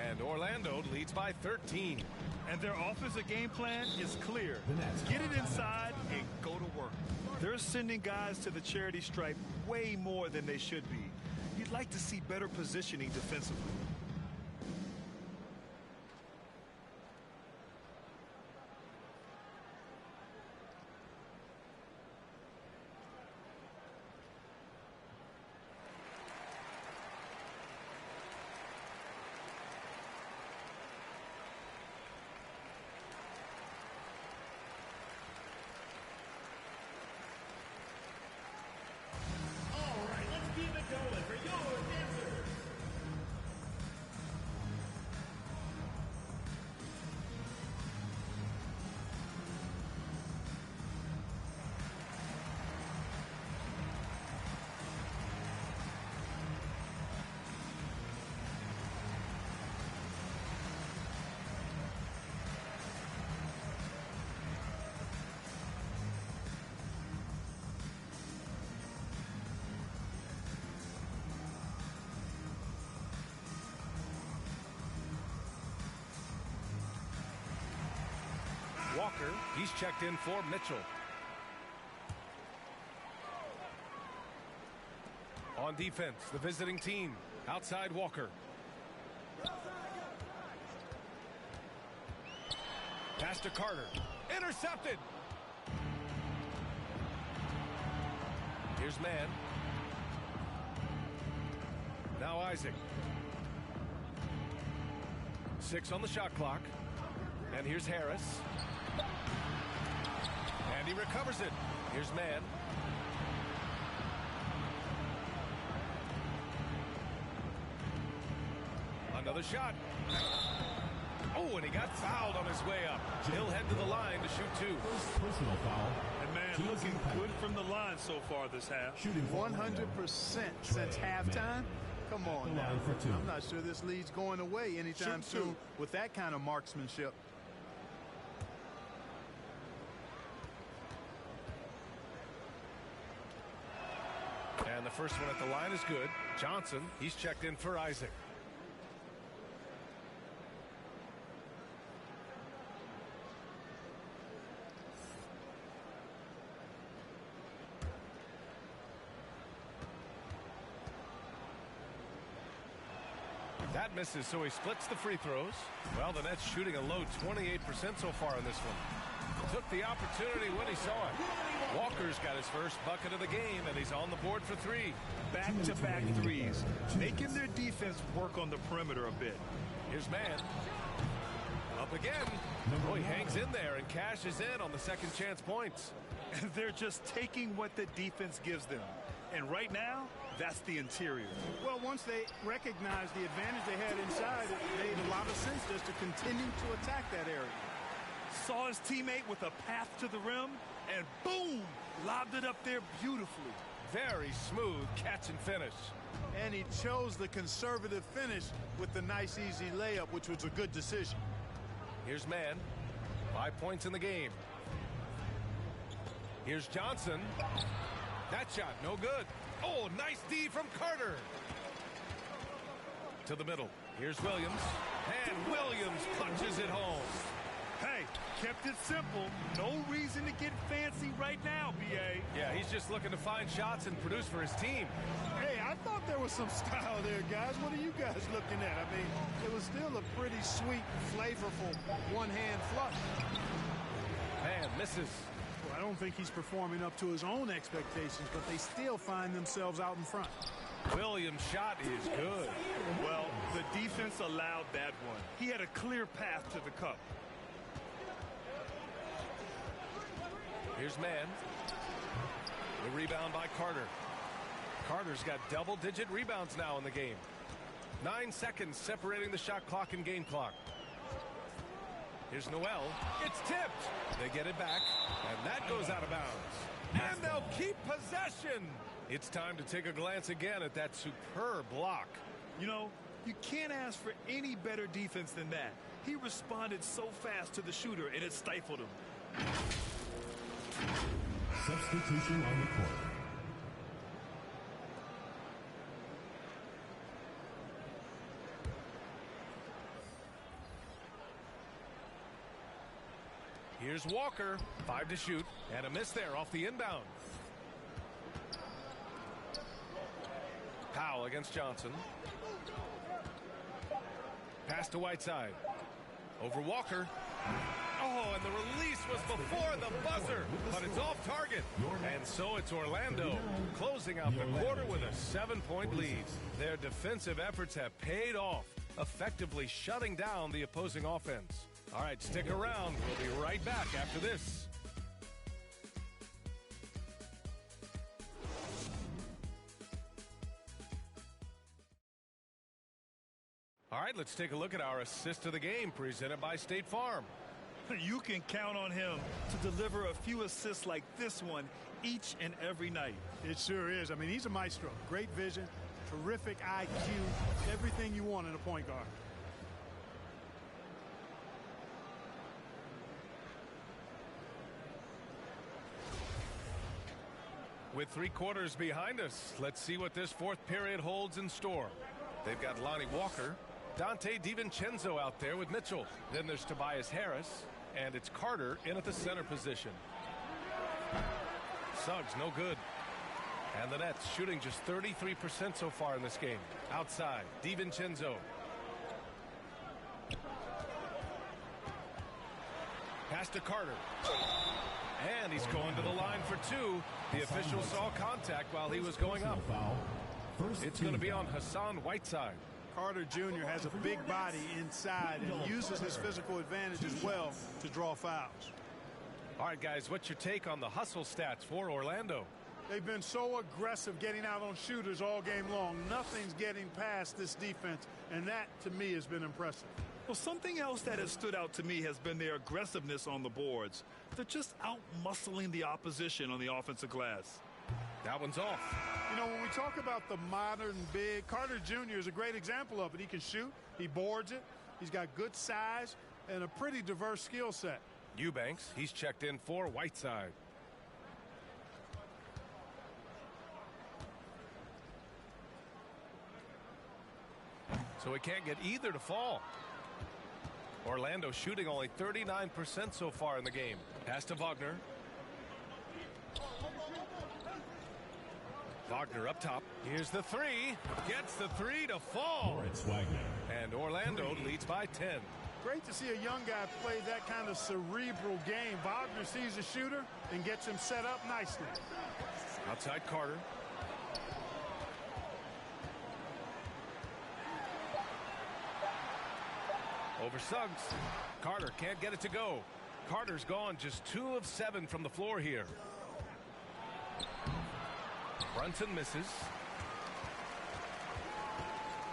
And Orlando leads by 13. And their offensive game plan is clear. Get it inside and go to work. They're sending guys to the charity stripe way more than they should be. You'd like to see better positioning defensively. Walker. He's checked in for Mitchell. On defense, the visiting team. Outside Walker. Pass to Carter. Intercepted. Here's Mann. Now Isaac. 6 on the shot clock. And here's Harris. And he recovers it. Here's Mann. Another shot. Oh, and he got fouled on his way up. He'll head to the line to shoot 2. Personal foul. And man, looking good from the line so far this half. Shooting 100% since halftime. Come on now. I'm not sure this lead's going away anytime soon with that kind of marksmanship. And the first one at the line is good. Johnson, he's checked in for Isaac. That misses, so he splits the free throws. Well, the Nets shooting a low 28% so far in this one. Took the opportunity when he saw it. Walker's got his first bucket of the game, and he's on the board for 3. Back-to-back threes, making their defense work on the perimeter a bit. Here's Mann. Up again. Oh, he hangs in there and cashes in on the second chance points. And they're just taking what the defense gives them. And right now, that's the interior. Well, once they recognized the advantage they had inside, it made a lot of sense just to continue to attack that area. Saw his teammate with a path to the rim, and boom, lobbed it up there beautifully. Very smooth catch and finish. And he chose the conservative finish with the nice, easy layup, which was a good decision. Here's Mann. 5 points in the game. Here's Johnson. That shot, no good. Oh, nice D from Carter. To the middle. Here's Williams. And Williams punches it home. Hey, kept it simple. No reason to get fancy right now, BA. Yeah, he's just looking to find shots and produce for his team. Hey, I thought there was some style there, guys. What are you guys looking at? I mean, it was still a pretty sweet, flavorful one-hand flush. Man, misses. Well, I don't think he's performing up to his own expectations, but they still find themselves out in front. Williams' shot is good. Well, the defense allowed that one. He had a clear path to the cup. Here's Mann. The rebound by Carter. Carter's got double-digit rebounds now in the game. 9 seconds separating the shot clock and game clock. Here's Noel. It's tipped. They get it back, and that goes out of bounds. And they'll keep possession. It's time to take a glance again at that superb block. You know, you can't ask for any better defense than that. He responded so fast to the shooter, and it stifled him. Substitution on the court. Here's Walker. 5 to shoot. And a miss there off the inbound. Powell against Johnson. Pass to Whiteside. Over Walker. Oh, and the release was before the buzzer, but it's off target. And so it's Orlando closing out the quarter with a 7-point lead. Their defensive efforts have paid off, effectively shutting down the opposing offense. All right, stick around. We'll be right back after this. All right, let's take a look at our assist of the game presented by State Farm. You can count on him to deliver a few assists like this one each and every night. It sure is. I mean, he's a maestro. Great vision, terrific IQ, everything you want in a point guard. With 3 quarters behind us, let's see what this fourth period holds in store. They've got Lonnie Walker, Dante DiVincenzo out there with Mitchell. Then there's Tobias Harris, And it's Carter in at the center position. Suggs, no good. And the Nets shooting just 33% so far in this game. Outside, DiVincenzo. Pass to Carter. And he's going to the line for two. The official saw contact while he was going up. It's going to be on Hassan Whiteside. Carter Jr. has a big body inside and uses his physical advantage as well to draw fouls. All right, guys, what's your take on the hustle stats for Orlando? They've been so aggressive getting out on shooters all game long. Nothing's getting past this defense, and that, to me, has been impressive. Well, something else that has stood out to me has been their aggressiveness on the boards. They're just out-muscling the opposition on the offensive glass. That one's off. You know, when we talk about the modern big, Carter Jr. is a great example of it. He can shoot, he boards it, he's got good size, and a pretty diverse skill set. Eubanks, he's checked in for Whiteside. So he can't get either to fall. Orlando shooting only 39% so far in the game. Pass to Wagner. Wagner up top. Here's the three. Gets the three to fall. And Orlando leads by 10. Great to see a young guy play that kind of cerebral game. Wagner sees a shooter and gets him set up nicely. Outside Carter. Over Suggs. Carter can't get it to go. Carter's gone just 2 of 7 from the floor here. Brunson misses.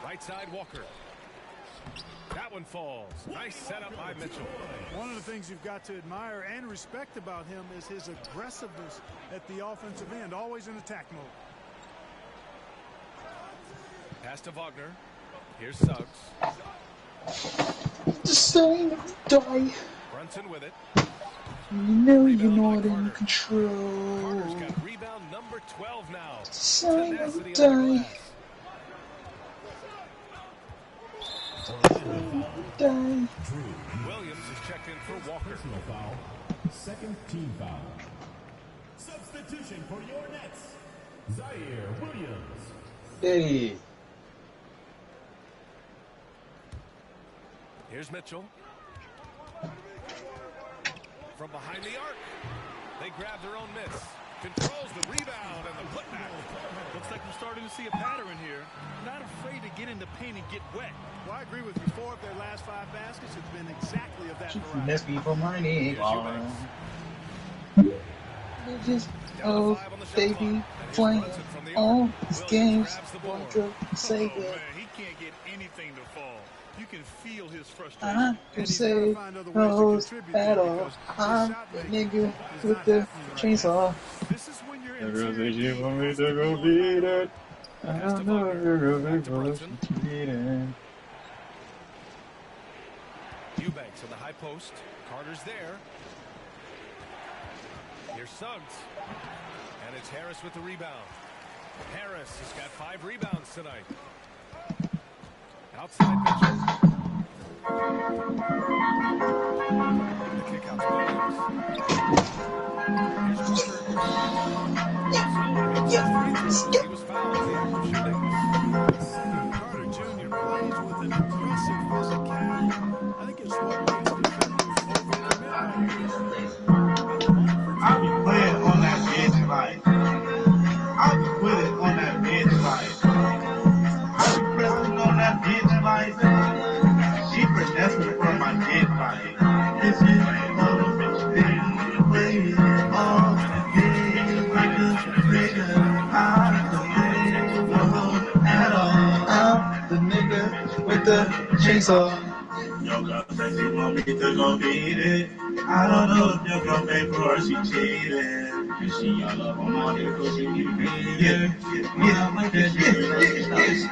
Right side Walker. That one falls. Nice setup by Mitchell. One of the things you've got to admire and respect about him is his aggressiveness at the offensive end, always in attack mode. Pass to Wagner. Here's Suggs. Just saying to die. Brunson with it. You know you're not in control. Carter's got rebound number 12 now. Saying to die. Williams is checked in for Walker. Foul. Second team foul. Substitution for your Nets. Zaire Williams. Hey. Here's Mitchell. From behind the arc. They grab their own miss. Controls the rebound and the putback. Looks like we're starting to see a pattern here. Not afraid to get in the paint and get wet. Well, I agree with you. 4 of their last 5 baskets have been exactly of that variety. Let's be for money. Just they be playing all these games. Want to say man, he can't get anything to fall. You can feel his frustration. I can say those at all. I'm the nigga with the chainsaw. This is when you're you want me to go beat it. I don't know if you're going to beat it. Eubanks on the high post. Carter's there. Here's Suggs. And it's Harris with the rebound. Harris has got 5 rebounds tonight. Outside Mitchell. The kick out to Williams. Here's Carter. He was fouled at the act of shooting. Carter Jr. plays with an aggressive physicality. I think it's what makes defenders overcommit. I'll be playing on that bench like. I'll be putting on that bench like. I'll be pressing on that bench like. She finessing from my dick like. This is all the bitch thing. Play all the game like a nigga. I'm the nigga at all. I'm the nigga with the chainsaw. Your girl said she want me to go beat it. I don't know if your girl paid for her, she cheated. And she all up on my dick, cause she keep beating. Yeah, like that shit.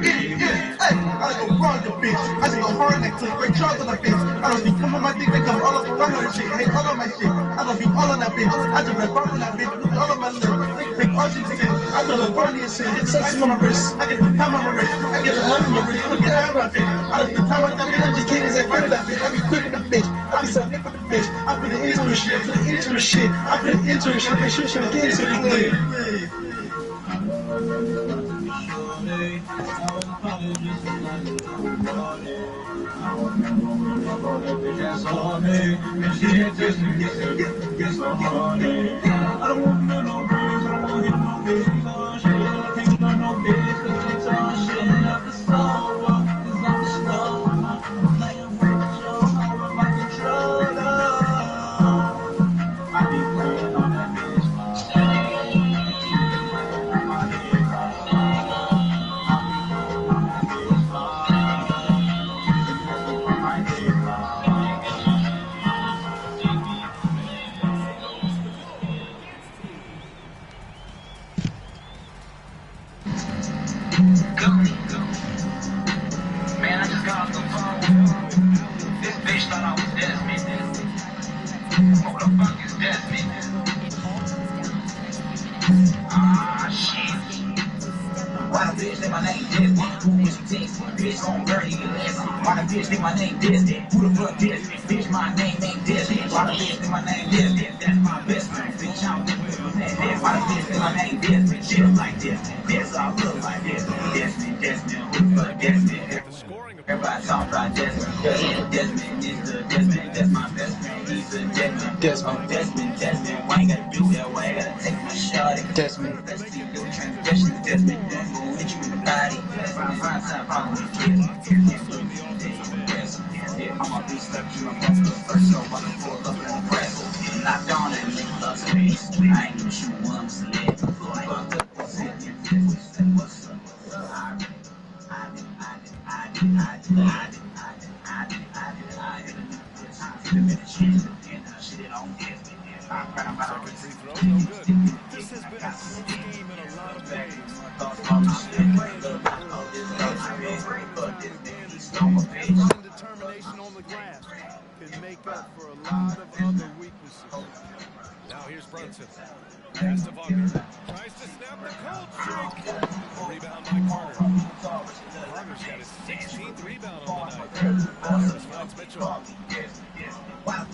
Yeah. Hey, I go wrong your bitch. I just go hard like to Ray Charles on the bitch. I don't be coming my dick, they come all up around her shit. Hey, all of my shit. I don't be all on that bitch. I just rap on that bitch. With all of my lyrics. Take all shit to I feel like Barney and shit. It's sex on my wrist. I get the time on my wrist. I get the love on my wrist. I don't get out of my bitch. I don't get time on that bitch. I just can't say front of that bitch. I be quick with the bitch. I be so nip with the bitch. I shit, put into shit. I put into shit, I make sure shit gets to the clear. That's all me. And she had just to get so horny. I don't want no brains, I don't want him no bitch. No shit, I can't do no bitch. Cause they talk shit up the slow. Cause I'm slow. I'm playing with control. I'm my controller. I be playing on that bitch. Man, I just got off the phone. This bitch thought I was Desmond. Who the fuck is Desmond? Ah, shit. Why the bitch think my name Desmond? When she text me, bitch on dirty listen. Why the bitch think my name Desmond? Who the fuck Desmond? Bitch, my name ain't Desmond. Why the bitch think my name Desmond? That's my best friend. Bitch, I'm Desmond. Why the bitch think my name Desmond? She look like Desmond. This all look like Desmond. Desmond. Who the fuck Desmond? Everybody talk about Desmond. Desmond is the Desmond. That's my best friend. He's the Desmond. Desmond. Why ain't gotta do that? Why ain't gotta take my shot? Desmond. Let's see your transgression. Desmond. Desmond. Hit you in the body. Find time. Follow me, I'm gonna be stuck to my first so I'm gonna pull up in the press. Knocked on it, nigga love to me. I ain't even shoot one, I'm select. Fucked up, what's up? This has been a close game in a lot of ways. Determination on the glass can make up for a lot of other weaknesses. Now here's Brunson. Pass to Wagner. Tries to snap the cold streak. Rebound by Carter. Carter's got his 16th rebound on the night. Harris finds Mitchell. Back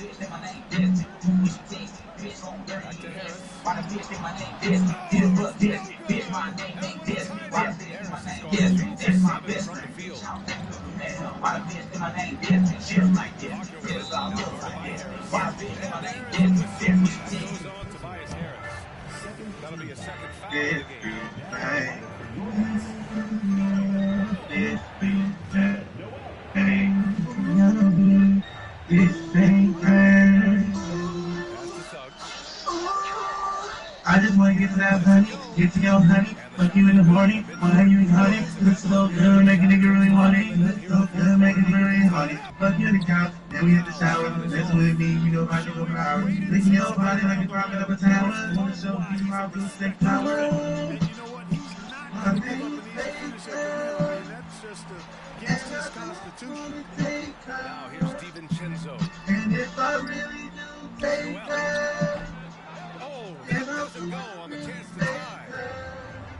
to Harris. That's my best friend. Why the bitch in my name is shit like this? It's all good like this. Why the bitch in my name is goes on Tobias Harris. That'll be a second foul in the game. I just wanna get to that honey, get to your honey, fuck you in the morning, wanna have you in honey, looks so good, make a nigga really want it, looks so good, make it really honey, fuck you in the couch, then we hit the shower, that's with me, you know I go for hours, licking your body like a climbing up a tower, wanna show you my blue stick power. And you know what, he's not gonna give up and he's finished at the rim, and that's just against his constitution. Now here's DiVincenzo. And if I really do take that. That doesn't go on the chance to tie.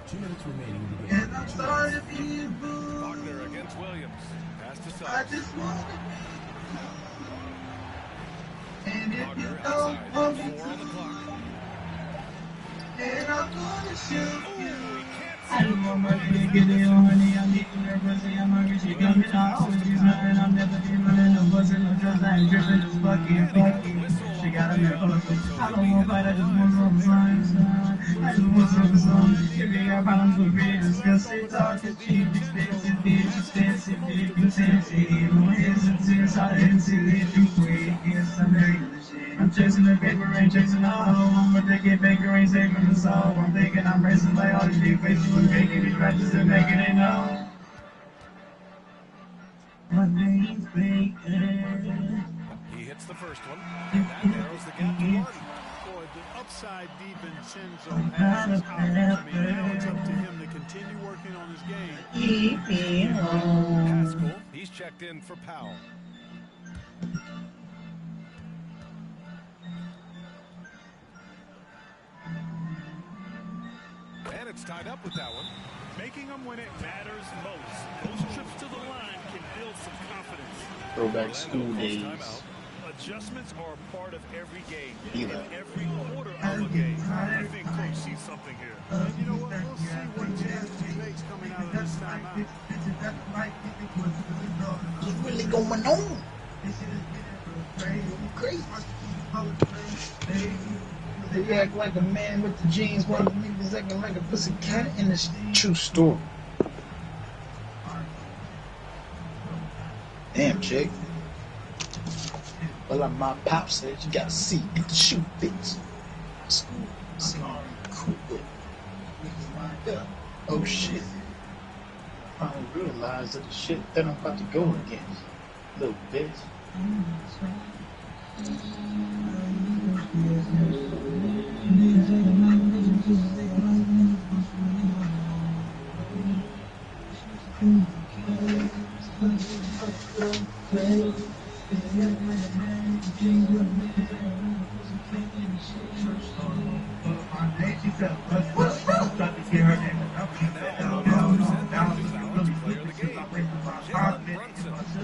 2 minutes remaining in the game. And I'm sorry to be a boo. Wagner against Williams. Pass to Suggs. I just want to be. And if you don't want me to, and I'm gonna shoot you. I just want my kid to get it on, honey. I'm eating her pussy. I'm hungry. She coming out. Always be running. I'm never be running. No pussy, no drugs. I ain't dripping. Just fucking. She got a little pussy. I don't want to fight. I just want some fun. I just want some fun. If you got problems with me, disgusting. Talking cheap, expensive, bitch. Expensive, bitch. Intensive. No hesitance. I didn't see it. You quick. Yes, I'm ready. I'm chasing the paper, ain't chasing all. I'm a ticket baker, ain't saving the soul. I'm thinking I'm racing like all these big faces with making these ratchets and making it known. My name's Bacon. He hits the first one, and that narrows the gap to 1. Boy, the upside DiVincenzo has out. I mean, now it's up to him to continue working on his game. Haskell, he's checked in for Powell. And it's tied up with that one. Making them when it matters most. Those trips to the line can build some confidence. Throwback school days. A Adjustments are a part of every game, in every quarter of a game. I think Coach sees something here. And you know what? We'll see what changes he makes coming out of this timeout. What's really going on? Crazy. They act like a man with the jeans while the niggas acting like a pussy cat, and it's true story. Damn, chick. Well, like my pop said, you gotta see if the shoe fits. See, cool with it. Oh shit. I don't realize that the shit that I'm about to go against. Little bitch.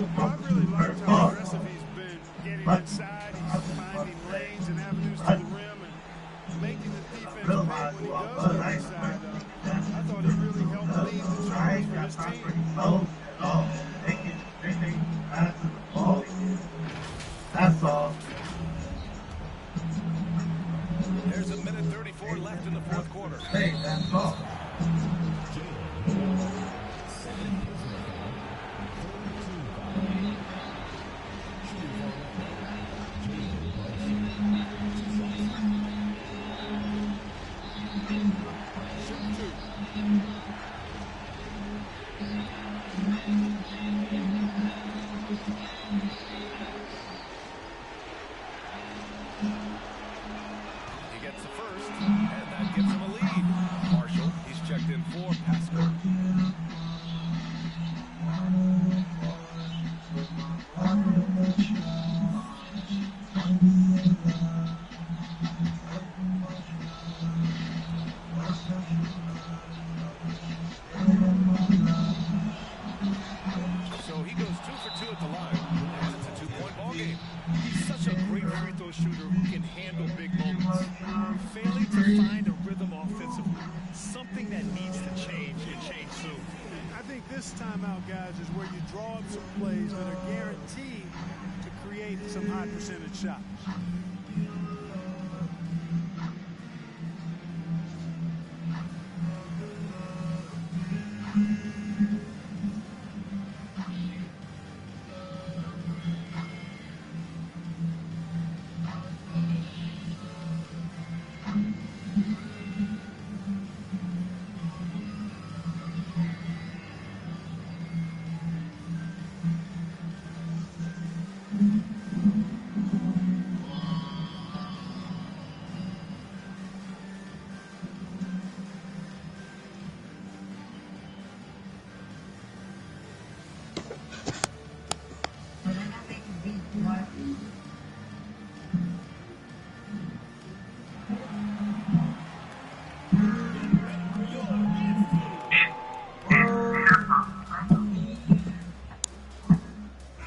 I really liked how aggressive he's been getting inside. He's finding lanes and avenues to the rim and making the defense pay when he does get inside. I thought he really helped lead the charge for his team. That's all. There's a minute 34 left in the fourth quarter. Hey, that's all. He gets the first, and that gives him a lead. Marshall, he's checked in for Pascal. So he goes 2 for 2 at the line, and it's a 2-point ball game. He's such a great free throw shooter who can handle big moments. Failing to find a rhythm offensively, something that needs to change and change soon. I think this timeout, guys, is where you draw up some plays that are guaranteed to create some high percentage shots.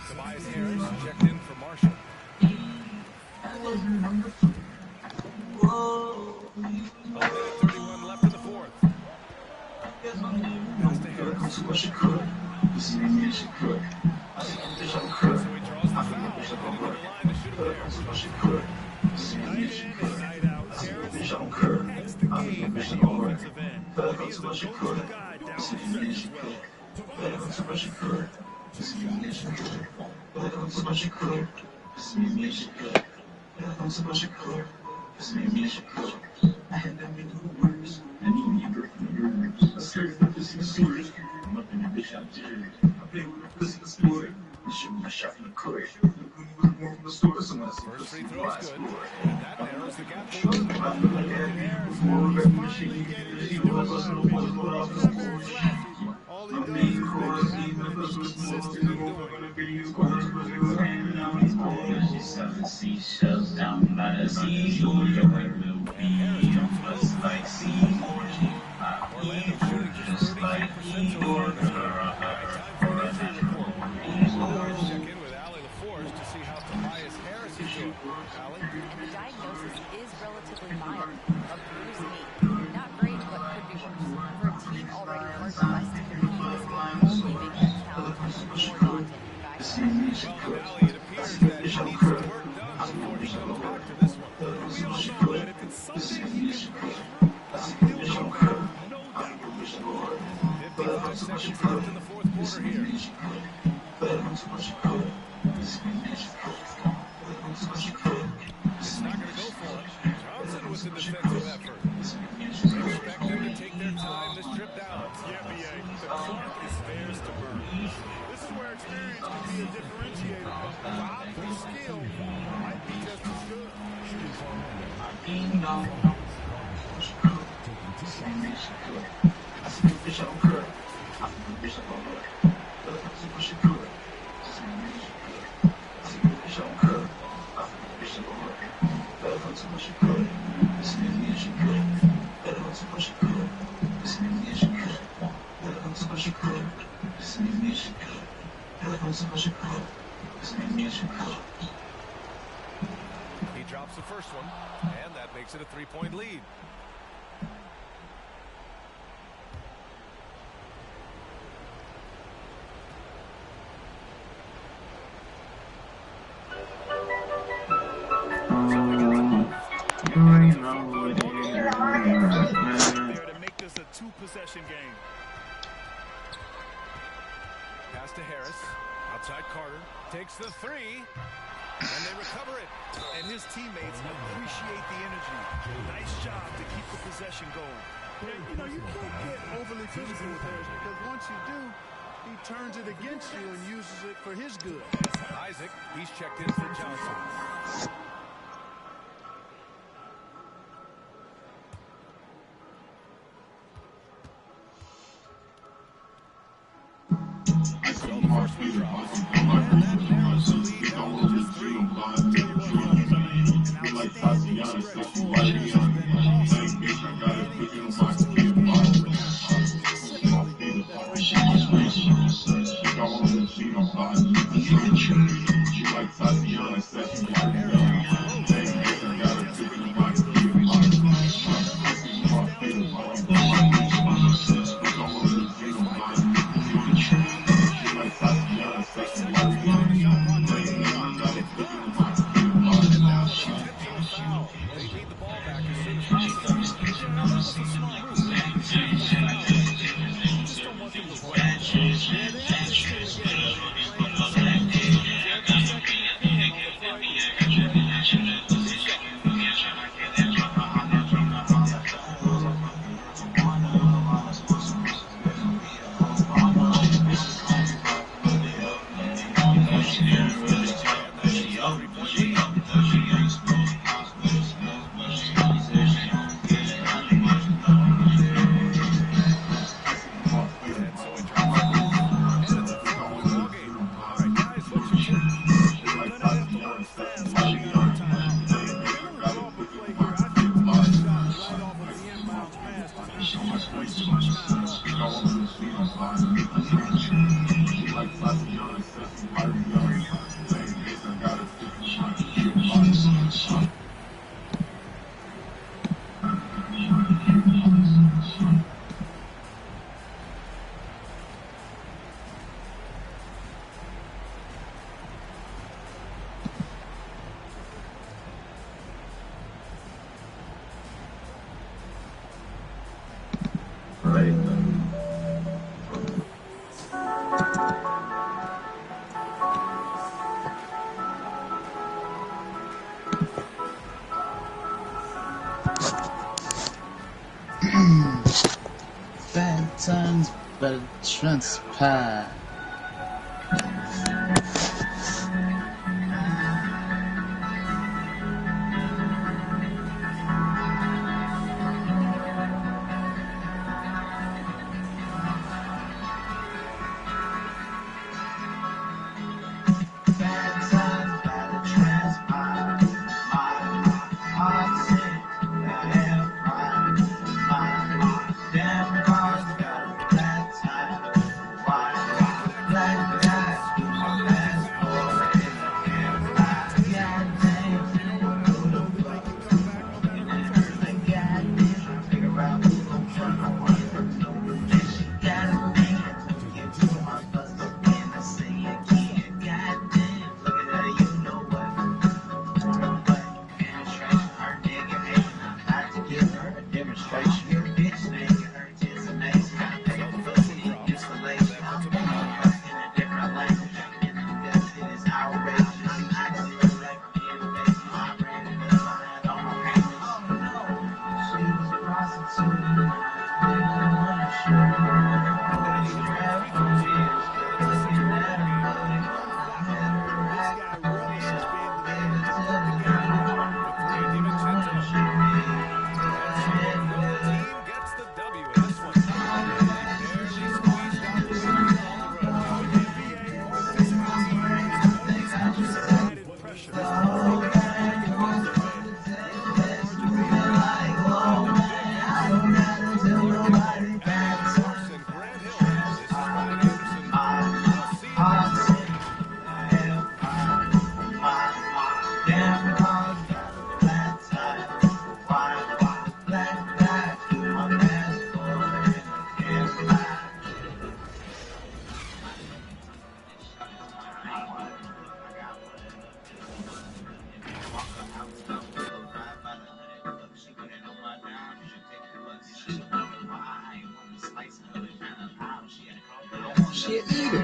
Tobias Harris checked in for Marshall. A minute 31 left in the fourth. Pass to Harris. So he draws the foul. Heading to the line to shoot a pair. Night in and night out, Harris protects the game at the offensive end. And he is the go-to guy down the stretch as well. First free throw is good, and that narrows the gap to one. All he does is make it happen and he's consistent in doing it. Orlando shooting just 33% so far. Time for an injury report. Let's check in with Allie LaForce to see how Tobias Harris is Well, Valley, it appears that he needs some work done before he comes back to this one. We all know that if it's something he can push through, he'll come back, no doubt. 55 seconds left in the fourth quarter here. It's not going to go for him. Johnson with the defensive effort. Expect them to take their time to strip down. Yeah, BA, the clock is theirs to burn. This is where experience can be a differentiator, but obvious skill might be just as good. He drops the first one, and that makes it a 3-point lead. There to make this a two-possession game. Pass to Harris. Outside Carter. Takes the three. And they recover it. And his teammates appreciate the energy. Nice job to keep the possession going. You know, you can't get overly physical with Harris because once you do, he turns it against you and uses it for his good. Isaac, he's checked in for Johnson. So the first one drops. And that narrows the lead down to just 3. An outstanding stretch for Harris has been awesome. Adding pieces to his game over time. Specifically, that Bad times, better transpire. can't eat it.